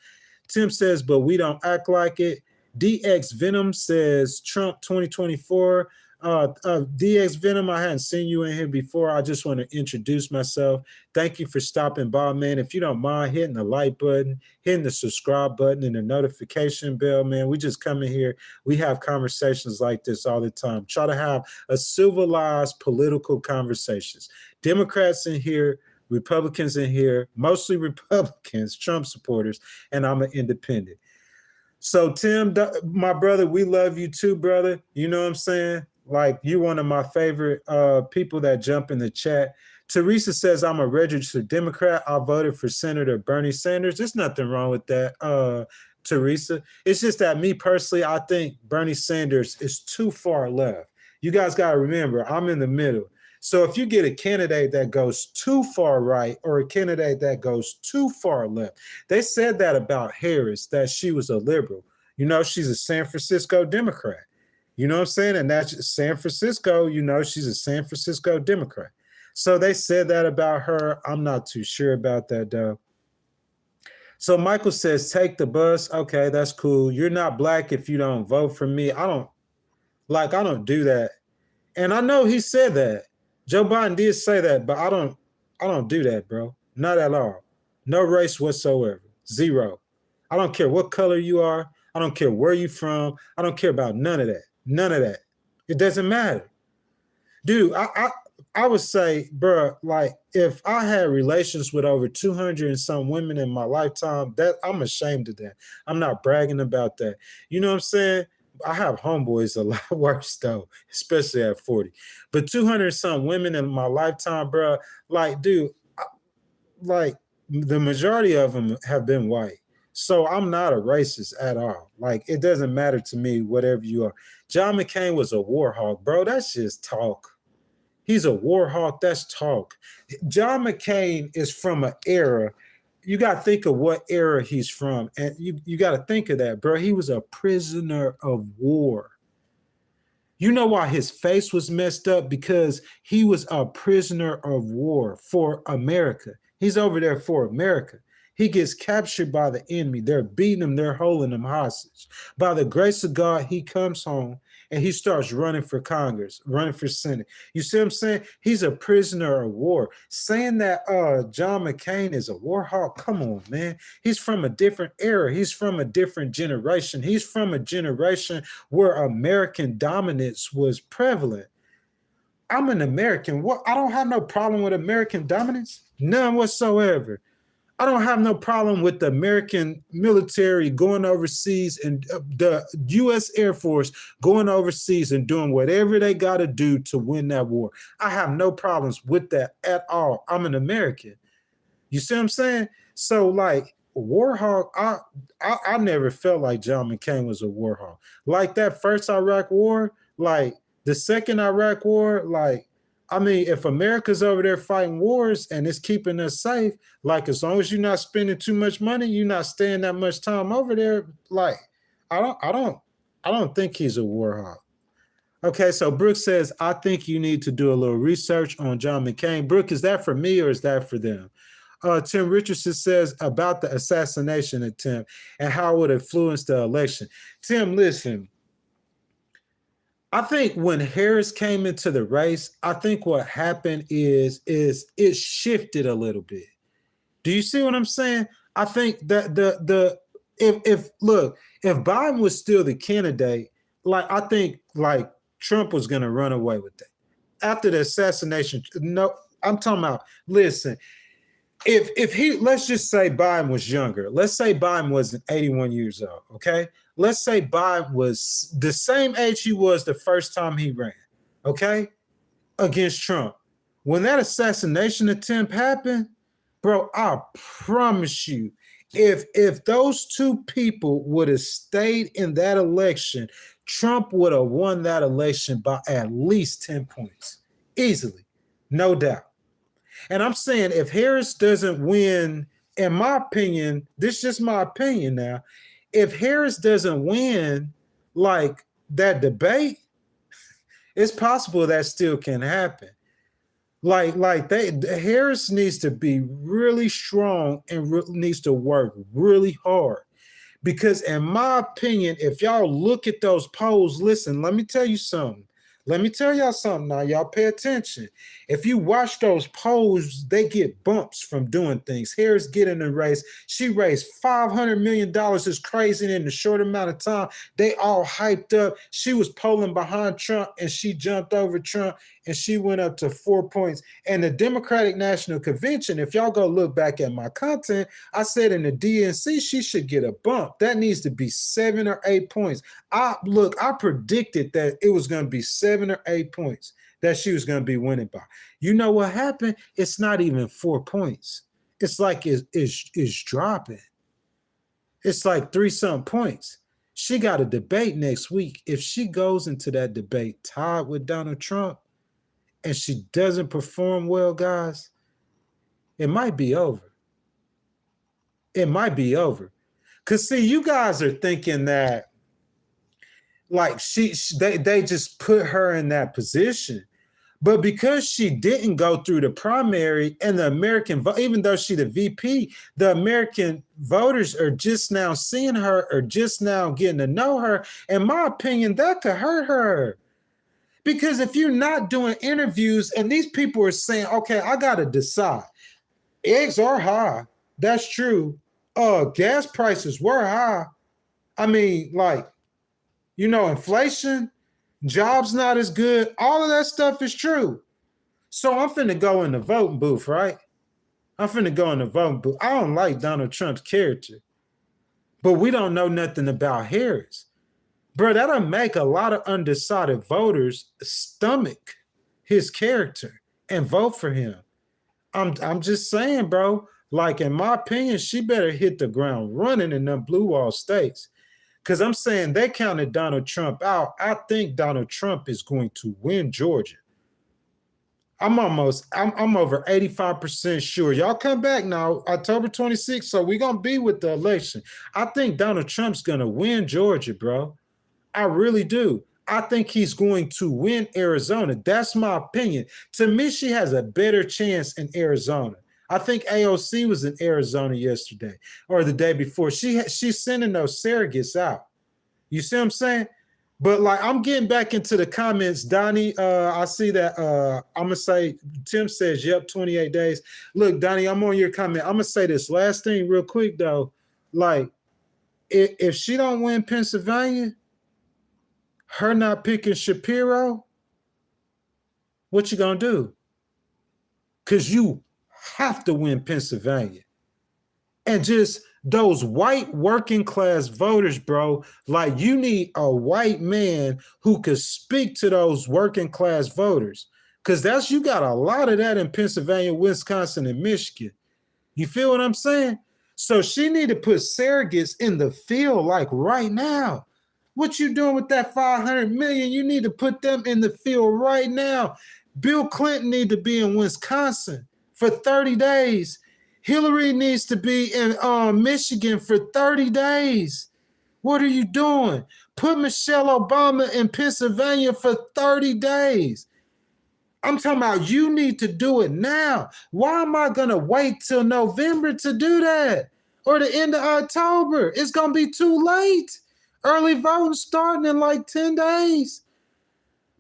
Tim says, but we don't act like it. DX Venom says Trump 2024. DX Venom, I hadn't seen you in here before. I just want to introduce myself. Thank you for stopping by, man. If you don't mind hitting the like button, hitting the subscribe button and the notification bell, man, we just come in here. We have conversations like this all the time. Try to have a civilized political conversations. Democrats in here, Republicans in here, mostly Republicans, Trump supporters, and I'm an independent. So Tim, my brother, we love you too, brother. You know what I'm saying? Like you're one of my favorite people that jump in the chat. Teresa says, I'm a registered Democrat. I voted for Senator Bernie Sanders. There's nothing wrong with that, Teresa. It's just that me personally, I think Bernie Sanders is too far left. You guys got to remember, I'm in the middle. So if you get a candidate that goes too far right or a candidate that goes too far left, they said that about Harris, that she was a liberal. You know, she's a San Francisco Democrat. You know what I'm saying? And that's San Francisco, you know, she's a San Francisco Democrat. So they said that about her. I'm not too sure about that, though. So Michael says, take the bus. Okay, that's cool. You're not black if you don't vote for me. I don't do that. And I know he said that. Joe Biden did say that, but I don't do that, bro. Not at all. No race whatsoever. Zero. I don't care what color you are. I don't care where you're from. I don't care about none of that. None of that. It doesn't matter. Dude, I would say, bro, like if I had relations with over 200 and some women in my lifetime, that I'm ashamed of that. I'm not bragging about that. You know what I'm saying? I have homeboys a lot worse though, especially at 40. But 200 some women in my lifetime, bro, like, dude, like the majority of them have been white. So I'm not a racist at all. Like, it doesn't matter to me, whatever you are. John McCain was a war hawk, bro. That's just talk. He's a war hawk. That's talk. John McCain is from an era. You got to think of what era he's from. And you got to think of that, bro. He was a prisoner of war. You know why his face was messed up? Because he was a prisoner of war for America. He's over there for America. He gets captured by the enemy. They're beating him. They're holding him hostage. By the grace of God, he comes home and he starts running for Congress, running for Senate. You see what I'm saying? He's a prisoner of war. Saying that John McCain is a war hawk, come on, man. He's from a different era. He's from a different generation. He's from a generation where American dominance was prevalent. I'm an American. What? I don't have no problem with American dominance. None whatsoever. I don't have no problem with the American military going overseas and the U.S. Air Force going overseas and doing whatever they got to do to win that war. I have no problems with that at all. I'm an American. You see what I'm saying? So, like, war hawk, I never felt like John McCain was a war hawk. Like that first Iraq war, like the second Iraq war, like, I mean, if America's over there fighting wars and it's keeping us safe, like as long as you're not spending too much money, you're not staying that much time over there. Like, I don't think he's a war hawk. Okay, so Brooke says, I think you need to do a little research on John McCain. Brooke, is that for me or is that for them? Tim Richardson says about the assassination attempt and how it influenced the election. Tim, listen, I think when Harris came into the race, I think what happened is it shifted a little bit. Do you see what I'm saying? I think that the if look, if Biden was still the candidate, like I think like Trump was gonna run away with that. After the assassination, no, I'm talking about listen, if he let's just say Biden was younger, let's say Biden wasn't 81 years old, okay? Let's say Biden was the same age he was the first time he ran, okay, against Trump. When that assassination attempt happened, bro, I promise you, if those two people would have stayed in that election, Trump would have won that election by at least 10 points. Easily, no doubt. And I'm saying if Harris doesn't win, in my opinion, this is just my opinion now. If Harris doesn't win like that debate, it's possible that still can happen. Harris needs to be really strong and needs to work really hard. Because in my opinion, if y'all look at those polls, listen, let me tell you something. Let me tell y'all something now. Y'all pay attention. If you watch those polls, they get bumps from doing things. Harris get in the race. She raised $500 million. Is crazy in a short amount of time. They all hyped up. She was polling behind Trump and she jumped over Trump and she went up to 4 points. And the Democratic National Convention, if y'all go look back at my content, I said in the DNC, she should get a bump. That needs to be 7 or 8 points. I predicted that it was going to be 7 or 8 points that she was going to be winning by. You know what happened? It's not even 4 points. It's like it's dropping. It's like 3-something points. She got a debate next week. If she goes into that debate tied with Donald Trump and she doesn't perform well, guys, it might be over. It might be over. Because, see, you guys are thinking that like they just put her in that position. But because she didn't go through the primary and the American vote, even though she's the VP, the American voters are just now seeing her or just now getting to know her. In my opinion, that could hurt her. Because if you're not doing interviews and these people are saying, okay, I got to decide. Eggs are high. That's true. Gas prices were high. I mean, like, inflation, jobs not as good. All of that stuff is true. So I'm finna go in the voting booth, right? I'm finna go in the voting booth. I don't like Donald Trump's character, but we don't know nothing about Harris. Bro, that'll make a lot of undecided voters stomach his character and vote for him. I'm just saying, bro, like in my opinion, she better hit the ground running in them blue wall states. Because I'm saying they counted Donald Trump out. I think Donald Trump is going to win Georgia. I'm over 85% sure. Y'all come back now, October 26th, so we're going to be with the election. I think Donald Trump's going to win Georgia, bro. I really do. I think he's going to win Arizona. That's my opinion. To me, she has a better chance in Arizona. I think AOC was in Arizona yesterday or the day before. She's sending those surrogates out. You see what I'm saying? But like, I'm getting back into the comments. Donnie, I see that I'm going to say, Tim says, yep, 28 days. Look, Donnie, I'm on your comment. I'm going to say this last thing real quick, though. Like, if she don't win Pennsylvania, her not picking Shapiro, what you going to do? Because you have to win Pennsylvania. And just those white working class voters, bro, like you need a white man who could speak to those working class voters. Because you got a lot of that in Pennsylvania, Wisconsin, and Michigan. You feel what I'm saying? So she need to put surrogates in the field like right now. What you doing with that $500 million? You need to put them in the field right now. Bill Clinton need to be in Wisconsin for 30 days. Hillary needs to be in Michigan for 30 days. What are you doing? Put Michelle Obama in Pennsylvania for 30 days. I'm talking about you need to do it now. Why am I going to wait till November to do that? Or the end of October? It's going to be too late. Early voting starting in like 10 days.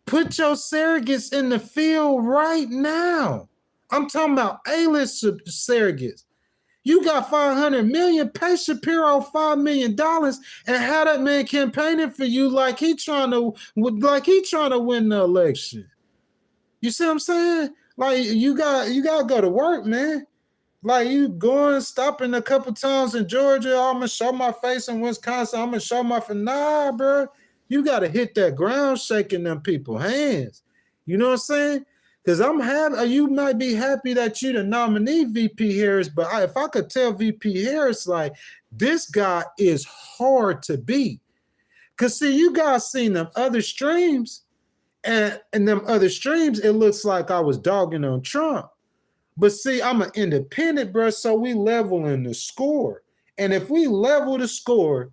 Put your surrogates in the field right now. I'm talking about A-list surrogates. You got $500 million, pay Shapiro $5 million and have that man campaigning for you like he trying to win the election. You see what I'm saying? Like you got to go to work, man. Like you going, stopping a couple times in Georgia. I'm gonna show my face in Wisconsin. I'm gonna show my face. Nah, bro. You got to hit that ground shaking them people's hands. You know what I'm saying? Because I'm happy. You might be happy that you the nominee VP Harris, but if I could tell VP Harris, like, this guy is hard to beat. Because, see, you guys seen them other streams, and in them other streams, it looks like I was dogging on Trump. But, see, I'm an independent, bro, so we leveling the score. And if we level the score,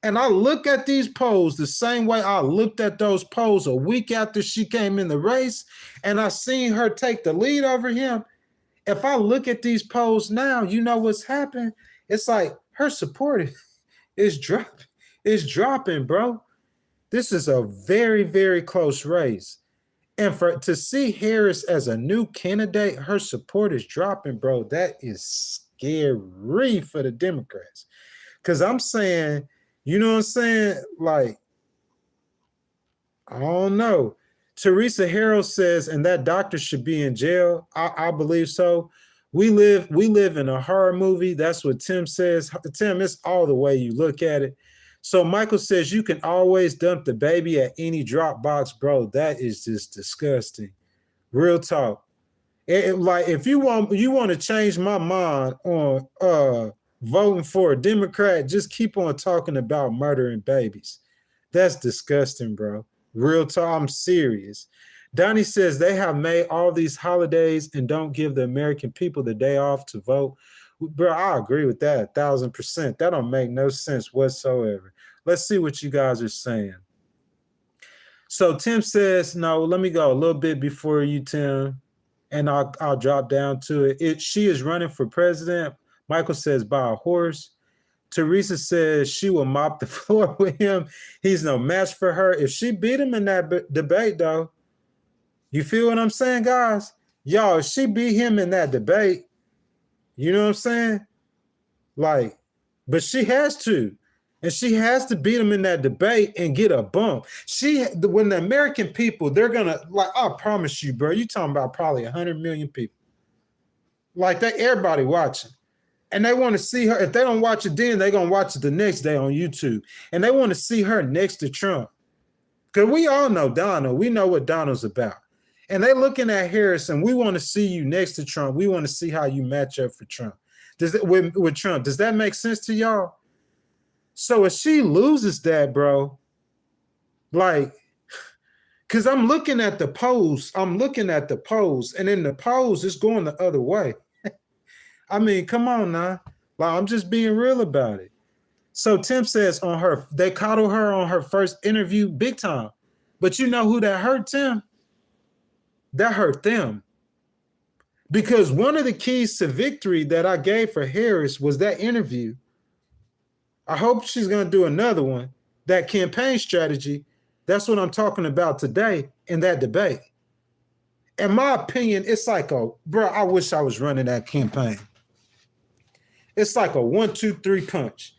and I look at these polls the same way I looked at those polls a week after she came in the race, and I seen her take the lead over him. If I look at these polls now, you know what's happened? It's like her support is dropping, bro. This is a very, very close race. And to see Harris as a new candidate, her support is dropping, bro. That is scary for the Democrats. Because I'm saying, you know what I'm saying? Like, I don't know. Teresa Harrell says, and that doctor should be in jail. I believe so. We live in a horror movie. That's what Tim says. Tim, it's all the way you look at it. So Michael says you can always dump the baby at any drop box, bro. That is just disgusting. Real talk. Like, if you want to change my mind on voting for a Democrat, just keep on talking about murdering babies. That's disgusting, bro. Real talk. I'm serious. Donnie says they have made all these holidays and don't give the American people the day off to vote. Bro, I agree with that 1,000%. That don't make no sense whatsoever. Let's see what you guys are saying. So Tim says, no, let me go a little bit before you, Tim, and I'll drop down to it. She is running for president. Michael says, buy a horse. Teresa says she will mop the floor with him. He's no match for her. If she beat him in that debate, though, you feel what I'm saying, guys? Y'all, if she beat him in that debate, you know what I'm saying? Like, but she has to. And she has to beat him in that debate and get a bump. When the American people, they're going to, like, I promise you, bro, you're talking about probably 100 million people. Like, everybody watching. And they want to see her. If they don't watch it then, they're going to watch it the next day on YouTube. And they want to see her next to Trump. Because we all know Donald. We know what Donald's about. And they looking at Harris, and we want to see you next to Trump. We want to see how you match up for Trump. With Trump. Does that make sense to y'all? So if she loses that, bro, like, because I'm looking at the polls. And in the polls, it's going the other way. I mean, come on now. Like, I'm just being real about it. So Tim says they coddled her on her first interview big time. But you know who that hurt, Tim? That hurt them. Because one of the keys to victory that I gave for Harris was that interview. I hope she's going to do another one. That campaign strategy, that's what I'm talking about today in that debate. In my opinion, it's like bro, I wish I was running that campaign. It's like a 1, 2, 3 punch.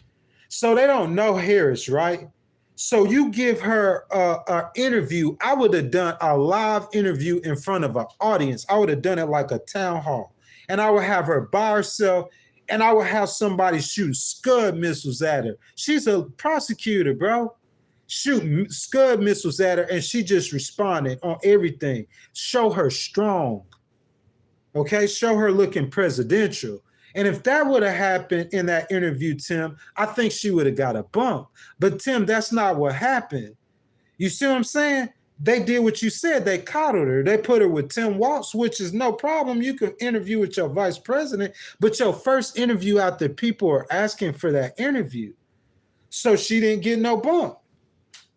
So they don't know Harris, right? So you give her an interview. I would have done a live interview in front of an audience. I would have done it like a town hall. And I would have her by herself, and I would have somebody shoot Scud missiles at her. She's a prosecutor, bro. Shoot Scud missiles at her, and she just responded on everything. Show her strong. Okay? Show her looking presidential. And if that would have happened in that interview, Tim, I think she would have got a bump. But, Tim, that's not what happened. You see what I'm saying? They did what you said. They coddled her. They put her with Tim Walz, which is no problem. You can interview with your vice president, but your first interview out there, people are asking for that interview. So she didn't get no bump.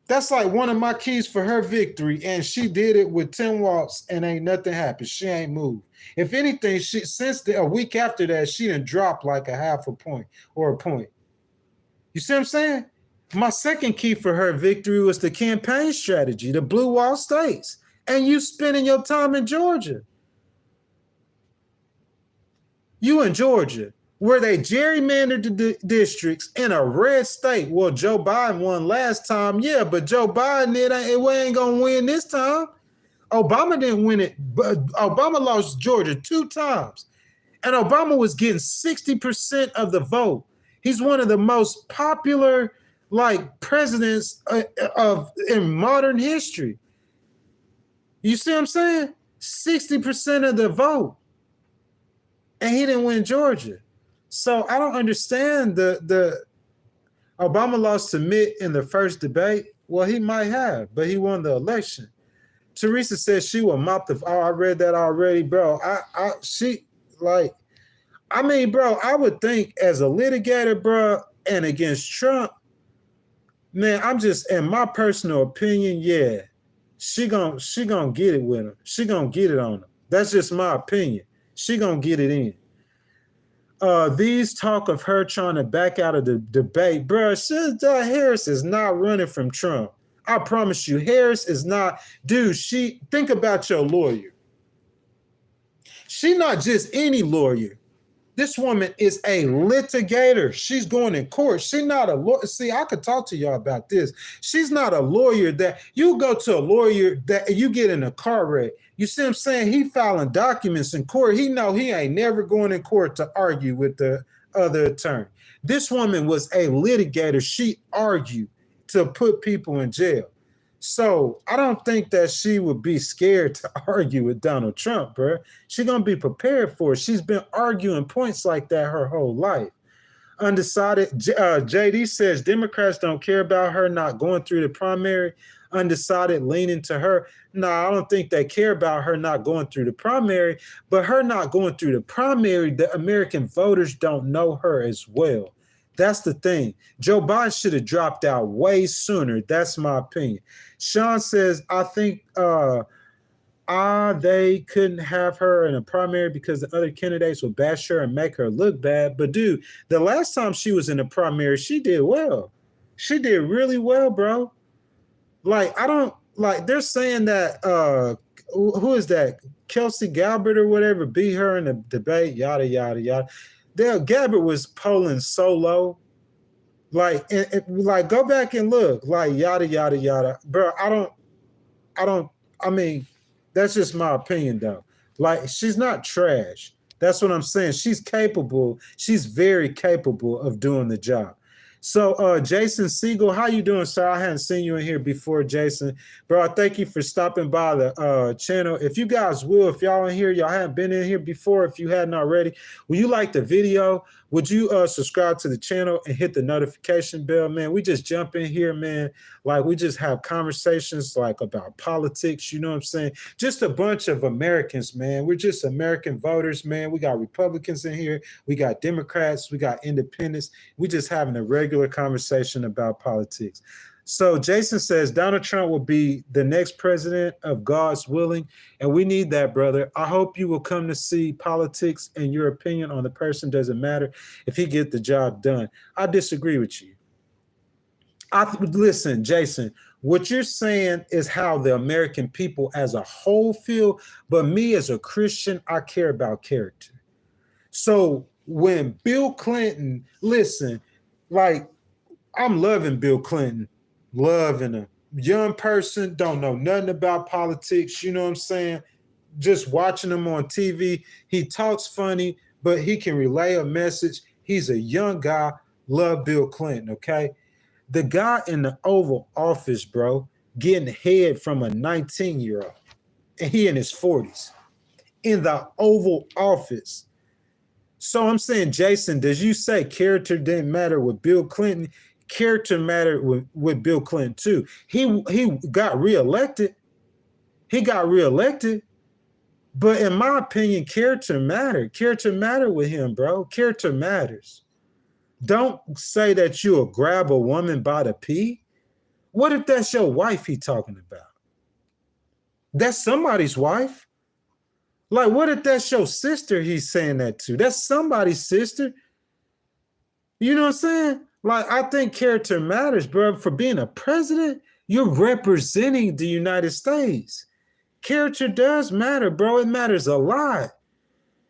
That's like one of my keys for her victory, and she did it with 10 walks, and ain't nothing happened. She ain't moved. If anything, a week after that, she done dropped like a half a point or a point. You see what I'm saying? My second key for her victory was the campaign strategy, the blue wall states, and you spending your time in Georgia. You in Georgia, where they gerrymandered the districts in a red state. Well, Joe Biden won last time, yeah, but Joe Biden, it ain't gonna win this time. Obama didn't win it, but Obama lost Georgia 2 times. And Obama was getting 60% of the vote. He's one of the most popular presidents in modern history. You see what I'm saying? 60% of the vote. And he didn't win Georgia. So I don't understand the Obama lost to Mitt in the first debate. Well, he might have, but he won the election. Teresa said she will mop the. Oh, I read that already, bro. I would think as a litigator, bro, and against Trump, man, I'm just, in my personal opinion, yeah, she gonna get it with him. She gonna get it on him. That's just my opinion. She gonna get it in. These talk of her trying to back out of the debate, bro. Harris is not running from Trump. I promise you, Harris is not. Dude, think about your lawyer. She not just any lawyer. This woman is a litigator. She's going in court. She's not a lawyer. See, I could talk to y'all about this. She's not a lawyer that you go to a lawyer that you get in a car wreck. You see what I'm saying? He filing documents in court. He know he ain't never going in court to argue with the other attorney. This woman was a litigator. She argued to put people in jail. So I don't think that she would be scared to argue with Donald Trump, bro. She's going to be prepared for it. She's been arguing points like that her whole life. Undecided, JD says Democrats don't care about her not going through the primary. Undecided, leaning to her. No, I don't think they care about her not going through the primary, but her not going through the primary, the American voters don't know her as well. That's the thing. Joe Biden should have dropped out way sooner. That's my opinion. Sean says, I think they couldn't have her in a primary because the other candidates would bash her and make her look bad. But dude, the last time she was in the primary, she did well. She did really well, bro. They're saying that, who is that? Kelsey Gabbard or whatever beat her in the debate, yada, yada, yada. Gabbard was polling so low. Go back and look, yada, yada, yada. Bro, I mean, that's just my opinion, though. She's not trash. That's what I'm saying. She's capable. She's very capable of doing the job. So, Jason Siegel, how you doing, sir? I hadn't seen you in here before, Jason. Bro, I thank you for stopping by the channel. If you guys will, if y'all in here, y'all haven't been in here before, if you hadn't already, will you like the video? Would you subscribe to the channel and hit the notification bell, man? We just jump in here, man. We just have conversations about politics, you know what I'm saying? Just a bunch of Americans, man. We're just American voters, man. We got Republicans in here. We got Democrats. We got independents. We just having a regular conversation about politics. So Jason says Donald Trump will be the next president of God's willing, and we need that, brother. I hope you will come to see politics and your opinion on the person doesn't matter if he get the job done. I disagree with you. Listen, Jason, what you're saying is how the American people as a whole feel, but me as a Christian, I care about character. So when Bill Clinton, listen, I'm loving Bill Clinton. Loving him. Young person, don't know nothing about politics, you know what I'm saying? Just watching him on TV. He talks funny, but he can relay a message. He's a young guy. Love Bill Clinton, okay? The guy in the Oval Office, bro, getting head from a 19-year-old, and he in his 40s, in the Oval Office. So I'm saying, Jason, does you say character didn't matter with Bill Clinton? Character mattered with Bill Clinton too. He got reelected. But in my opinion, character mattered. Character mattered with him, bro. Character matters. Don't say that you'll grab a woman by the pee. What if that's your wife he talking about? That's somebody's wife. Like, what if that's your sister he's saying that to? That's somebody's sister. You know what I'm saying? Like, I think character matters, bro. For being a president, you're representing the United States. Character does matter, bro. It matters a lot.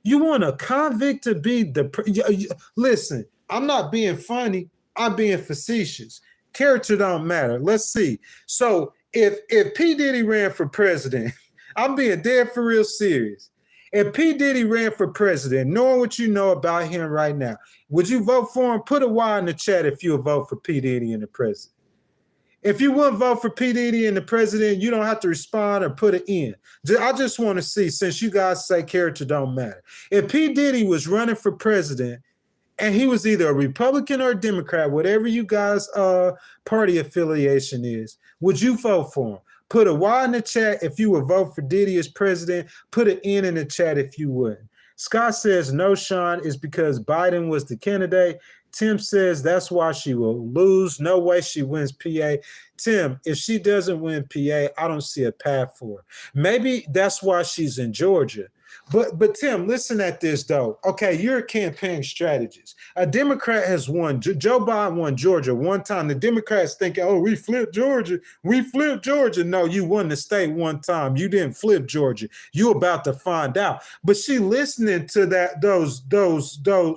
You want a convict to be the listen, I'm not being funny. I'm being facetious. Character don't matter. Let's see. So if P. Diddy ran for president, I'm being dead for real serious. If P. Diddy ran for president, knowing what you know about him right now, would you vote for him? Put a Y in the chat if you would vote for P. Diddy in the president. If you wouldn't vote for P. Diddy and the president, you don't have to respond or put it in. I just want to see, since you guys say character don't matter. If P. Diddy was running for president and he was either a Republican or a Democrat, whatever you guys' party affiliation is, would you vote for him? Put a Y in the chat if you would vote for Diddy as president. Put an N in the chat if you wouldn't. Scott says, no, Sean, it's because Biden was the candidate. Tim says that's why she will lose. No way she wins PA. Tim, if she doesn't win PA, I don't see a path for her. Maybe that's why she's in Georgia. But Tim, listen at this, though. Okay, you're a campaign strategist. A Democrat has won. Joe Biden won Georgia one time. The Democrats thinking, oh, we flipped Georgia. We flipped Georgia. No, you won the state one time. You didn't flip Georgia. You about to find out. But she listening to that, those,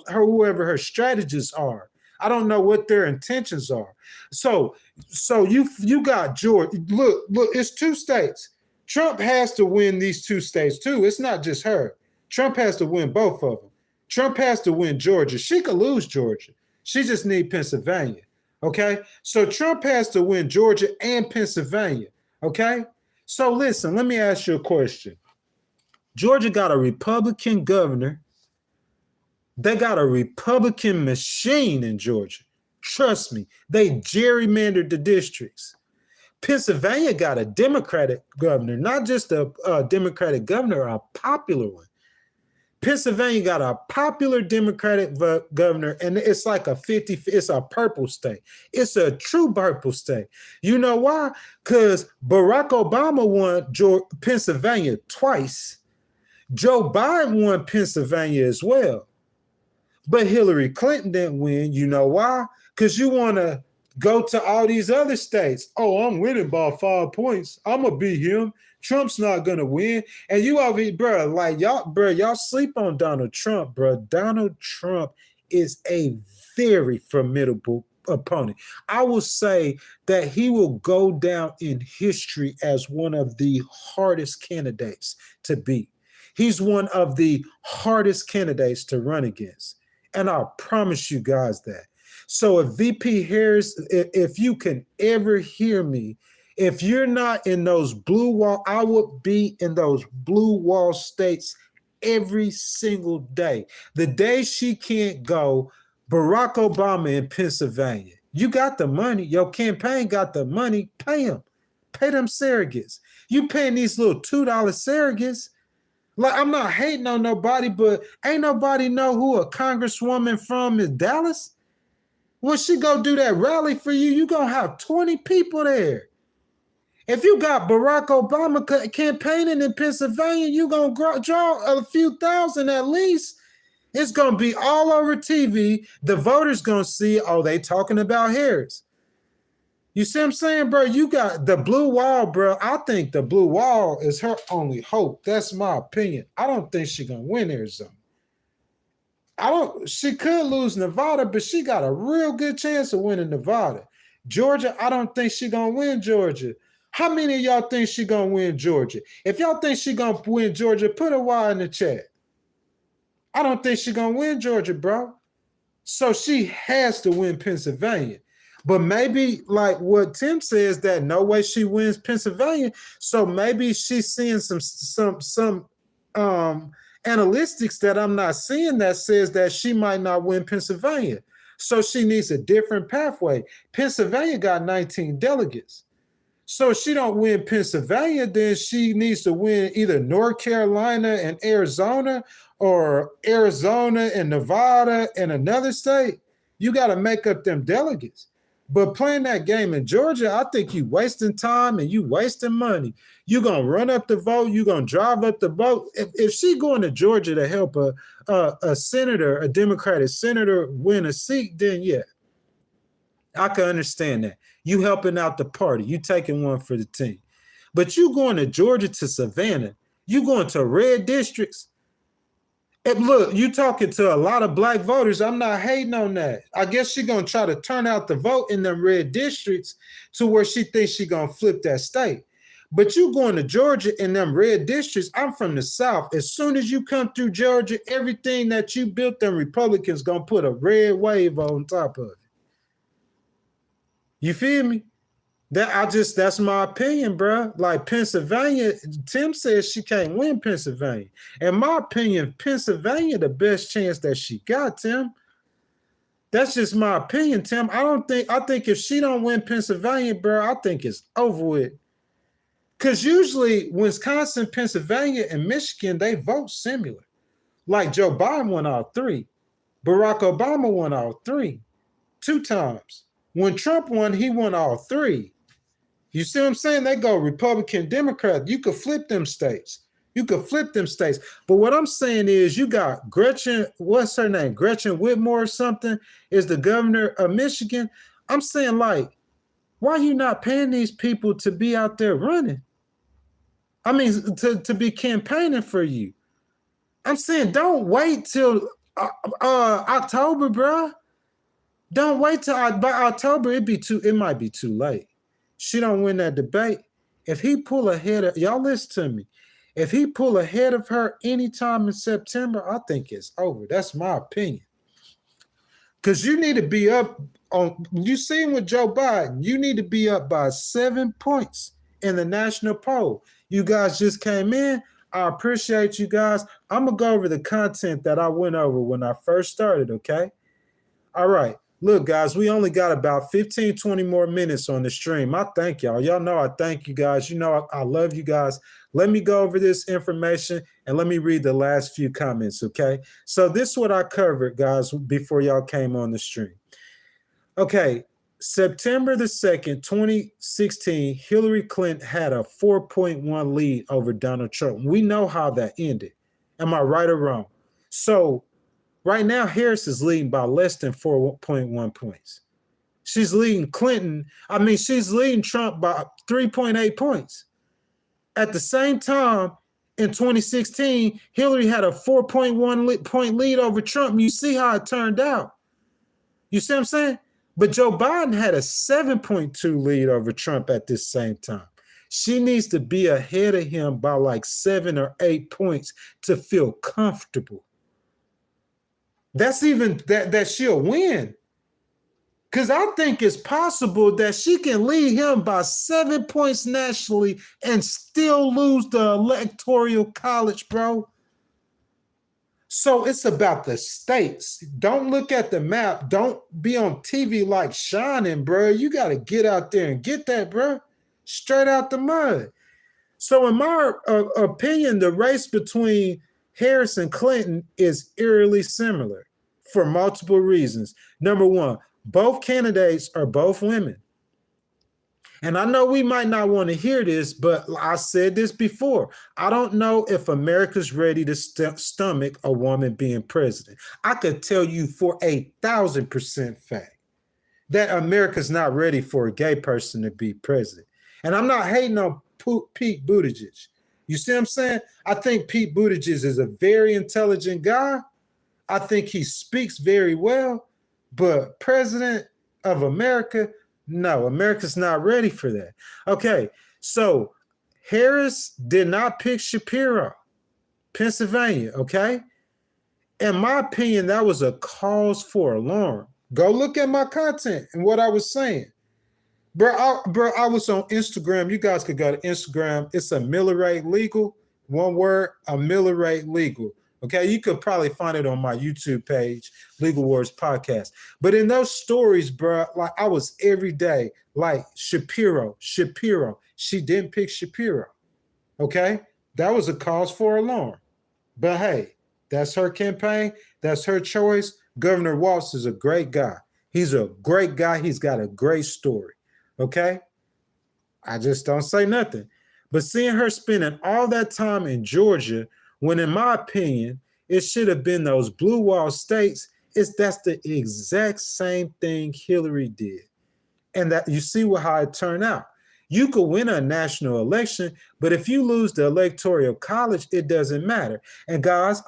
whoever her strategists are. I don't know what their intentions are. So you got Georgia. Look, it's two states. Trump has to win these two states too. It's not just her. Trump has to win both of them. Trump has to win Georgia. She could lose Georgia. She just needs Pennsylvania. Okay? So Trump has to win Georgia and Pennsylvania. Okay? So listen, let me ask you a question. Georgia got a Republican governor. They got a Republican machine in Georgia. Trust me. They gerrymandered the districts. Pennsylvania got a Democratic governor, not just a Democratic governor, a popular one. Pennsylvania got a popular Democratic governor, and it's like it's a purple state. It's a true purple state. You know why? Because Barack Obama won Pennsylvania twice. Joe Biden won Pennsylvania as well. But Hillary Clinton didn't win. You know why? Because you want to go to all these other states. Oh, I'm winning by 5 points. I'm going to beat him. Trump's not going to win. And you over here, bro, like y'all sleep on Donald Trump, bro. Donald Trump is a very formidable opponent. I will say that he will go down in history as one of the hardest candidates to beat. He's one of the hardest candidates to run against. And I promise you guys that. So if VP Harris, if you can ever hear me, if you're not in those blue wall, I would be in those blue wall states every single day. The day she can't go, Barack Obama in Pennsylvania. You got the money. Your campaign got the money. Pay them. Pay them surrogates. You paying these little $2 surrogates. Like, I'm not hating on nobody, but ain't nobody know who a congresswoman from is Dallas? When she go do that rally for you, you going to have 20 people there. If you got Barack Obama campaigning in Pennsylvania, you going to draw a few thousand at least. It's going to be all over TV. The voters going to see, oh, they talking about Harris. You see what I'm saying, bro? You got the blue wall, bro. I think the blue wall is her only hope. That's my opinion. I don't think she's going to win Arizona. She could lose Nevada, but she got a real good chance of winning Nevada. Georgia, I don't think she's going to win Georgia. How many of y'all think she's going to win Georgia? If y'all think she's going to win Georgia, put a Y in the chat. I don't think she's going to win Georgia, bro. So she has to win Pennsylvania. But maybe like what Tim says, that no way she wins Pennsylvania. So maybe she's seeing some analytics that I'm not seeing that says that she might not win Pennsylvania. So she needs a different pathway. Pennsylvania got 19 delegates. So if she don't win Pennsylvania, then she needs to win either North Carolina and Arizona or Arizona and Nevada and another state. You got to make up them delegates. But playing that game in Georgia, I think you wasting time and you wasting money. You gonna run up the vote. You gonna drive up the vote. If she going to Georgia to help a senator, a Democratic senator, win a seat, then yeah, I can understand that. You helping out the party. You taking one for the team. But you going to Georgia to Savannah. You going to red districts. And look, you talking to a lot of black voters. I'm not hating on that. I guess she gonna try to turn out the vote in them red districts to where she thinks she gonna flip that state. But you going to Georgia in them red districts. I'm from the South. As soon as you come through Georgia, everything that you built, them Republicans gonna put a red wave on top of it. You feel me? That's my opinion, bro. Like Pennsylvania, Tim says she can't win Pennsylvania. In my opinion, Pennsylvania the best chance that she got, Tim. That's just my opinion, Tim. I think if she don't win Pennsylvania, bro, I think it's over with. Because usually Wisconsin, Pennsylvania, and Michigan, they vote similar. Like Joe Biden won all three. Barack Obama won all three. 2 times. When Trump won, he won all 3. You see what I'm saying? They go Republican, Democrat. You could flip them states. But what I'm saying is you got Gretchen, what's her name? Gretchen Whitmer or something is the governor of Michigan. I'm saying, like, why are you not paying these people to be out there running? I mean, to be campaigning for you. I'm saying don't wait till October, bro. Don't wait till by October. It might be too late. She don't win that debate. If he pull ahead of y'all, listen to me. If he pull ahead of her anytime in September, I think it's over. That's my opinion. Because you need to be up on. You seen with Joe Biden, you need to be up by 7 points in the national poll. You guys just came in. I appreciate you guys. I'm gonna go over the content that I went over when I first started. Okay. All right. Look, guys, we only got about 15, 20 more minutes on the stream. I thank y'all. Y'all know I thank you guys. You know I love you guys. Let me go over this information and let me read the last few comments, okay? So this is what I covered, guys, before y'all came on the stream. Okay, September the 2nd, 2016, Hillary Clinton had a 4.1 lead over Donald Trump. We know how that ended. Am I right or wrong? So right now, Harris is leading by less than 4.1 points. She's leading she's leading Trump by 3.8 points. At the same time, in 2016, Hillary had a 4.1 point lead over Trump. You see how it turned out. You see what I'm saying? But Joe Biden had a 7.2 lead over Trump at this same time. She needs to be ahead of him by like 7 or 8 points to feel comfortable. That's even that she'll win. Because I think it's possible that she can lead him by 7 points nationally and still lose the electoral college, bro. So it's about the states. Don't look at the map. Don't be on TV like shining, bro. You got to get out there and get that, bro. Straight out the mud. So in my opinion, the race between Harris and Clinton is eerily similar for multiple reasons. Number one, both candidates are both women. And I know we might not want to hear this, but I said this before. I don't know if America's ready to stomach a woman being president. I could tell you for 1,000% fact that America's not ready for a gay person to be president. And I'm not hating on Pete Buttigieg. You see what I'm saying? I think Pete Buttigieg is a very intelligent guy. I think he speaks very well. But president of America, no, America's not ready for that. Okay, so Harris did not pick Shapiro, Pennsylvania, okay? In my opinion, that was a cause for alarm. Go look at my content and what I was saying. Bro, I was on Instagram. You guys could go to Instagram. It's a Millerate Legal. One word, a Millerate Legal. Okay, you could probably find it on my YouTube page, Legal Wars Podcast. But in those stories, bro, like I was every day, like Shapiro. She didn't pick Shapiro. Okay, that was a cause for alarm. But hey, that's her campaign. That's her choice. Governor Walz is a great guy. He's a great guy. He's got a great story. Okay? I just don't say nothing. But seeing her spending all that time in Georgia, when in my opinion, it should have been those blue wall states, that's the exact same thing Hillary did. And that you see how it turned out. You could win a national election, but if you lose the electoral college, it doesn't matter. And guys,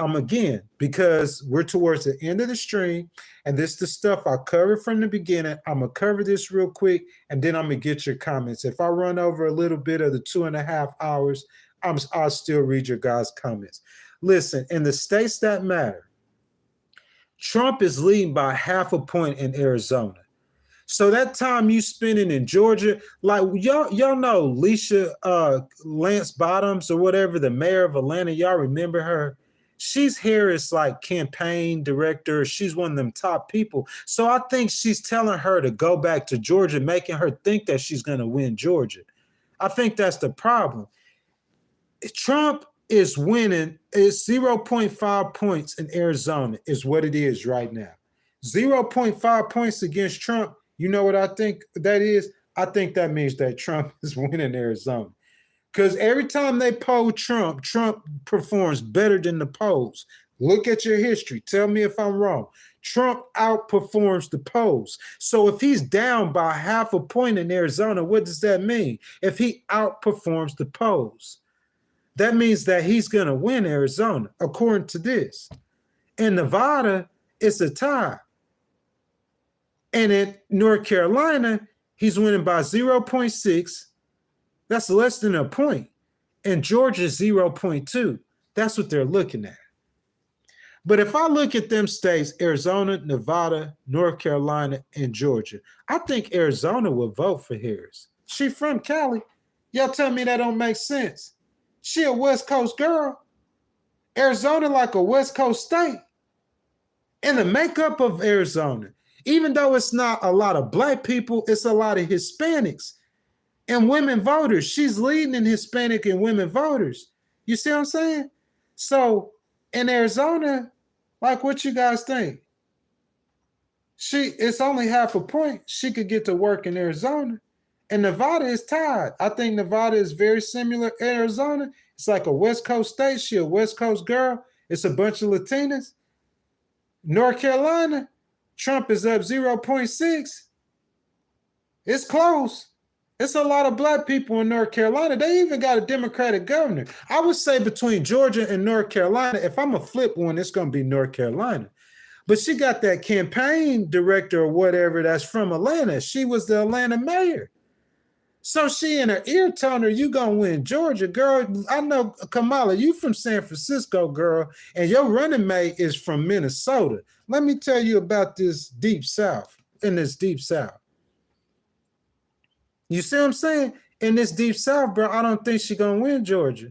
because we're towards the end of the stream, and this is the stuff I covered from the beginning. I'm going to cover this real quick, and then I'm going to get your comments. If I run over a little bit of the 2.5 hours, I'll still read your guys' comments. Listen, in the states that matter, Trump is leading by 0.5 point in Arizona. So that time you spending in Georgia, like y'all know Lance Bottoms or whatever, the mayor of Atlanta, y'all remember her? She's Harris' like campaign director. She's one of them top people. So I think she's telling her to go back to Georgia, making her think that she's going to win Georgia. I think that's the problem. Trump is winning. It's 0.5 points in Arizona is what it is right now. 0.5 points against Trump. You know what I think that is? I think that means that Trump is winning Arizona. Because every time they poll Trump, Trump performs better than the polls. Look at your history. Tell me if I'm wrong. Trump outperforms the polls. So if he's down by 0.5 point in Arizona, what does that mean? If he outperforms the polls, that means that he's going to win Arizona, according to this. In Nevada, it's a tie. And in North Carolina, he's winning by 0.6. That's less than a point. And Georgia, 0.2. That's what they're looking at. But if I look at them states, Arizona, Nevada, North Carolina, and Georgia, I think Arizona will vote for Harris. She from Cali. Y'all tell me that don't make sense. She a West Coast girl. Arizona like a West Coast state. And the makeup of Arizona, even though it's not a lot of black people, it's a lot of Hispanics and women voters. She's leading in Hispanic and women voters. You see what I'm saying? So in Arizona, like what you guys think? It's only 0.5 point. She could get to work in Arizona. And Nevada is tied. I think Nevada is very similar to Arizona. It's like a West Coast state. She a West Coast girl. It's a bunch of Latinas. North Carolina, Trump is up 0.6. It's close. It's a lot of black people in North Carolina. They even got a Democratic governor. I would say between Georgia and North Carolina, if I'm a flip one, it's going to be North Carolina. But she got that campaign director or whatever that's from Atlanta. She was the Atlanta mayor. So she in her ear telling her, you going to win Georgia, girl. I know, Kamala, you from San Francisco, girl, and your running mate is from Minnesota. Let me tell you about this deep South, in this deep South. You see what I'm saying? In this deep South, bro, I don't think she's going to win Georgia.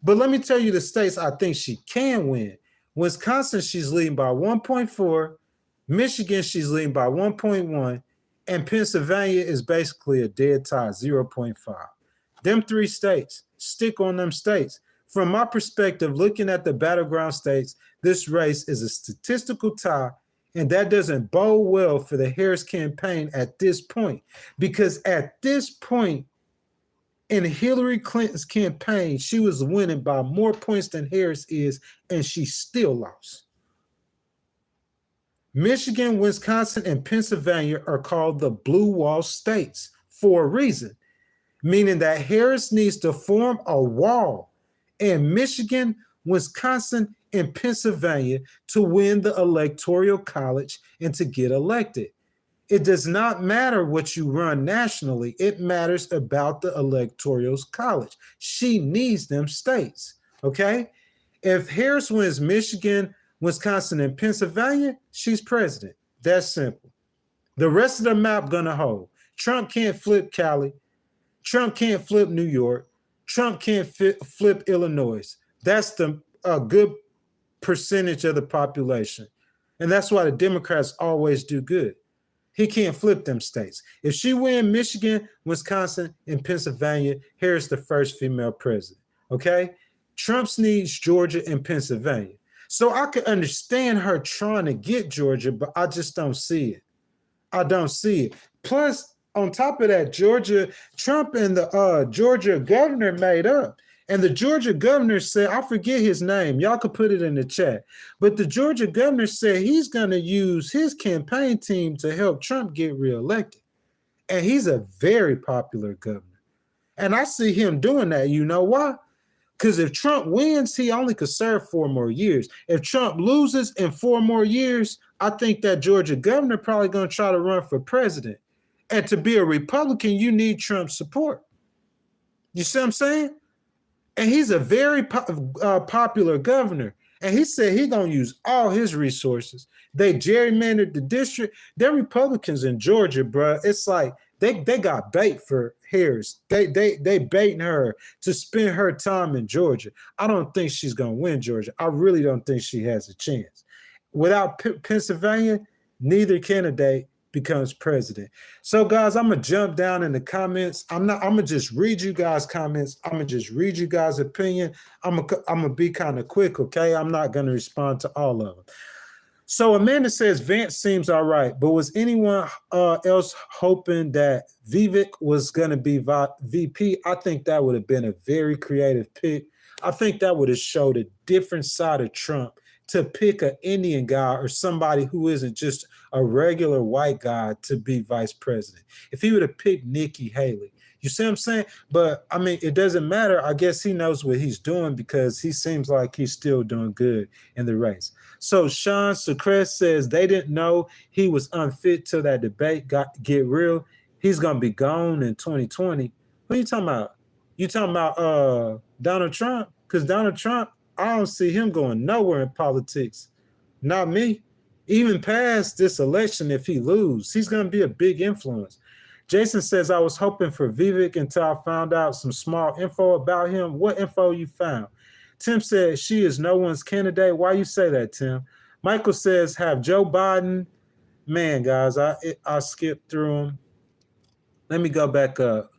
But let me tell you the states I think she can win. Wisconsin, she's leading by 1.4. Michigan, she's leading by 1.1. And Pennsylvania is basically a dead tie, 0.5. Them 3 states, stick on them states. From my perspective, looking at the battleground states, this race is a statistical tie, and that doesn't bode well for the Harris campaign at this point. Because at this point in Hillary Clinton's campaign, she was winning by more points than Harris is, and she still lost. Michigan, Wisconsin, and Pennsylvania are called the blue wall states for a reason, meaning that Harris needs to form a wall in Michigan, Wisconsin, and Pennsylvania to win the electoral college and to get elected. It does not matter what you run nationally. It matters about the electoral college. She needs them states, okay? If Harris wins Michigan, Wisconsin, and Pennsylvania, she's president. That's simple. The rest of the map gonna hold. Trump can't flip Cali. Trump can't flip New York. Trump can't flip Illinois. That's a good percentage of the population. And that's why the Democrats always do good. He can't flip them states. If she win Michigan, Wisconsin, and Pennsylvania, Harris the first female president, okay? Trump needs Georgia and Pennsylvania. So I could understand her trying to get Georgia, but I just don't see it. I don't see it. Plus, on top of that, Trump and the Georgia governor made up. And the Georgia governor said, I forget his name. Y'all could put it in the chat. But the Georgia governor said he's going to use his campaign team to help Trump get reelected. And he's a very popular governor. And I see him doing that. You know why? Because if Trump wins, he only could serve 4 more years. If Trump loses in 4 more years, I think that Georgia governor probably going to try to run for president. And to be a Republican, you need Trump's support. You see what I'm saying? And he's a very popular governor. And he said he's going to use all his resources. They gerrymandered the district. They're Republicans in Georgia, bro. It's like they got bait for Harris. They baiting her to spend her time in Georgia. I don't think she's going to win Georgia. I really don't think she has a chance. Without Pennsylvania, neither candidate becomes president. So guys, I'm gonna jump down in the comments. I'm gonna just read you guys' comments. I'm gonna just read you guys' opinion. I'm gonna be kind of quick, okay? I'm not gonna respond to all of them. So Amanda says Vance seems all right, but was anyone else hoping that Vivek was gonna be VP? I think that would have been a very creative pick. I think that would have showed a different side of Trump to pick an Indian guy or somebody who isn't just a regular white guy to be vice president. If he would have picked Nikki Haley, you see what I'm saying? But I mean, it doesn't matter. I guess he knows what he's doing because he seems like he's still doing good in the race. So Sean Secrest says they didn't know he was unfit till that debate get real. He's gonna be gone in 2020. What are you talking about? You talking about Donald Trump? Because Donald Trump, I don't see him going nowhere in politics. Not me. Even past this election, if he loses, he's going to be a big influence. Jason says, I was hoping for Vivek until I found out some small info about him. What info you found? Tim said, she is no one's candidate. Why you say that, Tim? Michael says, have Joe Biden. Man, guys, I skipped through him. Let me go back up.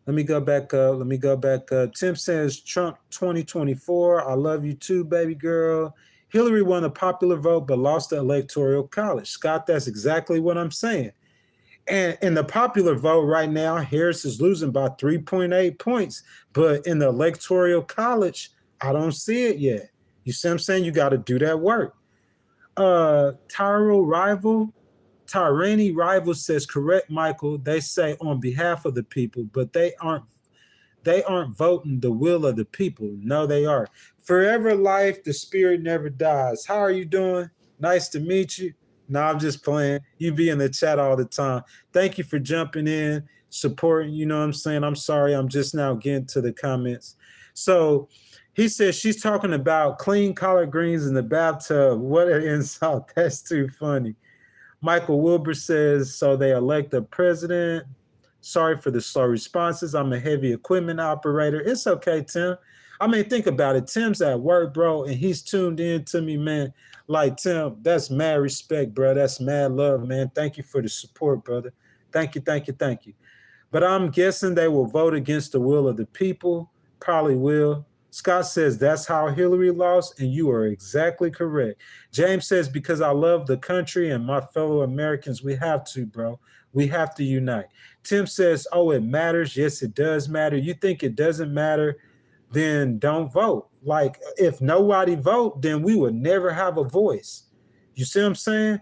Tim says Trump 2024. I love you too, baby girl. Hillary won a popular vote but lost the electoral college. Scott, that's exactly what I'm saying. And in the popular vote right now, Harris is losing by 3.8 points. But in the electoral college, I don't see it yet. You see what I'm saying? You got to do that work. Tyranny Rival says, correct, Michael. They say on behalf of the people, but they aren't voting the will of the people. No, they are. Forever life, the spirit never dies. How are you doing? Nice to meet you. No, I'm just playing. You be in the chat all the time. Thank you for jumping in, supporting. You know what I'm saying? I'm sorry. I'm just now getting to the comments. So he says she's talking about clean collard greens in the bathtub. What an insult. That's too funny. Michael Wilbur says, so they elect a president. Sorry for the slow responses. I'm a heavy equipment operator. It's okay, Tim. I mean, think about it. Tim's at work, bro, and he's tuned in to me, man. Like, Tim, that's mad respect, bro. That's mad love, man. Thank you for the support, brother. Thank you. But I'm guessing they will vote against the will of the people. Probably will. Scott says that's how Hillary lost, and you are exactly correct. James says, because I love the country and my fellow Americans, we have to, bro. We have to unite. Tim says, oh, it matters. Yes, it does matter. You think it doesn't matter, then don't vote. Like, if nobody vote, then we would never have a voice. You see what I'm saying?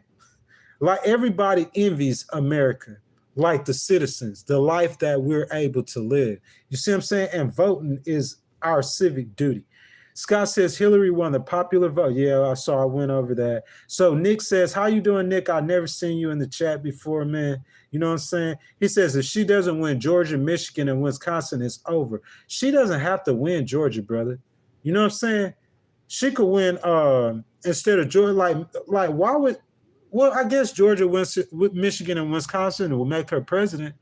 Like, everybody envies America, like the citizens, the life that we're able to live. You see what I'm saying? And voting is our civic duty. Scott says Hillary won the popular vote. Yeah, I went over that. So Nick says, how you doing, Nick? I never seen you in the chat before, man. You know what I'm saying? He says if she doesn't win Georgia, Michigan, and Wisconsin, it's over. She doesn't have to win Georgia, brother. You know what I'm saying? She could win instead of Georgia. Like why would? Well, I guess Georgia wins with Michigan and Wisconsin will make her president.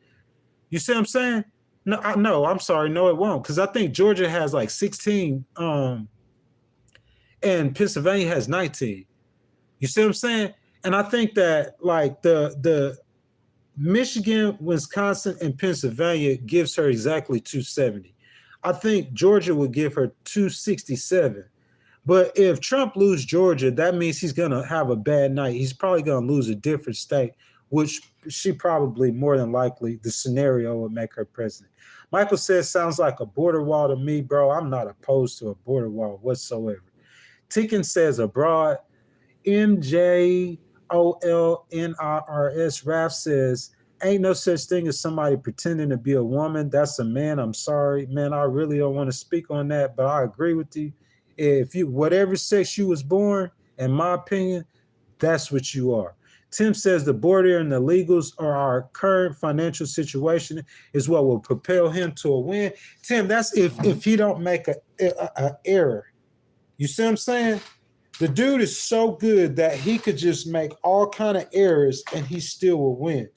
You see what I'm saying? No, I'm sorry. No, it won't. Because I think Georgia has like 16 and Pennsylvania has 19. You see what I'm saying? And I think that like the Michigan, Wisconsin, and Pennsylvania gives her exactly 270. I think Georgia would give her 267. But if Trump loses Georgia, that means he's going to have a bad night. He's probably going to lose a different state, which she probably more than likely the scenario would make her president. Michael says, sounds like a border wall to me, bro. I'm not opposed to a border wall whatsoever. Tikin says abroad. MJOLNIRS. Raf says, ain't no such thing as somebody pretending to be a woman. That's a man. I'm sorry, man. I really don't want to speak on that, but I agree with you. If you, whatever sex you was born, in my opinion, that's what you are. Tim says the border and the legals or our current financial situation is what will propel him to a win. Tim, that's if he don't make a error. You see what I'm saying? The dude is so good that he could just make all kind of errors and he still will win.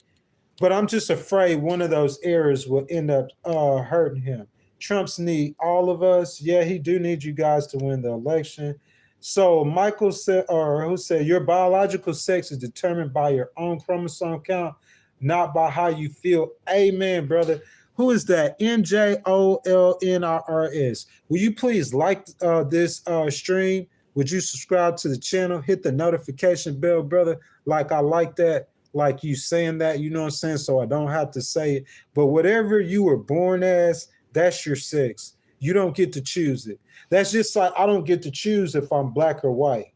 But I'm just afraid one of those errors will end up hurting him. Trump's need all of us. Yeah, he do need you guys to win the election. So Michael said, or who said, your biological sex is determined by your own chromosome count, not by how you feel. Amen, brother. Who is that? MJOLNIRS. Will you please like this stream? Would you subscribe to the channel? Hit the notification bell, brother. Like I like that. Like you saying that, you know what I'm saying? So I don't have to say it. But whatever you were born as, that's your sex. You don't get to choose it. That's just like I don't get to choose if I'm black or white.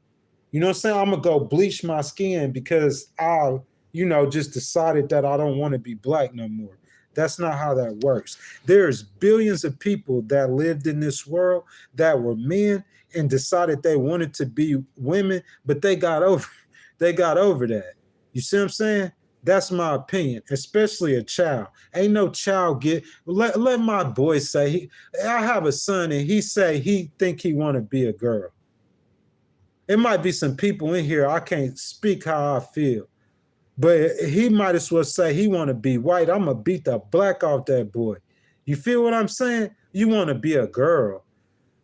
You know what I'm saying? I'm going to go bleach my skin because I, just decided that I don't want to be black no more. That's not how that works. There's billions of people that lived in this world that were men and decided they wanted to be women, but they got over that. You see what I'm saying? That's my opinion, especially a child. Ain't no child let my boy say, I have a son and he say he think he want to be a girl. It might be some people in here, I can't speak how I feel, but he might as well say he want to be white. I'm going to beat the black off that boy. You feel what I'm saying? You want to be a girl.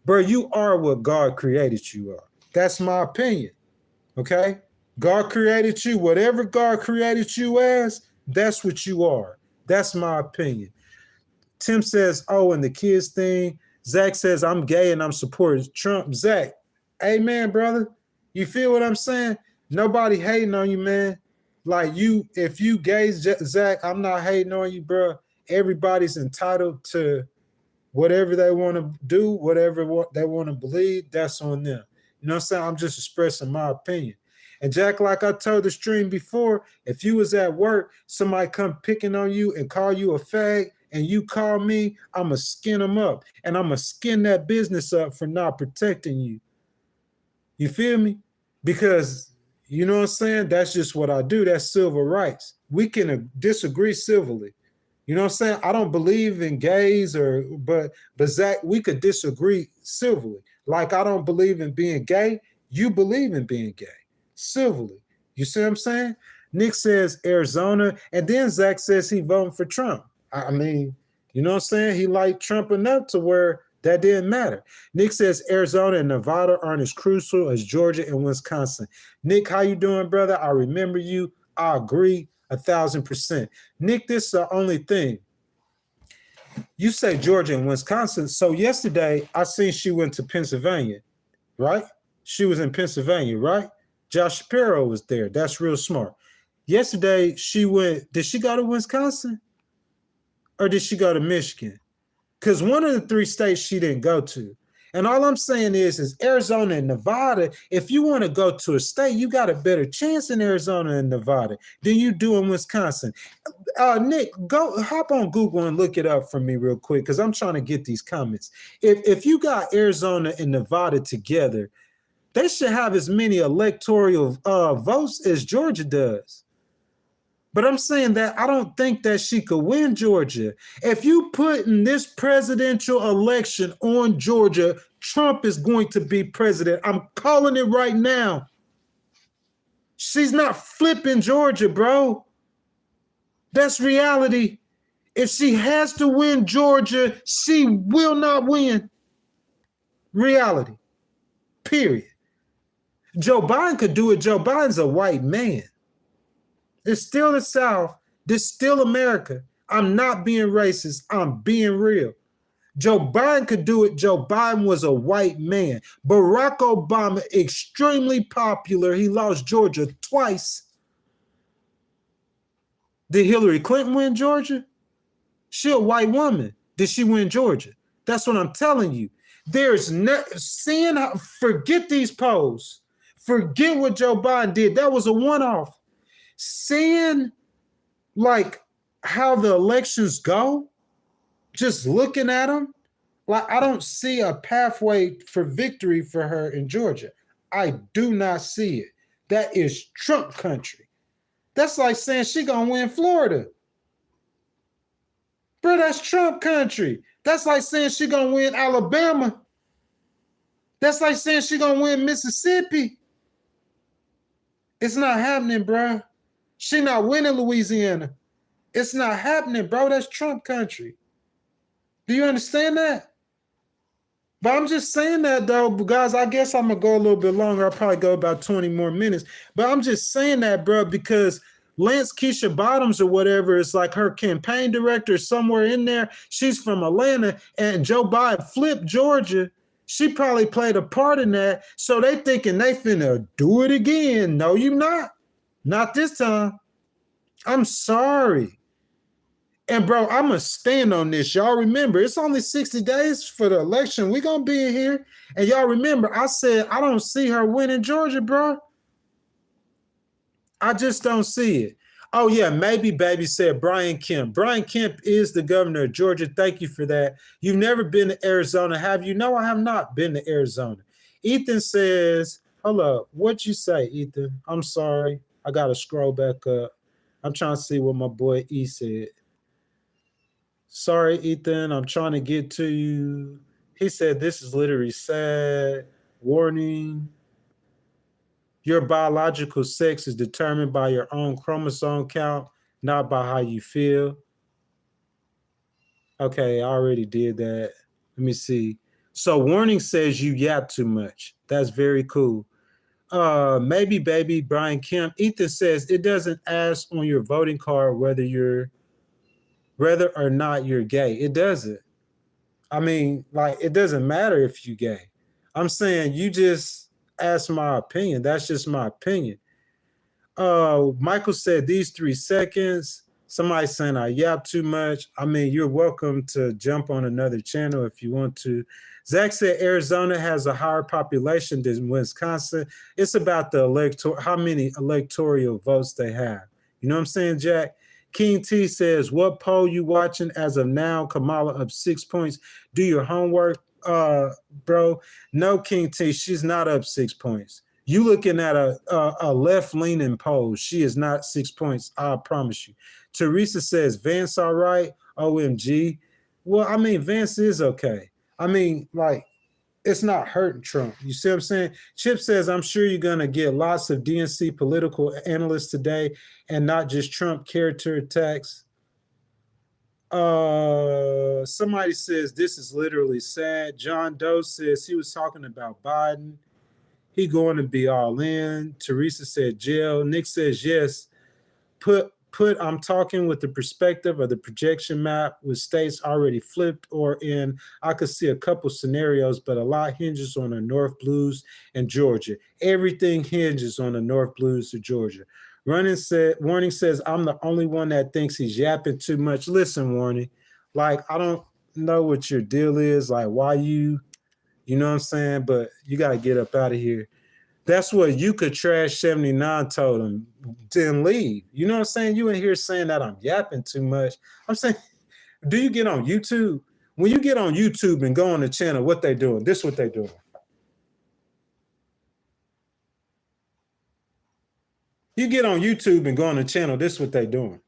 Bro, you are what God created you are. That's my opinion, okay? God created you. Whatever God created you as, that's what you are. That's my opinion. Tim says, oh, and the kids thing. Zach says, I'm gay and I'm supporting Trump. Zach, amen, brother. You feel what I'm saying? Nobody hating on you, man. Like you, if you gay, Zach, I'm not hating on you, bro. Everybody's entitled to whatever they want to do, whatever they want to believe, that's on them. You know what I'm saying? I'm just expressing my opinion. And Jack, like I told the stream before, if you was at work, somebody come picking on you and call you a fag, and you call me, I'm going to skin them up. And I'm going to skin that business up for not protecting you. You feel me? Because, you know what I'm saying? That's just what I do. That's civil rights. We can disagree civilly. You know what I'm saying? I don't believe in gays but Zach, we could disagree civilly. Like I don't believe in being gay. You believe in being gay civilly. You see what I'm saying? Nick says Arizona, and then Zach says he voting for Trump. I mean, you know what I'm saying? He liked Trump enough to where that didn't matter. Nick says Arizona and Nevada aren't as crucial as Georgia and Wisconsin. Nick, how you doing, brother? I remember you. I agree 1,000%. Nick, this is the only thing. You say Georgia and Wisconsin. So yesterday, I seen she went to Pennsylvania, right? She was in Pennsylvania, right? Josh Shapiro was there. That's real smart. Yesterday, she went, did she go to Wisconsin? Or did she go to Michigan? Because one of the three states she didn't go to. And all I'm saying is Arizona and Nevada, if you want to go to a state, you got a better chance in Arizona and Nevada than you do in Wisconsin. Nick, go hop on Google and look it up for me real quick because I'm trying to get these comments. If you got Arizona and Nevada together, they should have as many electoral votes as Georgia does. But I'm saying that I don't think that she could win Georgia. If you put in this presidential election on Georgia, Trump is going to be president. I'm calling it right now. She's not flipping Georgia, bro. That's reality. If she has to win Georgia, she will not win. Reality. Period. Joe Biden could do it. Joe Biden's a white man. It's still the South. This is still America. I'm not being racist. I'm being real. Joe Biden could do it. Joe Biden was a white man. Barack Obama, extremely popular. He lost Georgia twice. Did Hillary Clinton win Georgia? She a white woman. Did she win Georgia? That's what I'm telling you. There's forget these polls. Forget what Joe Biden did. That was a one-off. Seeing like how the elections go, just looking at them, like I don't see a pathway for victory for her in Georgia. I do not see it. That is Trump country. That's like saying she gonna win Florida. Bro, that's Trump country. That's like saying she gonna win Alabama. That's like saying she gonna win Mississippi. It's not happening, bro. She not winning Louisiana. It's not happening, bro. That's Trump country. Do you understand that? But I'm just saying that, though, guys. I guess I'm going to go a little bit longer. I'll probably go about 20 more minutes. But I'm just saying that, bro, because Lance Keisha Bottoms or whatever is like her campaign director somewhere in there. She's from Atlanta, and Joe Biden flipped Georgia. She probably played a part in that. So they thinking they finna do it again. No, you not. Not this time. I'm sorry. And bro, I'm going to stand on this. Y'all remember, it's only 60 days for the election. We're going to be in here. And y'all remember, I said, I don't see her winning Georgia, bro. I just don't see it. Oh, yeah, maybe baby said Brian Kemp. Brian Kemp is the governor of Georgia. Thank you for that. You've never been to Arizona, have you? No, I have not been to Arizona. Ethan says, hold up. What'd you say, Ethan? I'm sorry. I got to scroll back up. I'm trying to see what my boy E said. Sorry, Ethan, I'm trying to get to you. He said, this is literally sad. Warning. Your biological sex is determined by your own chromosome count, not by how you feel. Okay, I already did that. Let me see. So warning says you yap too much. That's very cool. Maybe baby Brian Kemp. Ethan says it doesn't ask on your voting card whether or not you're gay. It doesn't. I mean, like, it doesn't matter if you're gay. I'm saying you just ask my opinion. That's just my opinion. Michael said these 3 seconds. Somebody saying I yap too much. I mean, you're welcome to jump on another channel if you want to. Zach said Arizona has a higher population than Wisconsin. It's about the how many electoral votes they have. You know what I'm saying, Jack? King T says, what poll you watching as of now? Kamala up 6 points. Do your homework, bro. No, King T, she's not up 6 points. You looking at a left-leaning poll. She is not 6 points, I promise you. Teresa says, Vance all right? OMG. Well, I mean, Vance is okay. I mean, like, it's not hurting Trump. You see what I'm saying? Chip says, I'm sure you're going to get lots of DNC political analysts today and not just Trump character attacks. Somebody says, this is literally sad. John Doe says he was talking about Biden. He going to be all in. Teresa said jail. Nick says, yes. I'm talking with the perspective of the projection map with states already flipped or in. I could see a couple scenarios, but a lot hinges on the North Blues and Georgia. Everything hinges on the North Blues of Georgia. Warning says, I'm the only one that thinks he's yapping too much. Listen, Warning, like, I don't know what your deal is, like why you know what I'm saying, but you got to get up out of here. That's what you could trash 79 told him, then leave. You know what I'm saying? You in here saying that I'm yapping too much. I'm saying, do you get on YouTube? When you get on YouTube and go on the channel, what they doing? This is what they doing. You get on YouTube and go on the channel, this is what they doing.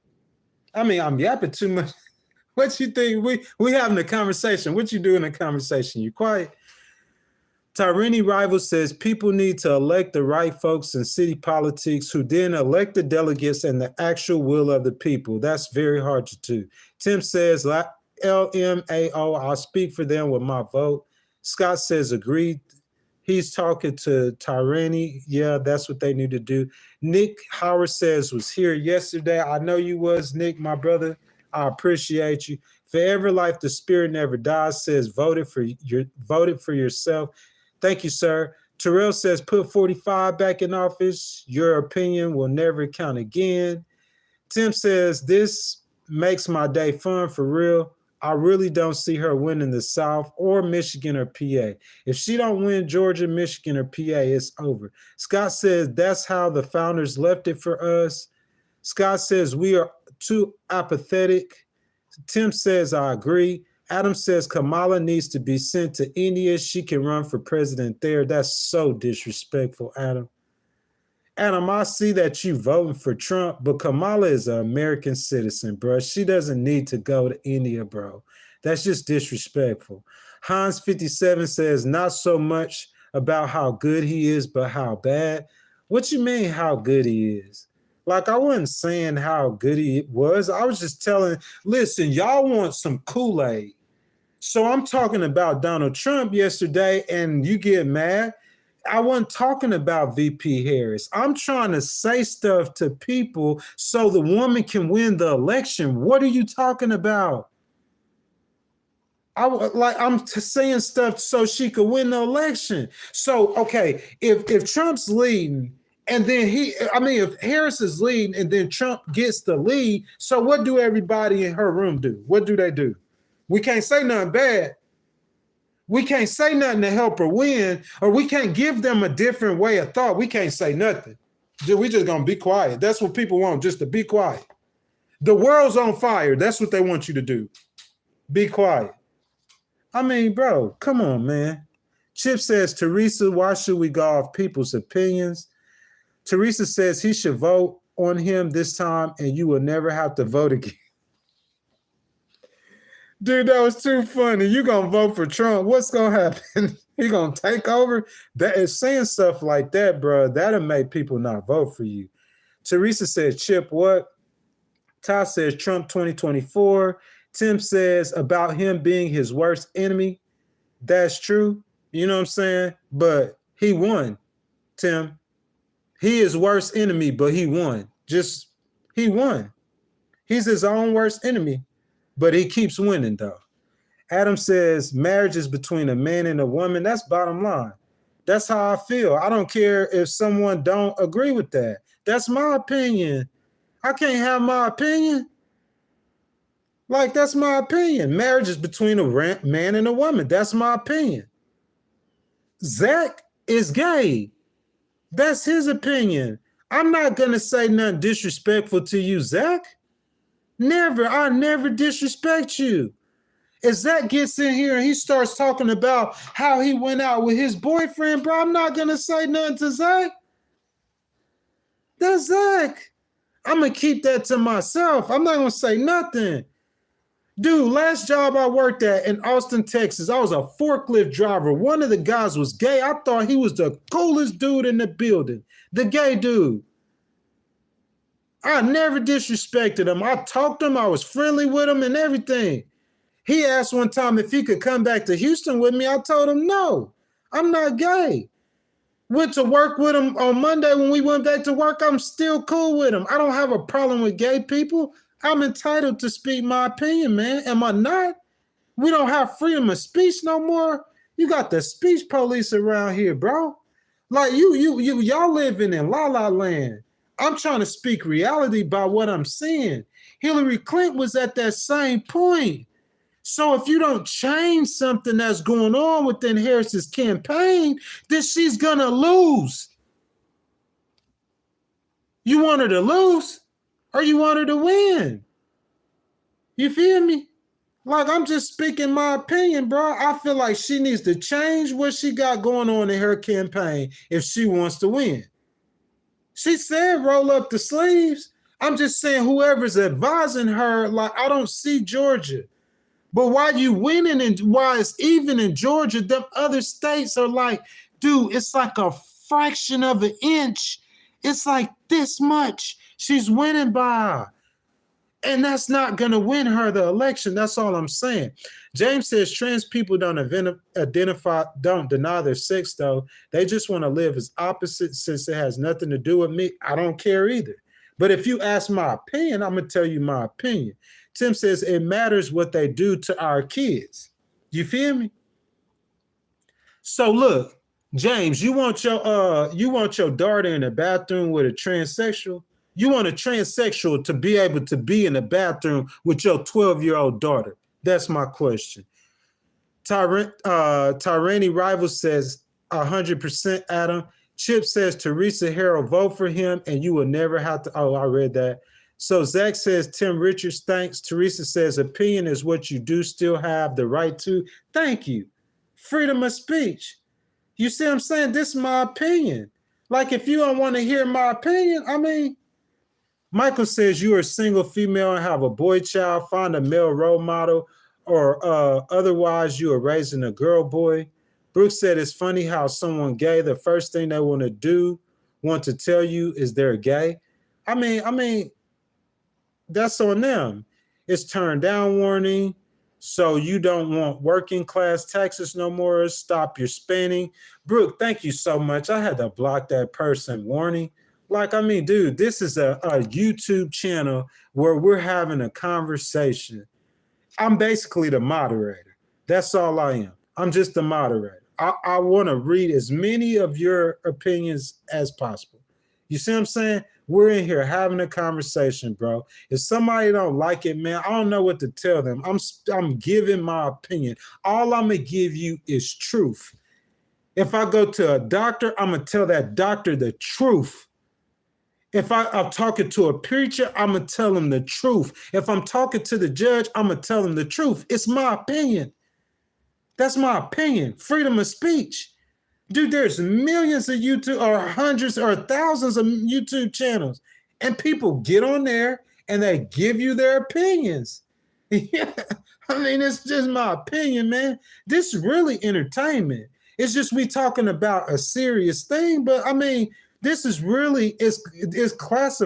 I mean, I'm yapping too much. What you think? We having a conversation. What you do in a conversation? You quiet? Tyrini Rival says people need to elect the right folks in city politics who then elect the delegates and the actual will of the people. That's very hard to do. Tim says, LMAO, I'll speak for them with my vote. Scott says, agreed. He's talking to Tyrini. Yeah, that's what they need to do. Nick Howard says, was here yesterday. I know you was, Nick, my brother. I appreciate you. Forever life, the spirit never dies, says voted for yourself. Thank you, sir. Terrell says put 45 back in office. Your opinion will never count again. Tim says this makes my day fun for real. I really don't see her winning the South or Michigan or PA. If she don't win Georgia, Michigan, or PA, it's over. Scott says that's how the founders left it for us. Scott says we are too apathetic. Tim says I agree. Adam says Kamala needs to be sent to India. She can run for president there. That's so disrespectful, Adam. Adam, I see that you voting for Trump, but Kamala is an American citizen, bro. She doesn't need to go to India, bro. That's just disrespectful. Hans57 says not so much about how good he is, but how bad. What you mean how good he is? Like, I wasn't saying how good he was. I was just telling, listen, y'all want some Kool-Aid. So I'm talking about Donald Trump yesterday, and you get mad. I wasn't talking about VP Harris. I'm trying to say stuff to people so the woman can win the election. What are you talking about? I'm saying stuff so she could win the election. So, okay, if Trump's leading and then if Harris is leading and then Trump gets the lead, so what do everybody in her room do? What do they do? We can't say nothing bad. We can't say nothing to help her win, or we can't give them a different way of thought. We can't say nothing. We just gonna be quiet. That's what people want, just to be quiet. The world's on fire. That's what they want you to do. Be quiet. I mean, bro, come on, man. Chip says, Teresa, why should we go off people's opinions? Teresa says he should vote on him this time and you will never have to vote again. Dude, that was too funny. You gonna vote for Trump? What's gonna happen? He gonna take over? That is saying stuff like that, bro. That'll make people not vote for you. Teresa says, Chip, what? Ty says Trump 2024. Tim says about him being his worst enemy. That's true. You know what I'm saying? But he won, Tim. He is worst enemy, but he won. He won. He's his own worst enemy. But he keeps winning, though. Adam says marriage is between a man and a woman. That's bottom line. That's how I feel. I don't care if someone don't agree with that. That's my opinion. I can't have my opinion. Like, that's my opinion. Marriage is between a man and a woman. That's my opinion. Zach is gay. That's his opinion. I'm not going to say nothing disrespectful to you, Zach. Never. I never disrespect you. If Zach gets in here and he starts talking about how he went out with his boyfriend, bro, I'm not going to say nothing to Zach. That's Zach. I'm going to keep that to myself. I'm not going to say nothing. Dude, last job I worked at in Austin, Texas, I was a forklift driver. One of the guys was gay. I thought he was the coolest dude in the building. The gay dude. I never disrespected him. I talked to him. I was friendly with him and everything. He asked one time if he could come back to Houston with me. I told him, no, I'm not gay. Went to work with him on Monday when we went back to work. I'm still cool with him. I don't have a problem with gay people. I'm entitled to speak my opinion, man. Am I not? We don't have freedom of speech no more. You got the speech police around here, bro. Like y'all living in la la land. I'm trying to speak reality by what I'm seeing. Hillary Clinton was at that same point. So if you don't change something that's going on within Harris's campaign, then she's gonna lose. You want her to lose or you want her to win? You feel me? Like, I'm just speaking my opinion, bro. I feel like she needs to change what she got going on in her campaign if she wants to win. She said roll up the sleeves. I'm just saying whoever's advising her, like, I don't see Georgia. But why you winning and why it's even in Georgia, them other states are like, dude, it's like a fraction of an inch. It's like this much. She's winning by. And that's not going to win her the election. That's all I'm saying. James says trans people don't deny their sex, though. They just want to live as opposite since it has nothing to do with me. I don't care either. But if you ask my opinion, I'm going to tell you my opinion. Tim says it matters what they do to our kids. You feel me? So look, James, you want your daughter in the bathroom with a transsexual? You want a transsexual to be able to be in the bathroom with your 12-year-old daughter? That's my question. Tyranny Rival says 100% Adam. Chip says Teresa Harrell, vote for him and you will never have to. Oh, I read that. So Zach says Tim Richards, thanks. Teresa says opinion is what you do still have the right to. Thank you. Freedom of speech. You see what I'm saying? This is my opinion. Like if you don't want to hear my opinion, I mean, Michael says you are a single female and have a boy child, find a male role model, or otherwise you are raising a girl boy. Brooks said it's funny how someone gay, the first thing they want to tell you is they're gay. I mean, that's on them. It's turned down warning. So you don't want working class taxes no more. Stop your spending. Brooke, thank you so much. I had to block that person warning. Like, I mean, dude, this is a YouTube channel where we're having a conversation. I'm basically the moderator. That's all I am. I'm just the moderator. I want to read as many of your opinions as possible. You see what I'm saying? We're in here having a conversation, bro. If somebody don't like it, man, I don't know what to tell them. I'm giving my opinion. All I'm going to give you is truth. If I go to a doctor, I'm going to tell that doctor the truth. If I'm talking to a preacher, I'm going to tell him the truth. If I'm talking to the judge, I'm going to tell him the truth. It's my opinion. That's my opinion. Freedom of speech. Dude, there's millions of YouTube or hundreds or thousands of YouTube channels. And people get on there and they give you their opinions. Yeah, I mean, it's just my opinion, man. This is really entertainment. It's just we talking about a serious thing, but I mean, this is really,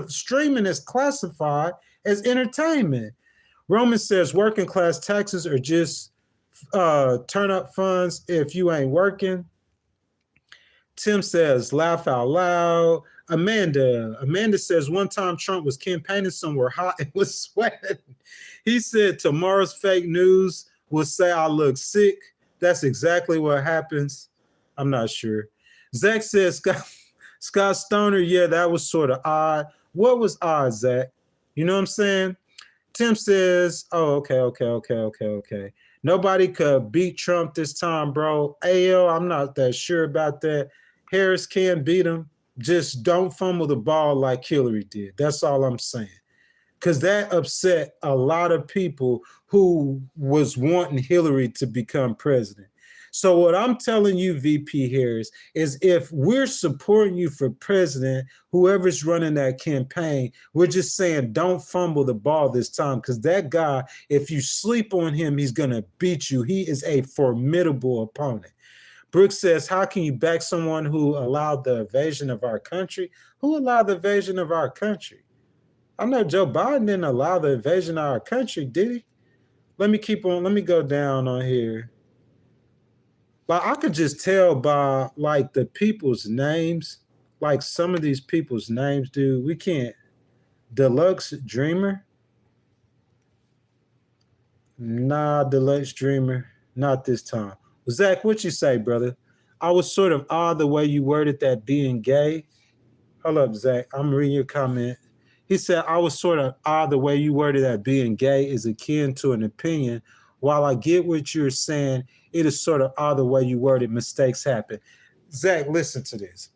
streaming is classified as entertainment. Roman says working class taxes are just turn up funds if you ain't working. Tim says laugh out loud. Amanda says one time Trump was campaigning somewhere hot and was sweating. He said tomorrow's fake news will say I look sick. That's exactly what happens. I'm not sure. Zach says Scott Stoner, yeah, that was sort of odd. What was odd, Zach? You know what I'm saying? Tim says, oh, okay. Nobody could beat Trump this time, bro. AL, I'm not that sure about that. Harris can beat him. Just don't fumble the ball like Hillary did. That's all I'm saying. Because that upset a lot of people who was wanting Hillary to become president. So what I'm telling you, VP Harris, is if we're supporting you for president, whoever's running that campaign, we're just saying don't fumble the ball this time because that guy, if you sleep on him, he's going to beat you. He is a formidable opponent. Brooks says, how can you back someone who allowed the invasion of our country? Who allowed the invasion of our country? I know Joe Biden didn't allow the invasion of our country, did he? Let me keep on. Let me go down on here. Like I could just tell by like the people's names, like some of these people's names, dude. We can't. Deluxe Dreamer. Nah, Deluxe Dreamer. Not this time. Zach, what you say, brother? I was sort of odd the way you worded that being gay. Hold up, Zach. I'm reading your comment. He said, I was sort of odd the way you worded that being gay is akin to an opinion. While I get what you're saying, it is sort of odd the way you worded mistakes happen. Zach, listen to this.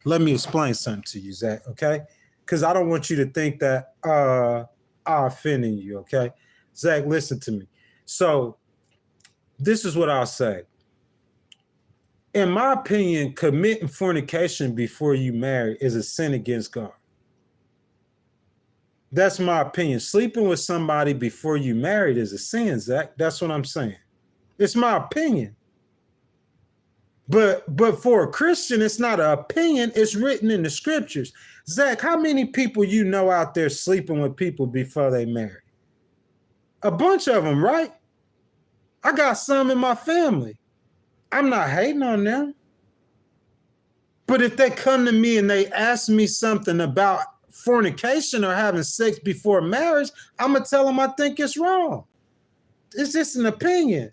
Let me explain something to you, Zach, okay? Because I don't want you to think that I'm offending you, okay? Zach, listen to me. So this is what I'll say. In my opinion, committing fornication before you marry is a sin against God. That's my opinion. Sleeping with somebody before you married is a sin, Zach. That's what I'm saying. It's my opinion. But for a Christian, it's not an opinion. It's written in the scriptures. Zach, how many people you know out there sleeping with people before they marry? A bunch of them, right? I got some in my family. I'm not hating on them. But if they come to me and they ask me something about fornication or having sex before marriage, I'm going to tell them I think it's wrong. It's just an opinion.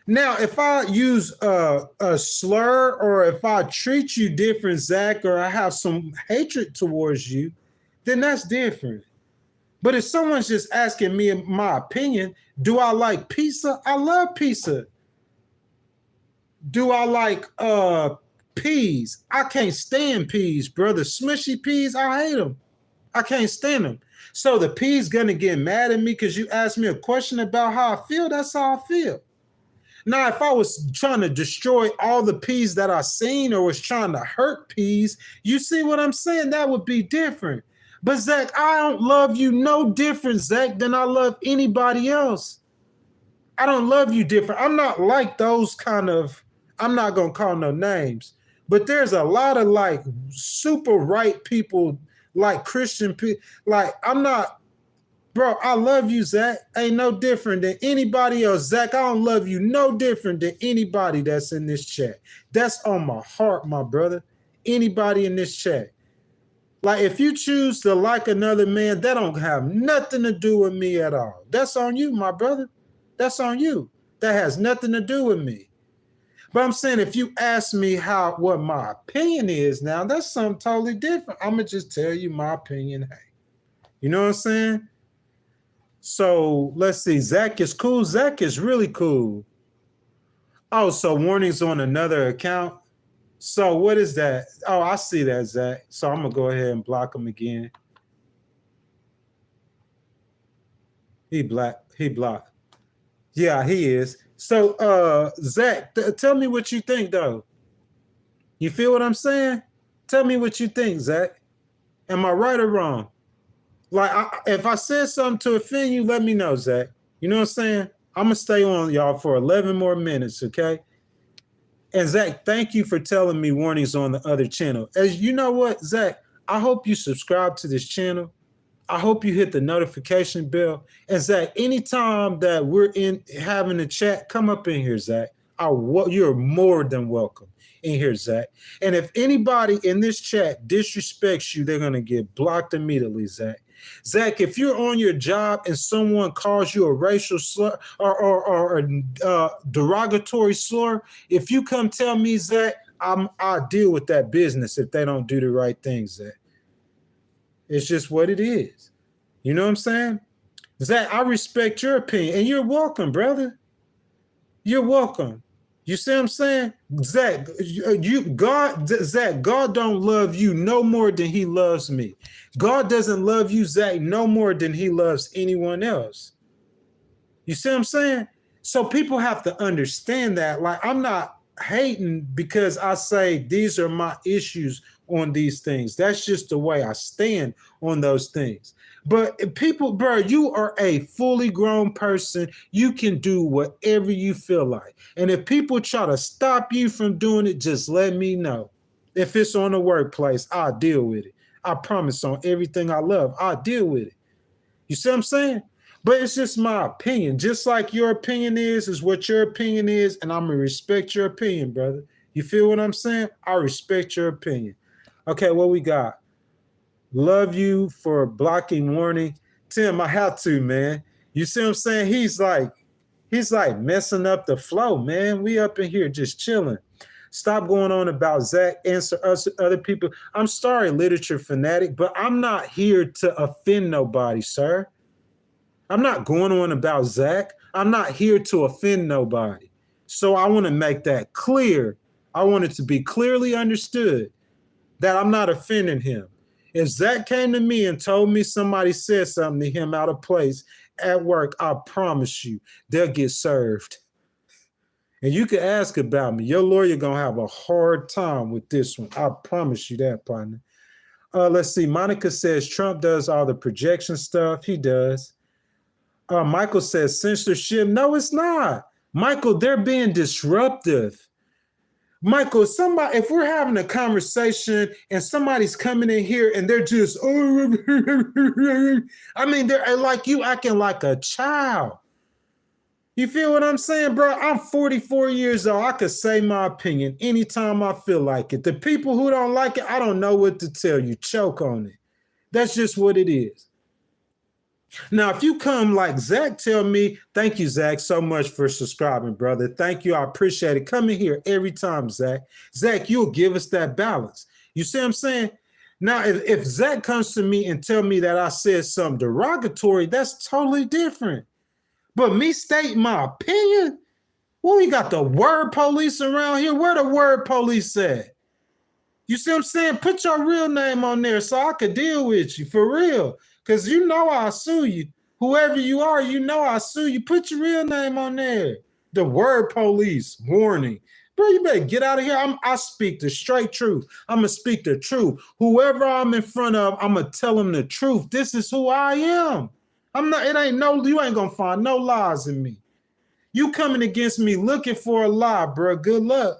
Now, if I use a slur or if I treat you different, Zach, or I have some hatred towards you, then that's different. But if someone's just asking me my opinion, do I like pizza? I love pizza. Do I like peas? I can't stand peas, brother. Smushy peas, I hate them. I can't stand them. So the peas gonna get mad at me because you asked me a question about how I feel. That's how I feel. Now, if I was trying to destroy all the peas that I seen or was trying to hurt peas, you see what I'm saying? That would be different. But Zach, I don't love you no different, Zach, than I love anybody else. I don't love you different. I'm not like those kind of, I'm not going to call no names, but there's a lot of like super right people, like Christian people. Like, I'm not, bro, I love you, Zach. Ain't no different than anybody else. Zach, I don't love you no different than anybody that's in this chat. That's on my heart, my brother. Anybody in this chat. Like, if you choose to like another man, that don't have nothing to do with me at all. That's on you, my brother. That's on you. That has nothing to do with me. But I'm saying, if you ask me what my opinion is now, that's something totally different. I'm going to just tell you my opinion. Hey, you know what I'm saying? So let's see. Zach is cool. Zach is really cool. Oh, so warnings on another account. So what is that? Oh, I see that, Zach. So I'm going to go ahead and block him again. He blocked. Yeah, he is. So, Zach, tell me what you think, though. You feel what I'm saying? Tell me what you think, Zach. Am I right or wrong? Like, if I said something to offend you, let me know, Zach. You know what I'm saying? I'm going to stay on, y'all, for 11 more minutes, okay? And, Zach, thank you for telling me warnings on the other channel. As you know what, Zach, I hope you subscribe to this channel. I hope you hit the notification bell. And Zach, anytime that we're in having a chat, come up in here, Zach. You're more than welcome in here, Zach. And if anybody in this chat disrespects you, they're going to get blocked immediately, Zach. Zach, if you're on your job and someone calls you a racial slur or a derogatory slur, if you come tell me, Zach, I'll deal with that business if they don't do the right thing, Zach. It's just what it is. You know what I'm saying? Zach, I respect your opinion, and you're welcome, brother. You're welcome. You see what I'm saying? Zach, God don't love you no more than he loves me. God doesn't love you, Zach, no more than he loves anyone else. You see what I'm saying? So people have to understand that. Like, I'm not hating because I say these are my issues on these things. That's just the way I stand on those things. But people, bro, you are a fully grown person. You can do whatever you feel like. And if people try to stop you from doing it, just let me know. If it's on the workplace, I'll deal with it. I promise on everything I love, I'll deal with it. You see what I'm saying? But it's just my opinion. Just like your opinion is what your opinion is, and I'm going to respect your opinion, brother. You feel what I'm saying? I respect your opinion. Okay, what we got? Love you for blocking warning. Tim, I have to, man. You see what I'm saying? He's like messing up the flow, man. We up in here just chilling. Stop going on about Zach. Answer us, other people. I'm sorry, literature fanatic, but I'm not here to offend nobody, sir. I'm not going on about Zach. I'm not here to offend nobody. So I want to make that clear. I want it to be clearly understood that I'm not offending him. If Zach came to me and told me somebody said something to him out of place at work, I promise you, they'll get served. And you can ask about me. Your lawyer going to have a hard time with this one. I promise you that, partner. Let's see. Monica says Trump does all the projection stuff. He does. Michael says censorship. No, it's not. Michael, they're being disruptive. Michael, if we're having a conversation and somebody's coming in here and they're just, I mean, they're like you acting like a child. You feel what I'm saying, bro? I'm 44 years old. I could say my opinion anytime I feel like it. The people who don't like it, I don't know what to tell you. Choke on it. That's just what it is. Now, if you come like Zach, tell me, thank you, Zach, so much for subscribing, brother. Thank you. I appreciate it. Come in here every time, Zach. Zach, you'll give us that balance. You see what I'm saying? Now, if Zach comes to me and tell me that I said something derogatory, that's totally different. But me stating my opinion, well, we got the word police around here. Where the word police at? You see what I'm saying? Put your real name on there so I could deal with you, for real. Because you know I'll sue you. Whoever you are, you know I'll sue you. Put your real name on there. The word police, warning. Bro, you better get out of here. I speak the straight truth. I'm going to speak the truth. Whoever I'm in front of, I'm going to tell them the truth. This is who I am. You ain't going to find no lies in me. You coming against me looking for a lie, bro. Good luck.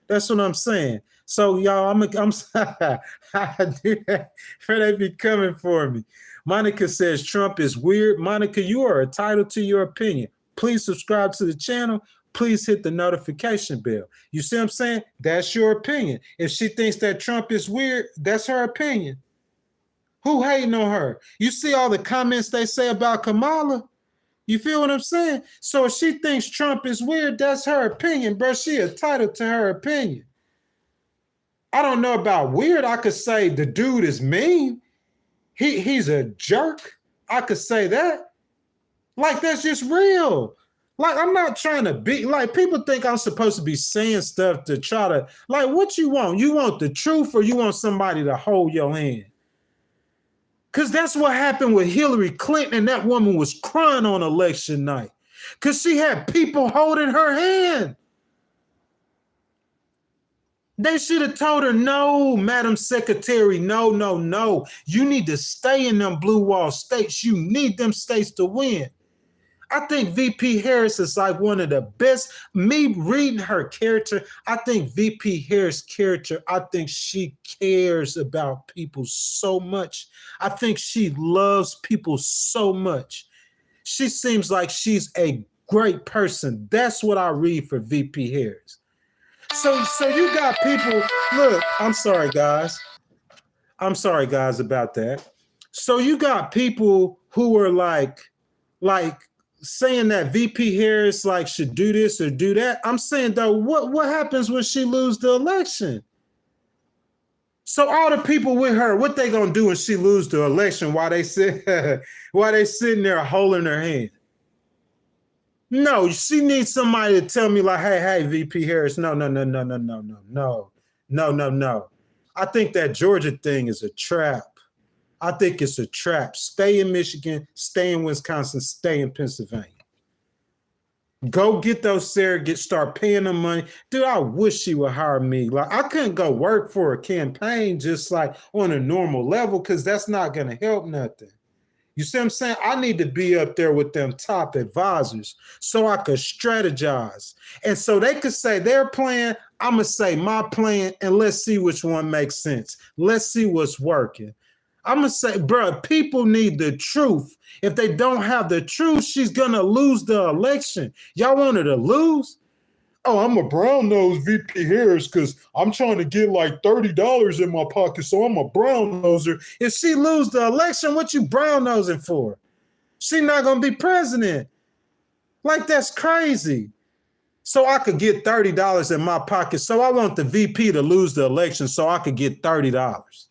That's what I'm saying. So, y'all, I'm sorry. I do that. They be coming for me. Monica says Trump is weird. Monica, you are entitled to your opinion. Please subscribe to the channel. Please hit the notification bell. You see what I'm saying? That's your opinion. If she thinks that Trump is weird, that's her opinion. Who hating on her? You see all the comments they say about Kamala? You feel what I'm saying? So if she thinks Trump is weird, that's her opinion, bro. She is entitled to her opinion. I don't know about weird. I could say the dude is mean. He's a jerk. I could say that. Like, that's just real. Like, I'm not trying to be, like, people think I'm supposed to be saying stuff to try to, like, what you want? You want the truth or you want somebody to hold your hand? Because that's what happened with Hillary Clinton, and that woman was crying on election night because she had people holding her hand. They should have told her, no, Madam Secretary, no. You need to stay in them blue wall states. You need them states to win. I think VP Harris is like one of the best. Me reading her character, I think VP Harris' character, I think she cares about people so much. I think she loves people so much. She seems like she's a great person. That's what I read for VP Harris. So you got people, look, I'm sorry, guys about that. So you got people who are like saying that VP Harris like should do this or do that. I'm saying though, what happens when she lose the election? So all the people with her, what they gonna do when she lose the election while they sitting there holding her hand? No, she needs somebody to tell me like, hey, VP Harris, no. I think that Georgia thing is a trap. I think it's a trap. Stay in Michigan, stay in Wisconsin, stay in Pennsylvania. Go get those surrogates, start paying them money. Dude, I wish she would hire me. Like, I couldn't go work for a campaign just like on a normal level because that's not going to help nothing. You see what I'm saying? I need to be up there with them top advisors so I could strategize. And so they could say their plan, I'm going to say my plan, and let's see which one makes sense. Let's see what's working. I'm going to say, bro, people need the truth. If they don't have the truth, she's going to lose the election. Y'all want her to lose? Oh, I'm a brown nose VP Harris because I'm trying to get like $30 in my pocket, so I'm a brown noser. If she lose the election, what you brown nosing for? She not going to be president. Like, that's crazy. So I could get $30 in my pocket. So I want the VP to lose the election so I could get $30.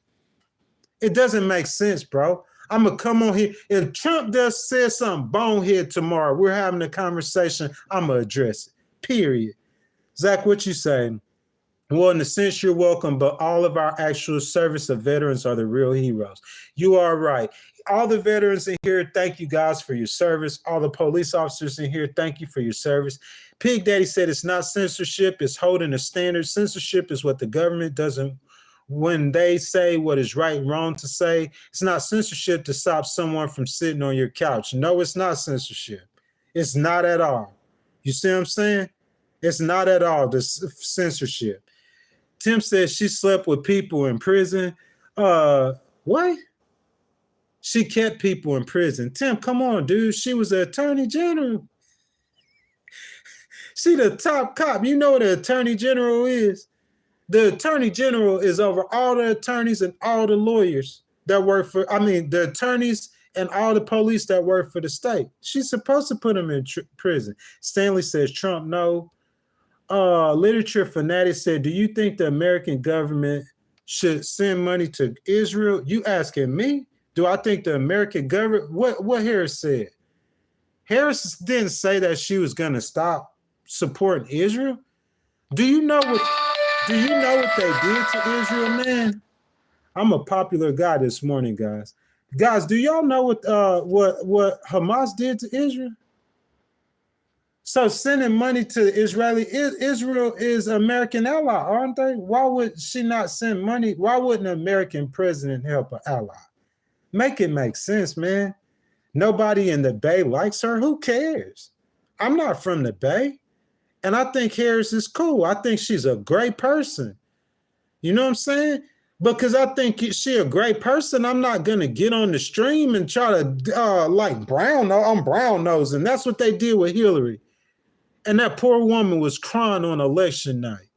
It doesn't make sense, bro. I'm going to come on here. If Trump does say something bonehead tomorrow, we're having a conversation, I'm going to address it, period. Zach, what you saying? Well, in a sense, you're welcome, but all of our actual service of veterans are the real heroes. You are right. All the veterans in here, thank you guys for your service. All the police officers in here, thank you for your service. Pig Daddy said it's not censorship, it's holding a standard. Censorship is what the government doesn't, when they say what is right and wrong to say. It's not censorship to stop someone from sitting on your couch. No, it's not censorship. It's not at all. You see what I'm saying? It's not at all the censorship. Tim says she slept with people in prison. What? She kept people in prison. Tim, come on, dude. She was the attorney general. She the top cop. You know what the attorney general is? The attorney general is over all the attorneys and all the lawyers. that work for, the attorneys and all the police that work for the state. She's supposed to put them in prison. Stanley says Trump, no. Literature fanatic said, do you think the American government should send money to Israel? You asking me? Do I think the American government, what Harris said? Harris didn't say that she was going to stop supporting Israel. Do you know what they did to Israel, man? I'm a popular guy this morning, guys. Guys, do y'all know what Hamas did to Israel? So sending money to Israel is American ally, aren't they? Why would she not send money? Why wouldn't an American president help an ally? Make it make sense, man. Nobody in the Bay likes her. Who cares? I'm not from the Bay. And I think Harris is cool. I think she's a great person. You know what I'm saying? Because I think she's a great person. I'm not going to get on the stream and try to I'm brown nosing. That's what they did with Hillary. And that poor woman was crying on election night.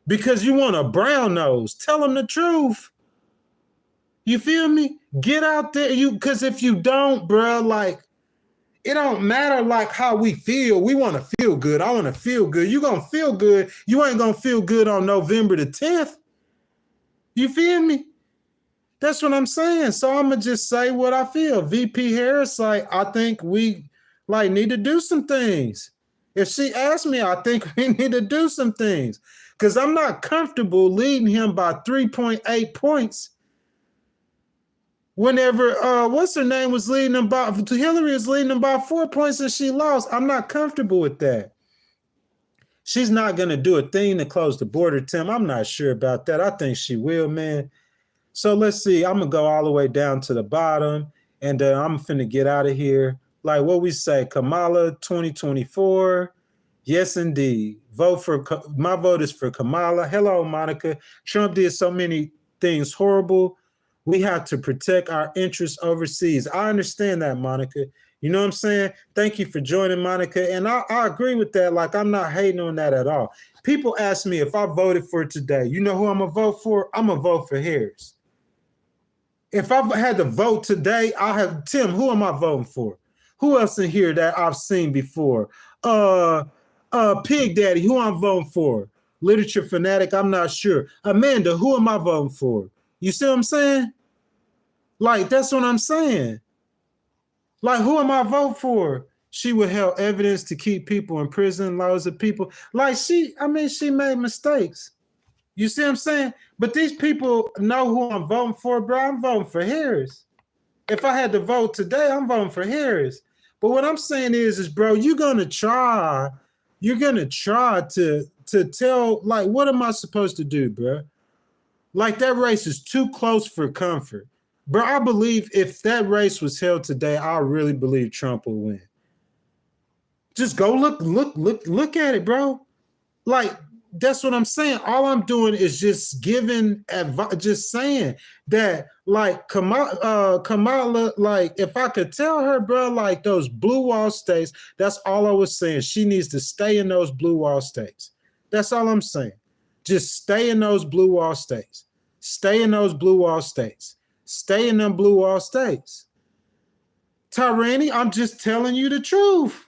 Because you want a brown nose. Tell them the truth. You feel me? Get out there. Because if you don't, bro, it don't matter how we feel. We want to feel good. I want to feel good. You going to feel good. You ain't going to feel good on November the 10th. You feel me? That's what I'm saying. So I'm going to just say what I feel. VP Harris, I think we need to do some things. If she asks me, I think we need to do some things. Because I'm not comfortable leading him by 3.8 points. Whenever what's her name was leading them by Hillary is leading them by 4 points and she lost. I'm not comfortable with that. She's not gonna do a thing to close the border, Tim. I'm not sure about that. I think she will, man. So let's see. I'm gonna go all the way down to the bottom, and I'm finna get out of here. Like what we say, Kamala 2024. Yes, indeed. My vote is for Kamala. Hello, Monica. Trump did so many things horrible. We have to protect our interests overseas. I understand that, Monica. You know what I'm saying? Thank you for joining, Monica. And I agree with that. I'm not hating on that at all. People ask me if I voted for today. You know who I'm going to vote for? I'm going to vote for Harris. If I had to vote today, Tim, who am I voting for? Who else in here that I've seen before? Pig Daddy, who I'm voting for? Literature fanatic, I'm not sure. Amanda, who am I voting for? You see what I'm saying? That's what I'm saying. Who am I voting for? She would help evidence to keep people in prison, loads of people. She made mistakes. You see what I'm saying? But these people know who I'm voting for, bro. I'm voting for Harris. If I had to vote today, I'm voting for Harris. But what I'm saying is bro, you're gonna try to tell, what am I supposed to do, bro? That race is too close for comfort. Bro, I believe if that race was held today, I really believe Trump will win. Just go look at it, bro. That's what I'm saying. All I'm doing is just giving advice, just saying that, Kamala, if I could tell her, bro, those blue wall states, that's all I was saying. She needs to stay in those blue wall states. That's all I'm saying. Just stay in those blue wall states. Stay in those blue wall states. Stay in them blue wall states. Tyrani, I'm just telling you the truth.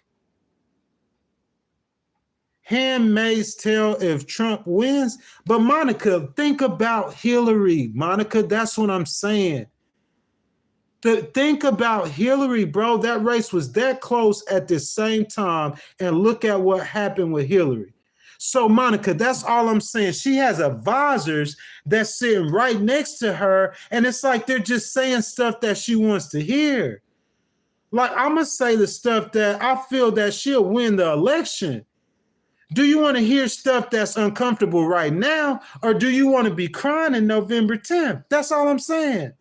Handmaid's tale if Trump wins. But Monica, think about Hillary. Monica, that's what I'm saying. Think about Hillary, bro. That race was that close at the same time. And look at what happened with Hillary. So, Monica, that's all I'm saying. She has advisors that's sitting right next to her. And it's they're just saying stuff that she wants to hear. I'm going to say the stuff that I feel that she'll win the election. Do you want to hear stuff that's uncomfortable right now? Or do you want to be crying in November 10th? That's all I'm saying.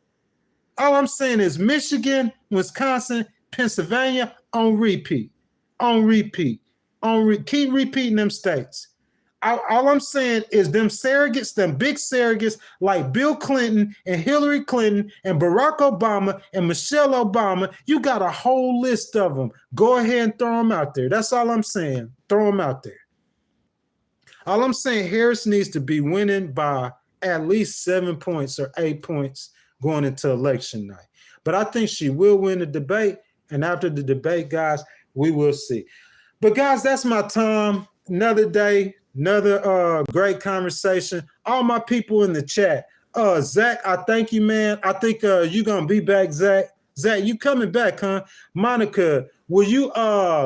All I'm saying is Michigan, Wisconsin, Pennsylvania on repeat. Keep repeating them states. All I'm saying is them surrogates, them big surrogates like Bill Clinton and Hillary Clinton and Barack Obama and Michelle Obama, you got a whole list of them. Go ahead and throw them out there. That's all I'm saying. Throw them out there. All I'm saying, Harris needs to be winning by at least 7 points or 8 points going into election night. But I think she will win the debate. And after the debate, guys, we will see. But guys, that's my time. Another day, another great conversation. All my people in the chat. Zach, I thank you, man. I think you're gonna be back, Zach. Zach, you coming back, huh? Monica, will you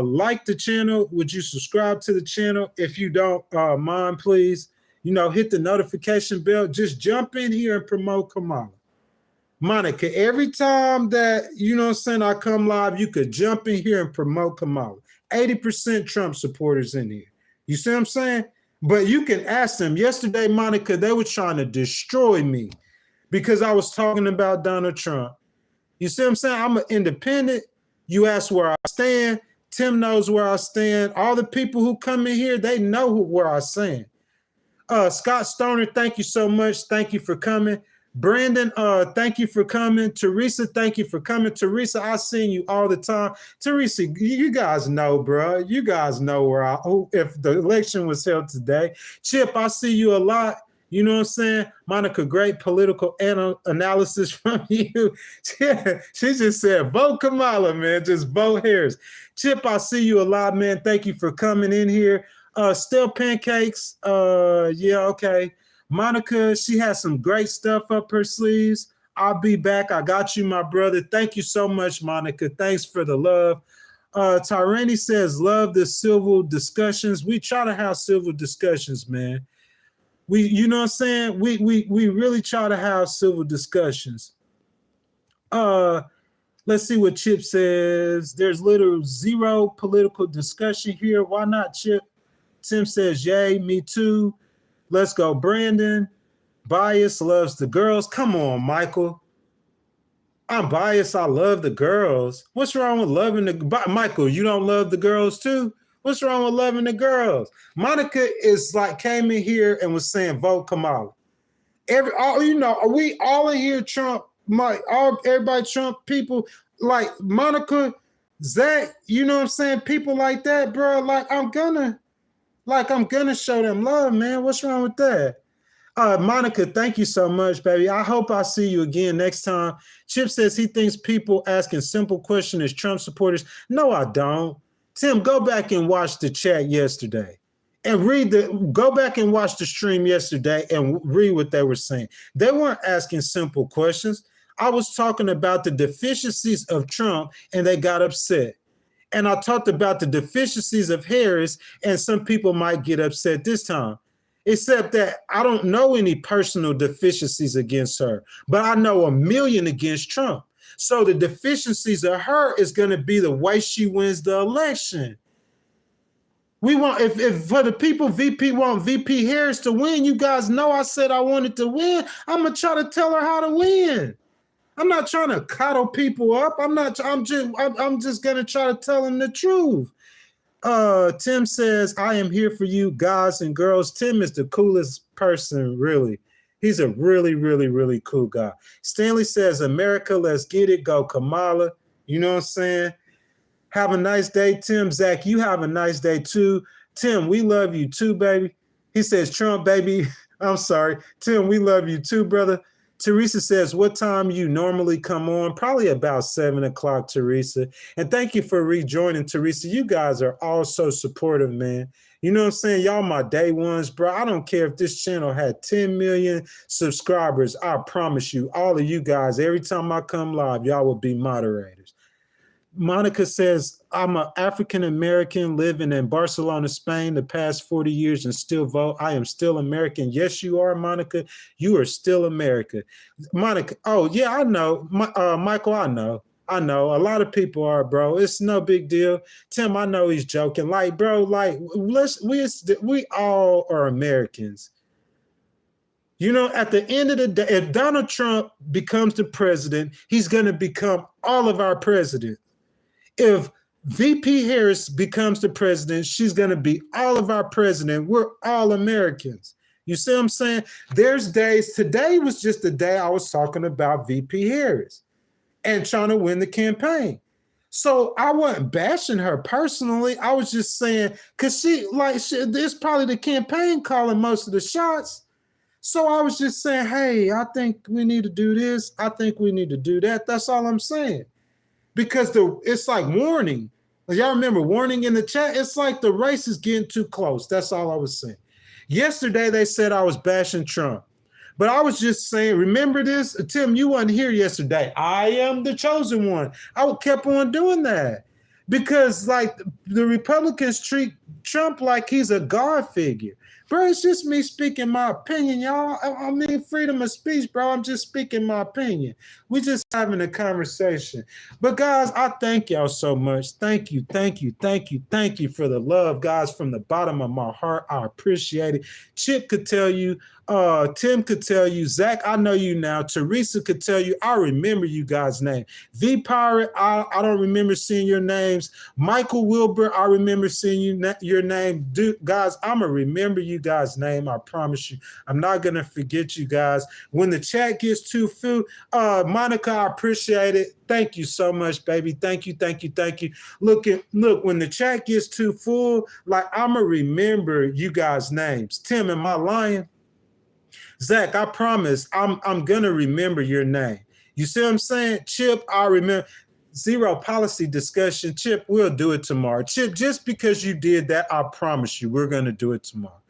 like the channel? Would you subscribe to the channel? If you don't mind, please, hit the notification bell. Just jump in here and promote Kamala. Monica, every time that, I come live, you could jump in here and promote Kamala. 80% Trump supporters in here. You see what I'm saying? But you can ask them. Yesterday, Monica, they were trying to destroy me because I was talking about Donald Trump. You see what I'm saying? I'm an independent. You ask where I stand. Tim knows where I stand. All the people who come in here, they know where I stand. Scott Stoner, thank you so much. Thank you for coming. Brandon, thank you for coming. Teresa, thank you for coming. Teresa, I seen you all the time. Teresa, you guys know, bro. You guys know if the election was held today. Chip, I see you a lot. You know what I'm saying? Monica, great political analysis from you. She just said, vote Kamala, man. Just vote Harris. Chip, I see you a lot, man. Thank you for coming in here. Still Pancakes. Yeah, okay. Monica, she has some great stuff up her sleeves. I'll be back. I got you, my brother. Thank you so much, Monica. Thanks for the love. Tyrani says, love the civil discussions. We try to have civil discussions, man. You know what I'm saying? We really try to have civil discussions. Let's see what Chip says. There's literally zero political discussion here. Why not, Chip? Tim says, yay, me too. Let's go, Brandon. Bias loves the girls. Come on, Michael. I'm biased. I love the girls. What's wrong with loving Michael, you don't love the girls too? What's wrong with loving the girls? Monica is came in here and was saying, vote Kamala. We all in here Trump, everybody Trump people, like Monica, Zach, you know what I'm saying? People like that, bro. I'm gonna show them love, man. What's wrong with that? Monica, thank you so much, baby. I hope I see you again next time. Chip says he thinks people asking simple questions is Trump supporters. No, I don't. Tim, go back and watch the chat yesterday and go back and watch the stream yesterday and read what they were saying. They weren't asking simple questions. I was talking about the deficiencies of Trump and they got upset. And I talked about the deficiencies of Harris, and some people might get upset this time. Except that I don't know any personal deficiencies against her, but I know 1 million against Trump. So the deficiencies of her is going to be the way she wins the election. We want, if for the people VP want VP Harris to win, you guys know I said I wanted to win. I'm going to try to tell her how to win. I'm not trying to coddle people up. I'm just going to try to tell them the truth. Tim says, I am here for you guys and girls. Tim is the coolest person, really. He's a really, really, really cool guy. Stanley says, America, let's get it. Go Kamala. You know what I'm saying? Have a nice day, Tim. Zach, you have a nice day too. Tim, we love you too, baby. He says, Trump, baby. I'm sorry. Tim, we love you too, brother. Teresa says, what time you normally come on? Probably about 7 o'clock, Teresa. And thank you for rejoining, Teresa. You guys are all so supportive, man. You know what I'm saying? Y'all my day ones, bro. I don't care if this channel had 10 million subscribers. I promise you, all of you guys, every time I come live, y'all will be moderators. Monica says, I'm an African-American living in Barcelona, Spain, the past 40 years and still vote. I am still American. Yes, you are, Monica. You are still America. Monica, oh, yeah, I know. Michael, I know. A lot of people are, bro. It's no big deal. Tim, I know he's joking. Bro, we all are Americans. You know, at the end of the day, if Donald Trump becomes the president, he's going to become all of our presidents. If VP Harris becomes the president, she's going to be all of our president. We're all Americans. You see what I'm saying? There's days. Today was just the day I was talking about VP Harris and trying to win the campaign. So I wasn't bashing her personally. I was just saying, because it's probably the campaign calling most of the shots. So I was just saying, hey, I think we need to do this. I think we need to do that. That's all I'm saying. Because it's like warning. Y'all remember warning in the chat? It's like the race is getting too close. That's all I was saying. Yesterday, they said I was bashing Trump. But I was just saying, remember this? Tim, you weren't here yesterday. I am the chosen one. I kept on doing that because, like, the Republicans treat Trump like he's a God figure. Bro, it's just me speaking my opinion, y'all. I mean, freedom of speech, bro. I'm just speaking my opinion. We just having a conversation. But, guys, I thank y'all so much. Thank you, thank you, thank you, thank you for the love, guys, from the bottom of my heart. I appreciate it. Chip could tell you. Tim could tell you. Zach, I know you now. Teresa could tell you. I remember you guys' name. V Pirate, I don't remember seeing your names. Michael Wilbur, I remember seeing your name. Guys, I'm going to remember you guys' name. I promise you. I'm not going to forget you guys. When the chat gets too full, Monica, I appreciate it. Thank you so much, baby. Thank you, thank you, thank you. Look, when the chat gets too full, like, I'm going to remember you guys' names. Tim, am I lying? Zach, I promise I'm going to remember your name. You see what I'm saying? Chip, I remember. Zero policy discussion. Chip, we'll do it tomorrow. Chip, just because you did that, I promise you we're going to do it tomorrow.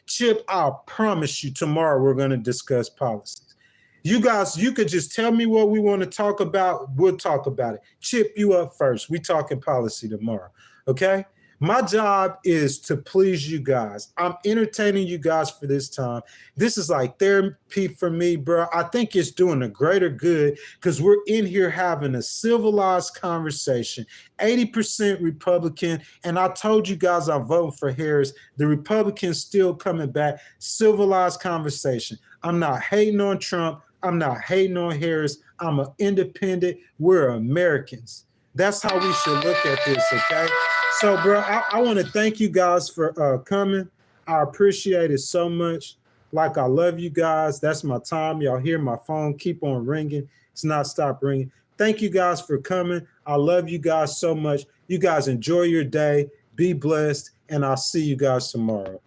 Chip, I promise you tomorrow we're going to discuss policies. You guys, you could just tell me what we want to talk about. We'll talk about it. Chip, you up first. We talking policy tomorrow, okay? My job is to please you guys. I'm entertaining you guys for this time. This is like therapy for me, bro. I think it's doing a greater good because we're in here having a civilized conversation. 80% Republican, and I told you guys I'm voting for Harris. The Republicans still coming back. Civilized conversation. I'm not hating on Trump. I'm not hating on Harris. I'm an independent. We're Americans. That's how we should look at this, okay? So, bro, I want to thank you guys for coming. I appreciate it so much. Like, I love you guys. That's my time. Y'all hear my phone keep on ringing. It's not stop ringing. Thank you guys for coming. I love you guys so much. You guys enjoy your day. Be blessed, and I'll see you guys tomorrow.